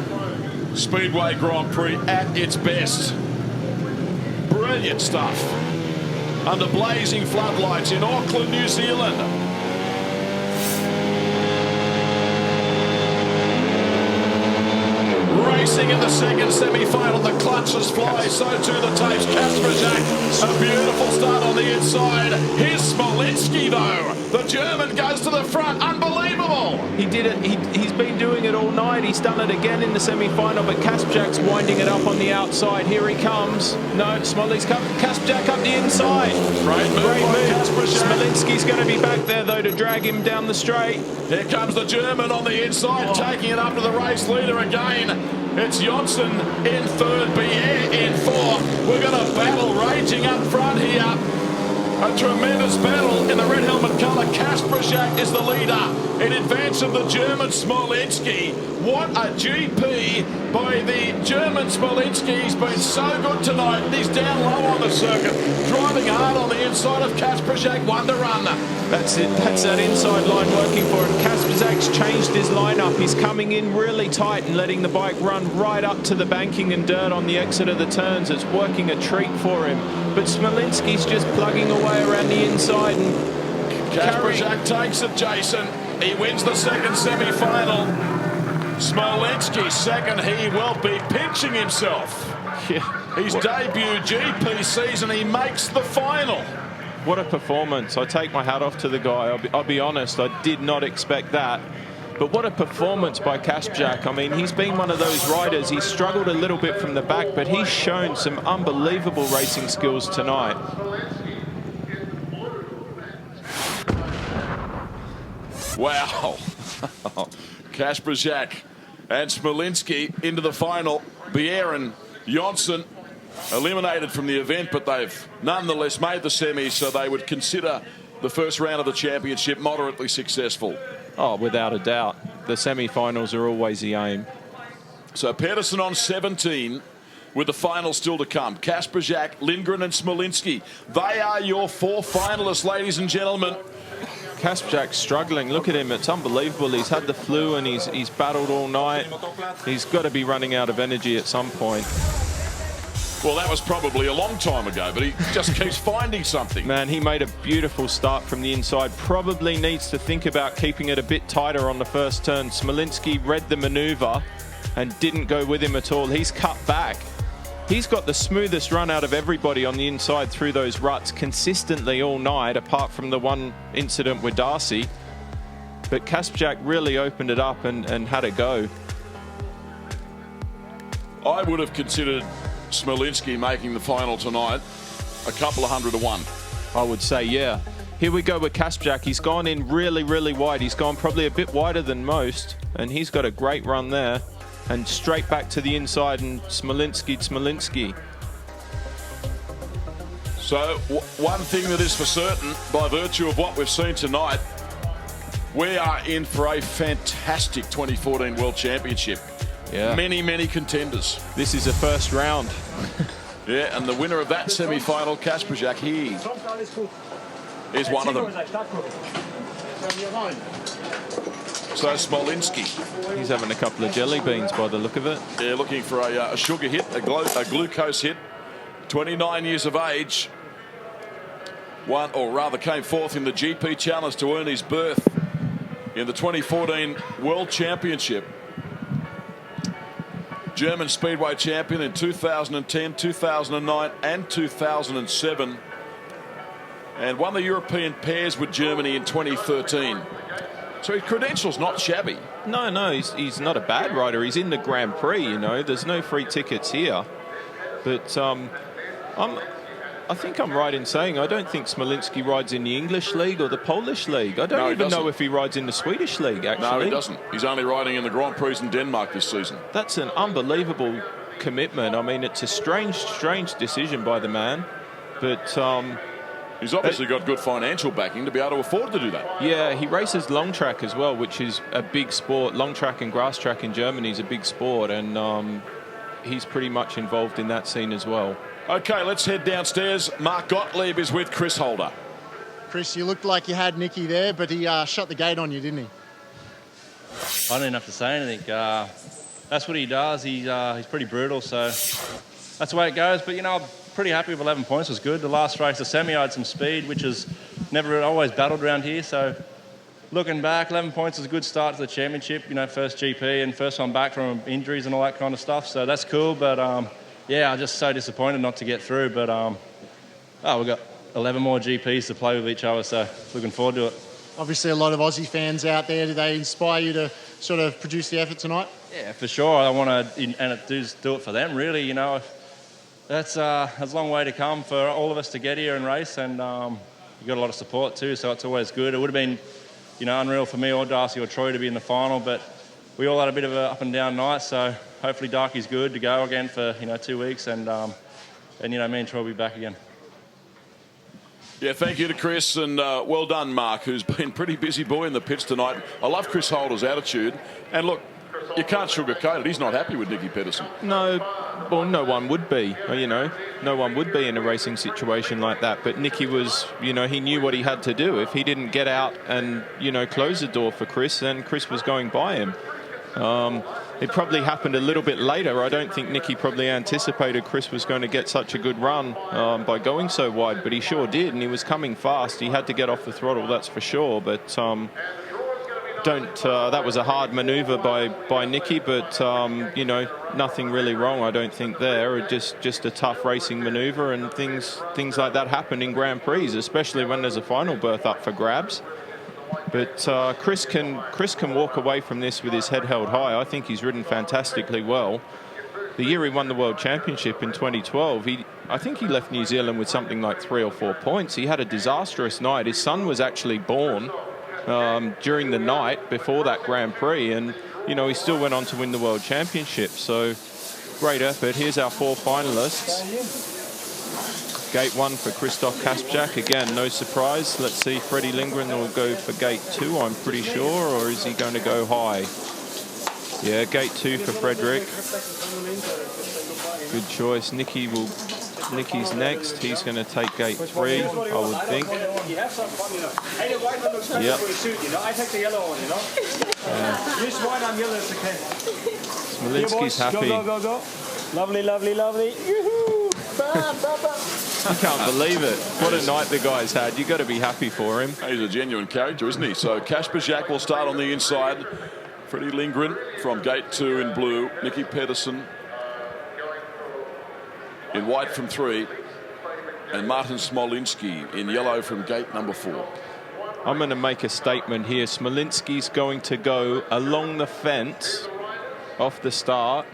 Speedway Grand Prix at its best. Brilliant stuff. Under blazing floodlights in Auckland, New Zealand. Racing in the second semi-final, the clutches fly, so too the tapes. Kasperzak, a beautiful start on the inside. Here's Smolinski though. The German goes to the front, unbelievable. He did it, he's been doing it all night. He's done it again in the semi-final, but Kasperzak's winding it up on the outside. Here he comes. No, Kasperzak up the inside. Great move. Smolinski's going to be back there though to drag him down the straight. Here comes the German on the inside, taking it up to the race leader again. It's Jonsson in third, Bier in fourth. We're going to battle raging up front here. A tremendous battle in the red helmet colour. Kasperzak is the leader in advance of the German Smolinski. What a GP by the German Smolinski. He's been so good tonight. He's down low on the circuit, driving hard on the inside of Kasperzak. One to run. That's it. That's that inside line working for him. Kasperzak's changed his lineup. He's coming in really tight and letting the bike run right up to the banking and dirt on the exit of the turns. It's working a treat for him. But Smolinski's just plugging away around the inside and Kasperzak takes it, Jason. He wins the second semi-final. Smolinski second. He will be pinching himself. Yeah. His debut GP season, he makes the final. What a performance. I take my hat off to the guy. I'll be honest, I did not expect that. But what a performance by Kasperzak. I mean, he's been one of those riders. He's struggled a little bit from the back, but he's shown some unbelievable racing skills tonight. Wow. Kasperzak and Smolinski into the final. Bier and Jonsson eliminated from the event, but they've nonetheless made the semis, so they would consider the first round of the championship moderately successful. Oh, without a doubt. The semi-finals are always the aim. So Pedersen on 17 with the final still to come. Kasperzak, Lindgren and Smolinski. They are your four finalists, ladies and gentlemen. Kasperzak's struggling. Look at him. It's unbelievable. He's had the flu and he's battled all night. He's got to be running out of energy at some point. Well, that was probably a long time ago, but he just keeps finding something. Man, he made a beautiful start from the inside. Probably needs to think about keeping it a bit tighter on the first turn. Smolinski read the manoeuvre and didn't go with him at all. He's cut back. He's got the smoothest run out of everybody on the inside through those ruts consistently all night, apart from the one incident with Darcy. But Kasperzak really opened it up and had a go. I would have considered Smolinski making the final tonight a couple of 100 to 1. I would say, yeah. Here we go with Kasperzak. He's gone in really, really wide. He's gone probably a bit wider than most, and he's got a great run there. And straight back to the inside, and Smolinski. So, one thing that is for certain, by virtue of what we've seen tonight, we are in for a fantastic 2014 World Championship. Yeah. Many, many contenders. This is the first round. Yeah, and the winner of that semi-final, Kasperzak, he is one of them. So Smolinski. He's having a couple of jelly beans by the look of it. Yeah, looking for a sugar hit, a glucose hit. 29 years of age. Won, or rather came fourth in the GP Challenge to earn his berth in the 2014 World Championship. German Speedway champion in 2010, 2009 and 2007. And won the European pairs with Germany in 2013. So his credentials not shabby. No, he's not a bad rider. He's in the Grand Prix, you know. There's no free tickets here. But I think I'm right in saying I don't think Smolinski rides in the English League or the Polish League. I don't even know if he rides in the Swedish League, actually. No, he doesn't. He's only riding in the Grand Prix in Denmark this season. That's an unbelievable commitment. I mean, it's a strange decision by the man. But he's obviously got good financial backing to be able to afford to do that. Yeah, he races long track as well, which is a big sport. Long track and grass track in Germany is a big sport, and he's pretty much involved in that scene as well. Okay, let's head downstairs. Mark Gottlieb is with Chris Holder. Chris, you looked like you had Nicky there, but he shut the gate on you, didn't he? I don't even have to say anything. That's what he does. He's pretty brutal, so that's the way it goes. But, you know, I'm pretty happy with 11 points. It was good. The last race, the semi, I had some speed, which is never always battled around here. So looking back, 11 points is a good start to the championship. You know, first GP and first one back from injuries and all that kind of stuff. So that's cool. But, yeah, I'm just so disappointed not to get through. But, we've got 11 more GPs to play with each other, so looking forward to it. Obviously, a lot of Aussie fans out there. Do they inspire you to sort of produce the effort tonight? Yeah, for sure. I want to and do it for them, really. You know, that's a long way to come for all of us to get here and race, and you've got a lot of support too, so it's always good. It would have been, you know, unreal for me or Darcy or Troy to be in the final, but we all had a bit of an up and down night, so hopefully Darky's good to go again for, you know, 2 weeks, and you know, me and Troy will be back again. Yeah, thank you to Chris, and well done, Mark, who's been pretty busy boy in the pits tonight. I love Chris Holder's attitude, and look, you can't sugarcoat it. He's not happy with Nicky Pedersen. No, well, no one would be, you know. No one would be in a racing situation like that. But Nicky was, you know, he knew what he had to do. If he didn't get out and, you know, close the door for Chris, then Chris was going by him. It probably happened a little bit later. I don't think Nicky probably anticipated Chris was going to get such a good run by going so wide, but he sure did, and he was coming fast. He had to get off the throttle, that's for sure. But that was a hard manoeuvre by Nicky, but you know, nothing really wrong, I don't think there. Just a tough racing manoeuvre, and things like that happen in Grand Prix, especially when there's a final berth up for grabs. But Chris can walk away from this with his head held high. I think he's ridden fantastically well. The year he won the World Championship in 2012, I think he left New Zealand with something like 3 or 4 points. He had a disastrous night. His son was actually born during the night before that Grand Prix, and you know, he still went on to win the World Championship. So great effort. Here's our 4 finalists. Gate 1 for Christoph Kaspjak. Again, no surprise. Let's see, Freddie Lindgren will go for Gate 2, I'm pretty sure, or is he going to go high? Yeah, Gate 2 for Frederick. Good choice. Nicky's next. He's going to take Gate 3, I would think. Yep. I take the yellow one, you know. This white and yellow is okay. Smolinski's happy. Go. Lovely, lovely, lovely. I can't believe it. What a night the guy's had. You've got to be happy for him. He's a genuine character, isn't he? So Kaspjak will start on the inside. Freddie Lindgren from Gate 2 in blue. Nicky Pedersen in white from 3. And Martin Smolinski in yellow from gate number 4. I'm going to make a statement here. Smolinski's going to go along the fence off the start,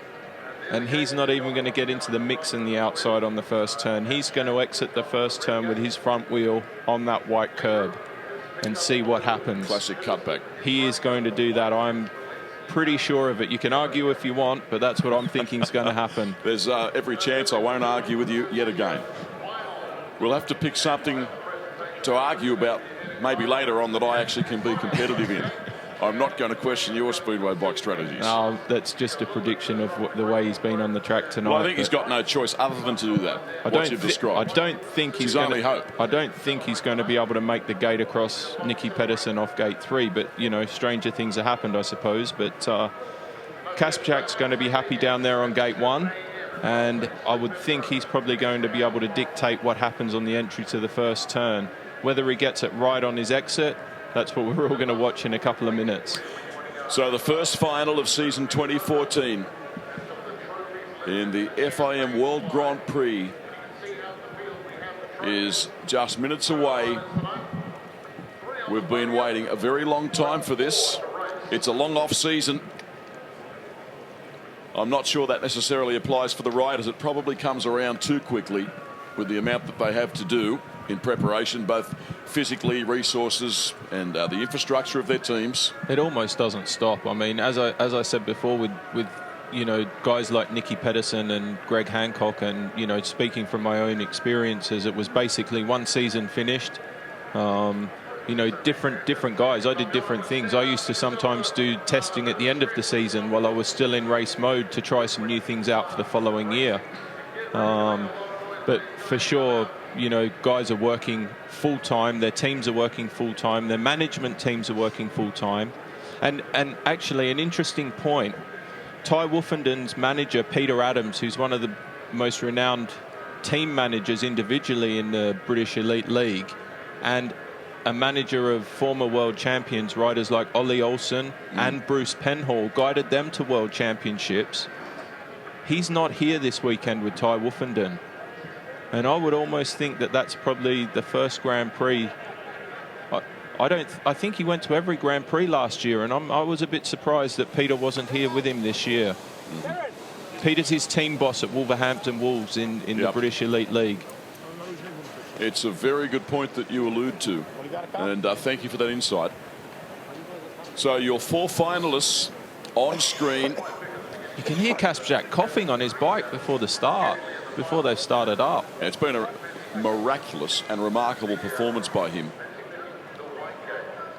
and he's not even going to get into the mix in the outside on the first turn. He's going to exit the first turn with his front wheel on that white curb and see what happens. Classic cutback. He is going to do that. I'm pretty sure of it. You can argue if you want, but that's what I'm thinking is going to happen. There's every chance I won't argue with you yet again. We'll have to pick something to argue about maybe later on that I actually can be competitive in. I'm not going to question your Speedway bike strategies. No, that's just a prediction of the way he's been on the track tonight. Well, I think he's got no choice other than to do that. What you've described. I don't think he's only hope. I don't think he's going to be able to make the gate across Nicky Pedersen off gate 3. But you know, stranger things have happened, I suppose. But Kaspjak's going to be happy down there on gate 1, and I would think he's probably going to be able to dictate what happens on the entry to the first turn. Whether he gets it right on his exit, that's what we're all going to watch in a couple of minutes. So the first final of season 2014 in the FIM World Grand Prix is just minutes away. We've been waiting a very long time for this. It's a long off season. I'm not sure that necessarily applies for the riders. It probably comes around too quickly with the amount that they have to do in preparation, both physically, resources, and the infrastructure of their teams. It almost doesn't stop. I mean, as I said before, with you know, guys like Nicky Pedersen and Greg Hancock, and you know, speaking from my own experiences, it was basically one season finished. You know, different guys. I did different things. I used to sometimes do testing at the end of the season while I was still in race mode to try some new things out for the following year. But for sure, you know, guys are working full-time, their teams are working full-time, their management teams are working full-time. And actually, an interesting point, Ty Wolfenden's manager, Peter Adams, who's one of the most renowned team managers individually in the British Elite League, and a manager of former world champions, riders like Ollie Olsen and Bruce Penhall, guided them to world championships. He's not here this weekend with Ty Wolfenden. And I would almost think that that's probably the first Grand Prix. I think he went to every Grand Prix last year, and I was a bit surprised that Peter wasn't here with him this year. Peter's his team boss at Wolverhampton Wolves in the British Elite League. It's a very good point that you allude to, and thank you for that insight. So your 4 finalists on screen. You can hear Kaspjak coughing on his bike before the start, before they've started up. It's been a miraculous and remarkable performance by him.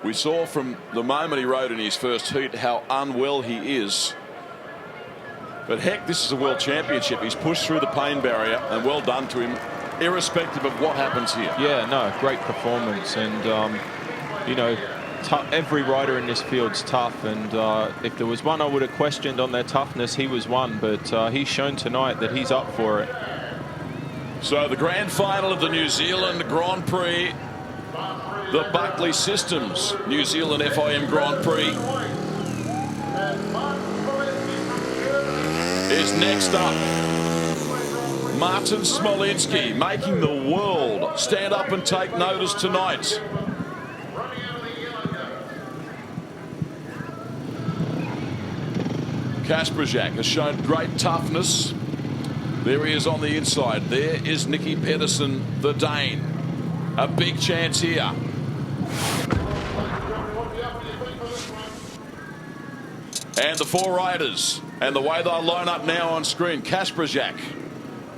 We saw from the moment he rode in his first heat how unwell he is. But heck, this is a world championship. He's pushed through the pain barrier, and well done to him, irrespective of what happens here. Yeah, no, great performance. And, you know, every rider in this field's tough. And if there was one I would have questioned on their toughness, he was one. But he's shown tonight that he's up for it. So the grand final of the New Zealand Grand Prix, the Buckley Systems New Zealand FIM Grand Prix, is next up. Martin Smolinski making the world stand up and take notice tonight. Kasperzak has shown great toughness. There he is on the inside. There is Nicky Pedersen, the Dane. A big chance here. And the four riders. And the way they'll line up now on screen. Kasperzak,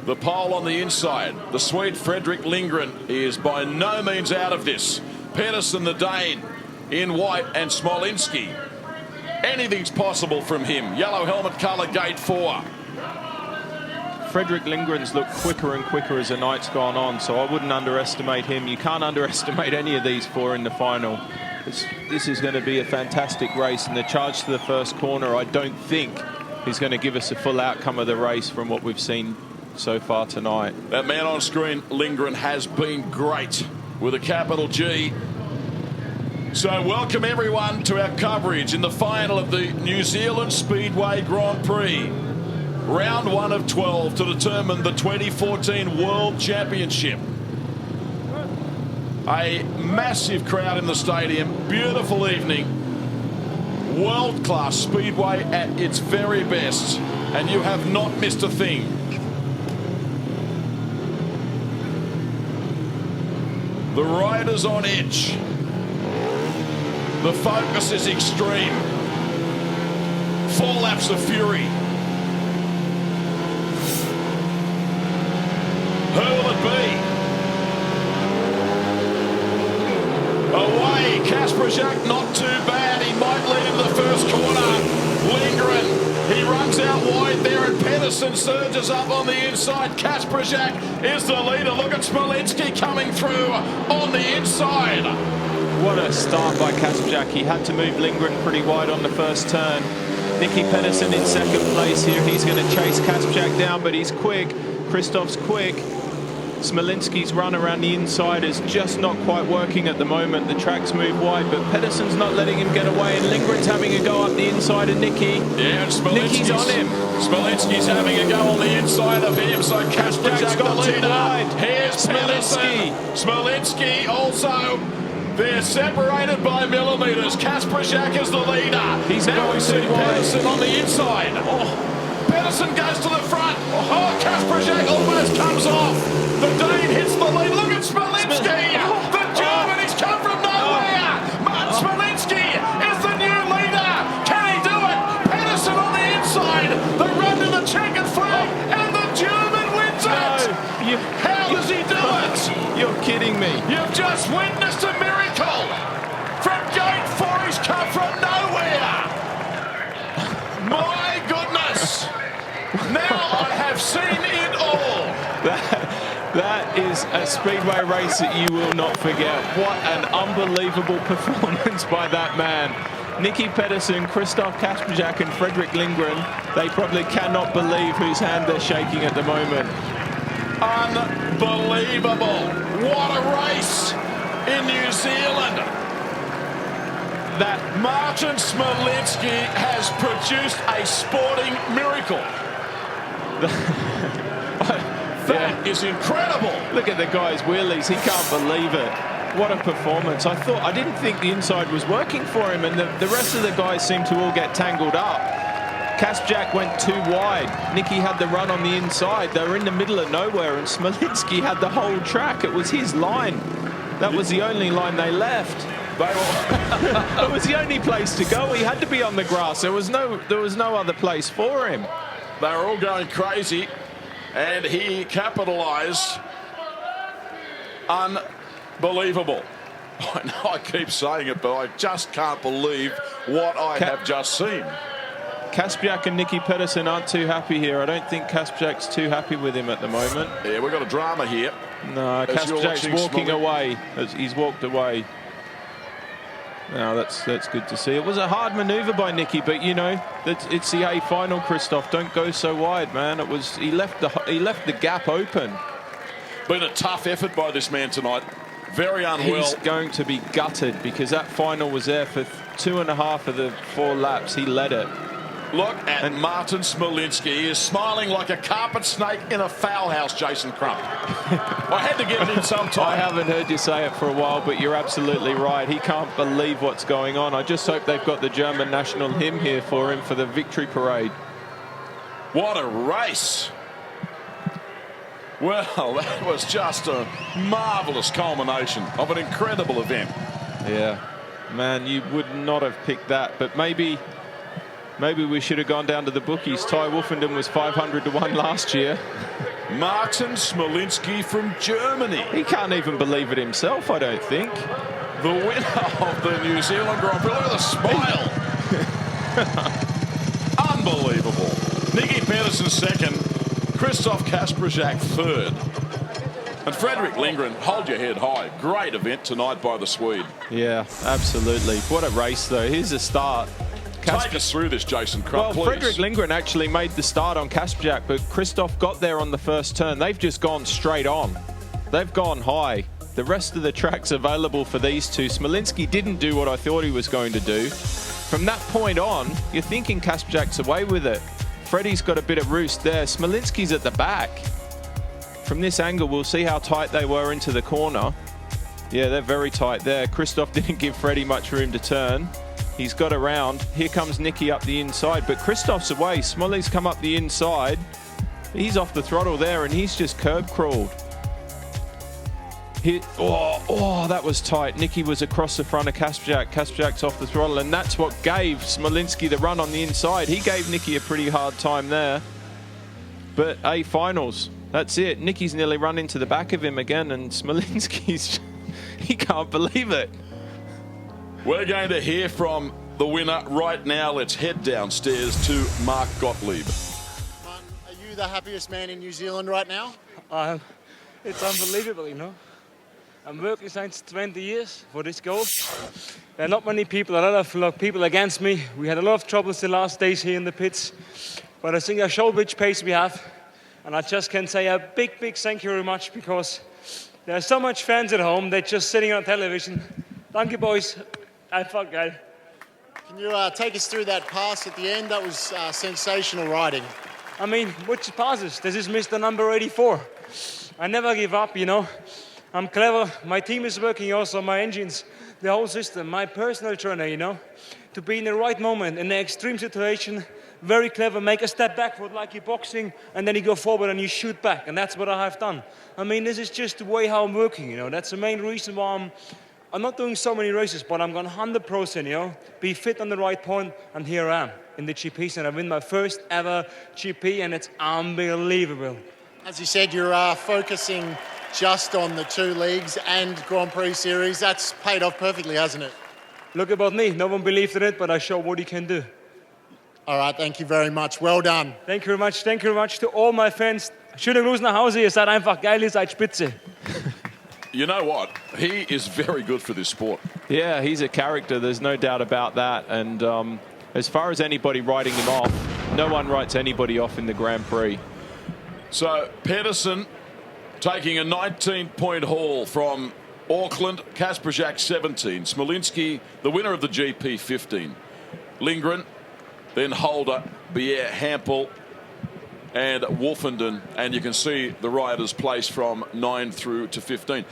the pole on the inside. The Swede Fredrik Lindgren. He is by no means out of this. Pedersen, the Dane, in white, and Smolinski. Anything's possible from him. Yellow helmet colour, gate 4. Fredrik Lindgren's looked quicker and quicker as the night's gone on, so I wouldn't underestimate him. You can't underestimate any of these four in the final. This is going to be a fantastic race, and the charge to the first corner, I don't think, is going to give us a full outcome of the race from what we've seen so far tonight. That man on screen, Lindgren, has been great with a capital G. So welcome everyone to our coverage in the final of the New Zealand Speedway Grand Prix. Round 1 of 12 to determine the 2014 World Championship. A massive crowd in the stadium, beautiful evening, world-class speedway at its very best, and you have not missed a thing. The riders on edge. The focus is extreme. 4 laps of fury. Who will it be? Away, Kasperzak, not too bad. He might lead into the first corner. Lindgren, he runs out wide there, and Pedersen surges up on the inside. Kasperzak is the leader. Look at Smolinski coming through on the inside. What a start by Kasperzak. He had to move Lindgren pretty wide on the first turn. Nicky Pedersen in second place here. He's going to chase Kasperzak down, but he's quick. Christoph's quick. Smolinski's run around the inside is just not quite working at the moment. The track's moved wide, but Pedersen's not letting him get away, and Lindgren's having a go up the inside of Nicky. Yeah, and Nicky's on him. Smolinski's having a go on the inside of him, so Kasperzak's got the leader. too wide. Here's Smolinski. Smolinski also. They're separated by millimetres. Kasperzak is the leader. He's now going we see too wide. Pedersen on the inside. Oh, Pedersen goes to the front. Oh, Kasperzak almost comes off. The Dane hits the lead. Look at Smolinski. The German, he's come from nowhere. Martin Smolinski is the new leader. Can he do it? Pedersen on the inside. They run to the checkered flag, and the German wins it. How does he do it? You're kidding me. You've just witnessed a miracle. From gate 4, he's come from nowhere. My goodness. Now I have seen it all. That is a speedway race that you will not forget. What an unbelievable performance by that man. Nicky Pedersen, Christoph Kasperzak and Fredrik Lindgren, they probably cannot believe whose hand they're shaking at the moment. Unbelievable. What a race in New Zealand. That Martin Smolinski has produced a sporting miracle. That is incredible. Look at the guy's wheelies. He can't believe it. What a performance. I didn't think the inside was working for him, and the rest of the guys seemed to all get tangled up. Kasperzak went too wide. Nicky had the run on the inside. They were in the middle of nowhere, and Smolinski had the whole track. It was his line. That was the only line they left. It was the only place to go. He had to be on the grass. There was no other place for him. They were all going crazy, and he capitalised Unbelievable. I know I keep saying it, but I just can't believe what I have just seen. Kasprzak and Nicky Pedersen aren't too happy here. I don't think Kasprzak's too happy with him at the moment. Yeah, we've got a drama here. No, Kasprzak's walking away. He's walked away. No, that's good to see. It was a hard manoeuvre by Nicky, but you know, it's the A final, Christoph. Don't go so wide, man. It was he left the gap open. Been a tough effort by this man tonight. Very unwell. He's going to be gutted because that final was there for 2.5 of the 4 laps. He led it. Look at Martin Smolinski. He is smiling like a carpet snake in a foul house, Jason Crump. I had to get it in sometime. I haven't heard you say it for a while, but you're absolutely right. He can't believe what's going on. I just hope they've got the German national hymn here for him for the victory parade. What a race. Well, that was just a marvellous culmination of an incredible event. Yeah, man, you would not have picked that, but maybe we should have gone down to the bookies. Ty Wolfenden was 500 to 1 last year. Martin Smolinski from Germany. He can't even believe it himself, I don't think. The winner of the New Zealand Grand Prix. Look at the smile. Unbelievable. Nicky Pedersen second. Christoph Kasprzak third. And Fredrik Lindgren, hold your head high. Great event tonight by the Swede. Yeah, absolutely. What a race, though. Here's the start. Take us through this, Jason Crump, well, please. Fredrik Lindgren actually made the start on Kasprzak, but Christoph got there on the first turn. They've just gone straight on. They've gone high. The rest of the track's available for these two. Smolinski didn't do what I thought he was going to do. From that point on, you're thinking Kasprzak's away with it. Freddie's got a bit of roost there. Smolinski's at the back. From this angle, we'll see how tight they were into the corner. Yeah, they're very tight there. Christoph didn't give Freddie much room to turn. He's got around. Here comes Nicky up the inside, but Christoph's away. Smolly's come up the inside. He's off the throttle there, and he's just curb crawled. Oh, that was tight. Nicky was across the front of Kasprzak. Kasprzak's off the throttle, and that's what gave Smolinski the run on the inside. He gave Nicky a pretty hard time there. But A finals, that's it. Nicky's nearly run into the back of him again, and Smolinski's, he can't believe it. We're going to hear from the winner right now. Let's head downstairs to Mark Gottlieb. Are you the happiest man in New Zealand right now? It's unbelievable, you know. I'm working since 20 years for this goal. There are not many people, a lot of people against me. We had a lot of troubles the last days here in the pits. But I think I showed which pace we have. And I just can say a big thank you very much, because there are so much fans at home. They're just sitting on television. Thank you, boys. I fuck, guy. Can you take us through that pass at the end? That was sensational riding. I mean, which passes? This is Mr. Number 84. I never give up, you know. I'm clever. My team is working also, my engines, the whole system, my personal trainer, you know. To be in the right moment, in the extreme situation, very clever, make a step backward like you're boxing, and then you go forward and you shoot back, and that's what I have done. I mean, this is just the way how I'm working, you know. That's the main reason why I'm not doing so many races, but I'm going 100%, you know, be fit on the right point, and here I am in the GPs, and I win my first ever GP, and it's unbelievable. As you said, you're focusing just on the 2 leagues and Grand Prix Series. That's paid off perfectly, hasn't it? Look about me. No one believed in it, but I showed what he can do. All right, thank you very much. Well done. Thank you very much. Thank you very much to all my fans. Schönen Gruß nach Hause. Ihr seid einfach geil, ihr seid Spitze. You know what? He is very good for this sport. Yeah, he's a character. There's no doubt about that. And as far as anybody writing him off, no one writes anybody off in the Grand Prix. So Pedersen taking a 19-point haul from Auckland, Kasprzak 17, Smolinski, the winner of the GP, 15. Lindgren, then Holder, Bier, Hampel, and Wolfenden, and you can see the riders placed from 9 through to 15.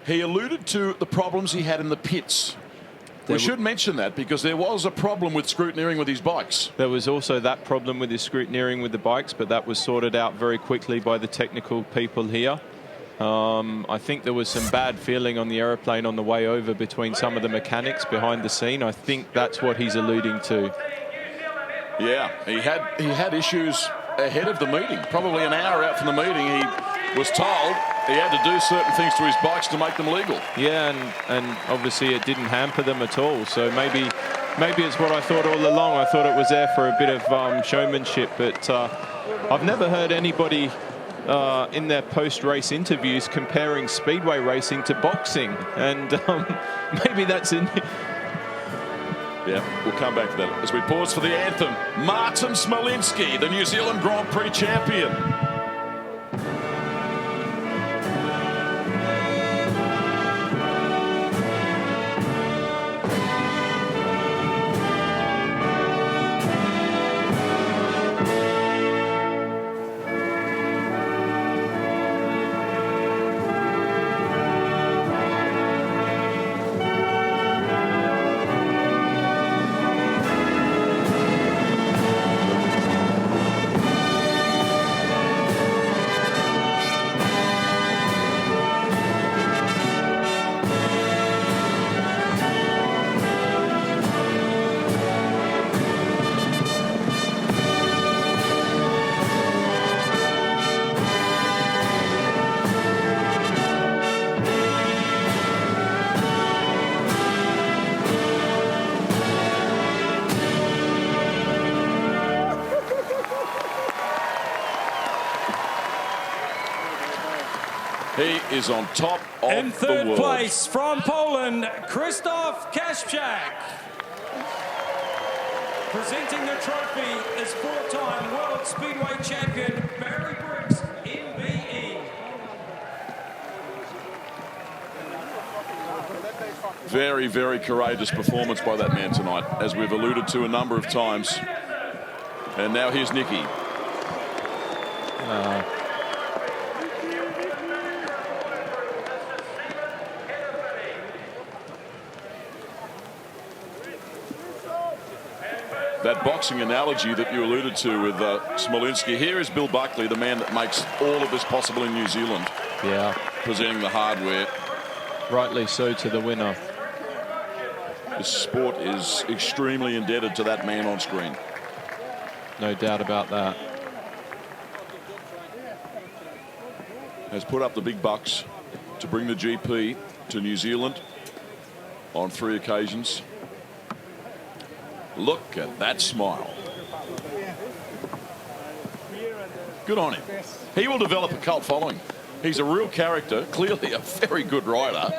He alluded to the problems he had in the pits. We should mention that because there was a problem with scrutineering with his bikes. There was also that problem with his scrutineering with the bikes, but that was sorted out very quickly by the technical people here. I think there was some bad feeling on the aeroplane on the way over between some of the mechanics behind the scene. I think that's what he's alluding to. Yeah, he had issues ahead of the meeting. Probably an hour out from the meeting, he was told he had to do certain things to his bikes to make them legal. Yeah, and obviously it didn't hamper them at all. So maybe it's what I thought all along. I thought it was there for a bit of showmanship, but I've never heard anybody in their post-race interviews comparing speedway racing to boxing, and maybe that's in. Yeah, we'll come back to that as we pause for the anthem. Martin Smolinski, the New Zealand Grand Prix champion. He is on top of in third the world. place from Poland, Krzysztof Kasprzak. Presenting the trophy is four-time World Speedway champion Barry Briggs, MBE. Very, very courageous performance by that man tonight, as we've alluded to a number of times. And now here's Nicky. That boxing analogy that you alluded to with Smolinski. Here is Bill Buckley, the man that makes all of this possible in New Zealand. Yeah. Presenting the hardware. Rightly so to the winner. The sport is extremely indebted to that man on screen. No doubt about that. Has put up the big bucks to bring the GP to New Zealand on 3 occasions. Look at that smile. Good on him. He will develop a cult following. He's a real character, clearly a very good rider.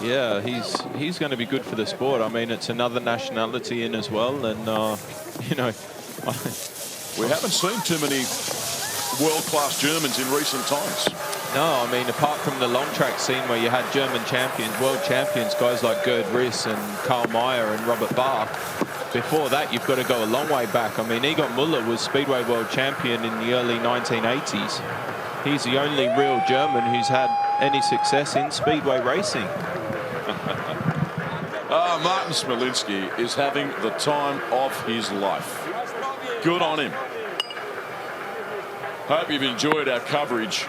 Yeah, he's going to be good for the sport. I mean, it's another nationality in as well, and you know, we haven't seen too many world-class Germans in recent times. No, I mean, apart from the long track scene where you had German champions, world champions, guys like Gerd Riss and Karl Mayer and Robert Bach. Before that, you've got to go a long way back. I mean, Egon Müller was Speedway world champion in the early 1980s. He's the only real German who's had any success in Speedway racing. Martin Smolinski is having the time of his life. Good on him. Hope you've enjoyed our coverage.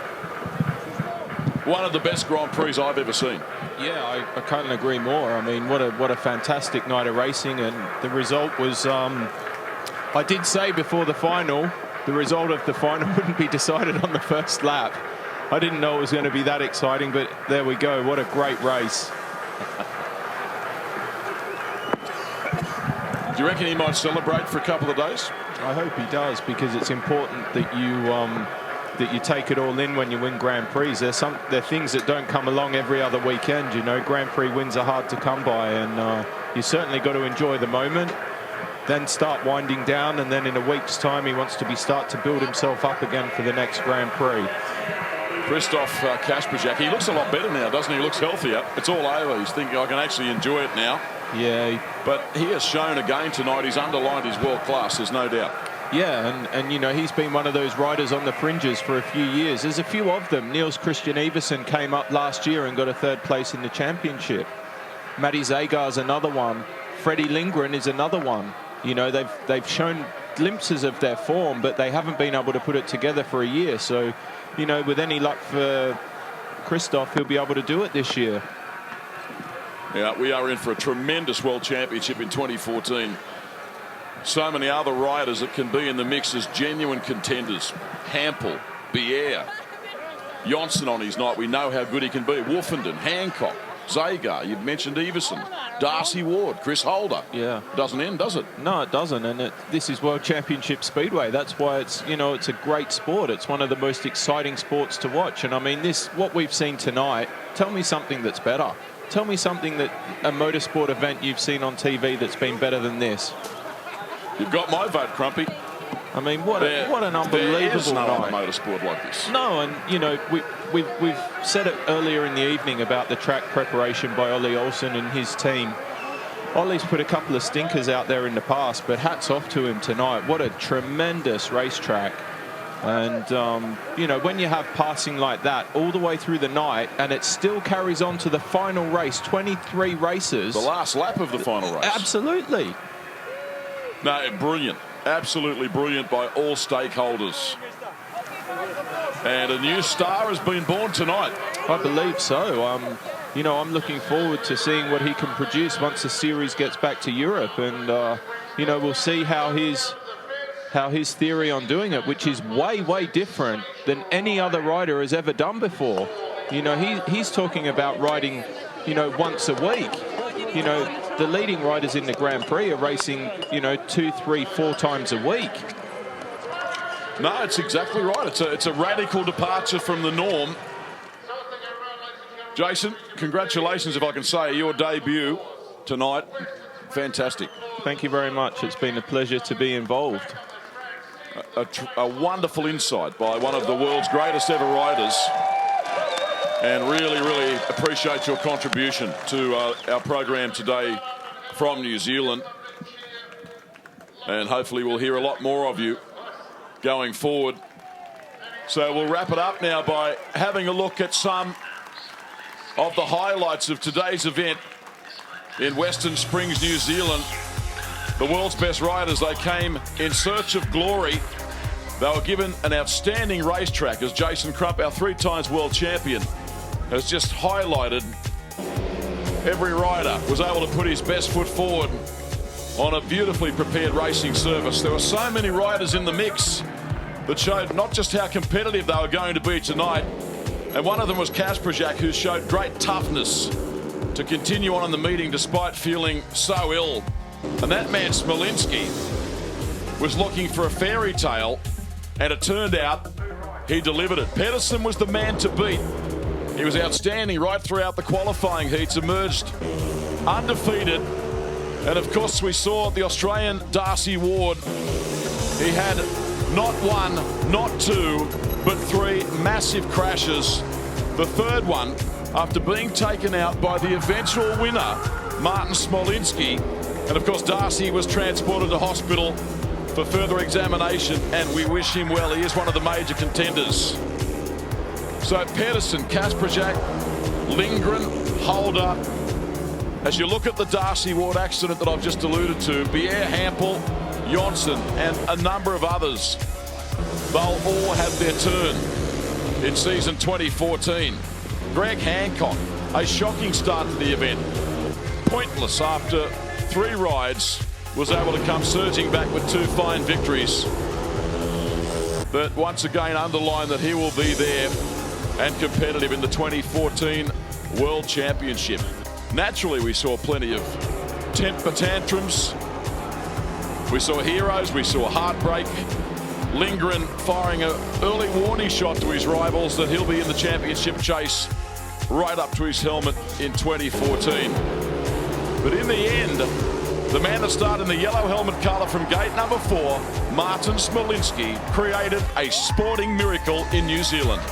One of the best Grand Prix I've ever seen. Yeah, I couldn't agree more. I mean, what a fantastic night of racing, and the result was, I did say before the final, the result of the final wouldn't be decided on the first lap. I didn't know it was going to be that exciting, but there we go. What a great race. Do you reckon he might celebrate for a couple of days? I hope he does, because it's important that you take it all in when you win Grand Prix. There are things that don't come along every other weekend. You know, Grand Prix wins are hard to come by, and you certainly got to enjoy the moment, then start winding down, and then in a week's time he wants to start to build himself up again for the next Grand Prix. Krzysztof Kasprzak, he looks a lot better now, doesn't he? He looks healthier. It's all over. He's thinking, I can actually enjoy it now. Yeah. But he has shown again tonight, he's underlined his world class, there's no doubt. Yeah, and you know, he's been one of those riders on the fringes for a few years. There's a few of them. Niels Christian Iversen came up last year and got a 3rd place in the championship. Matty Zagar's another one. Freddie Lindgren is another one. You know, they've shown glimpses of their form, but they haven't been able to put it together for a year. So, you know, with any luck for Krzysztof, he'll be able to do it this year. Yeah, we are in for a tremendous World Championship in 2014. So many other riders that can be in the mix as genuine contenders. Hampel, Bier, Johnson on his night, we know how good he can be. Woofenden, Hancock, Zagar, you've mentioned Everson, Darcy Ward, Chris Holder. Yeah. Doesn't end, does it? No, it doesn't. And this is World Championship Speedway. That's why it's, you know, it's a great sport. It's one of the most exciting sports to watch. And I mean, what we've seen tonight, tell me something that's better. Tell me something that a motorsport event you've seen on TV that's been better than this. You've got my vote, Crumpy. I mean, what an unbelievable night. Motorsport like this. No, and you know, we've said it earlier in the evening about the track preparation by Ollie Olsen and his team. Ollie's put a couple of stinkers out there in the past, but hats off to him tonight. What a tremendous racetrack. And, you know, when you have passing like that all the way through the night and it still carries on to the final race, 23 races. The last lap of the final race. Absolutely. No, brilliant. Absolutely brilliant by all stakeholders. And a new star has been born tonight. I believe so. You know, I'm looking forward to seeing what he can produce once the series gets back to Europe. And, you know, we'll see how his theory on doing it, which is way different than any other rider has ever done before. You know, he's talking about riding, you know, once a week. You know, the leading riders in the Grand Prix are racing, you know, 2, 3, 4 times a week. No, it's exactly right. It's a radical departure from the norm. Jason, congratulations, if I can say, your debut tonight. Fantastic. Thank you very much. It's been a pleasure to be involved. A wonderful insight by one of the world's greatest ever riders. And really appreciate your contribution to our program today from New Zealand. And hopefully we'll hear a lot more of you going forward. So we'll wrap it up now by having a look at some of the highlights of today's event in Western Springs, New Zealand. The world's best riders, they came in search of glory. They were given an outstanding racetrack, as Jason Crump, our 3-time world champion, has just highlighted. Every rider was able to put his best foot forward on a beautifully prepared racing surface. There were so many riders in the mix that showed not just how competitive they were going to be tonight, and one of them was Kasprzyk, who showed great toughness to continue on in the meeting despite feeling so ill. And that man Smolinski was looking for a fairy tale, and it turned out he delivered it. Pedersen was the man to beat. He was outstanding right throughout the qualifying heats, emerged undefeated. And of course we saw the Australian Darcy Ward. He had not 1, not 2, but 3 massive crashes. The third one after being taken out by the eventual winner, Martin Smolinski. And of course Darcy was transported to hospital for further examination, and we wish him well. He is one of the major contenders. So Pedersen, Kasprzyk, Lindgren, Holder. As you look at the Darcy Ward accident that I've just alluded to, Pierre Hampel, Johnson, and a number of others, they'll all have their turn in season 2014. Greg Hancock, a shocking start to the event. Pointless after 3 rides, was able to come surging back with 2 fine victories. But once again underline that he will be there and competitive in the 2014 World Championship. Naturally, we saw plenty of temper tantrums. We saw heroes, we saw heartbreak. Lindgren firing an early warning shot to his rivals that he'll be in the championship chase right up to his helmet in 2014. But in the end, the man that started in the yellow helmet colour from gate number 4, Martin Smolinski, created a sporting miracle in New Zealand.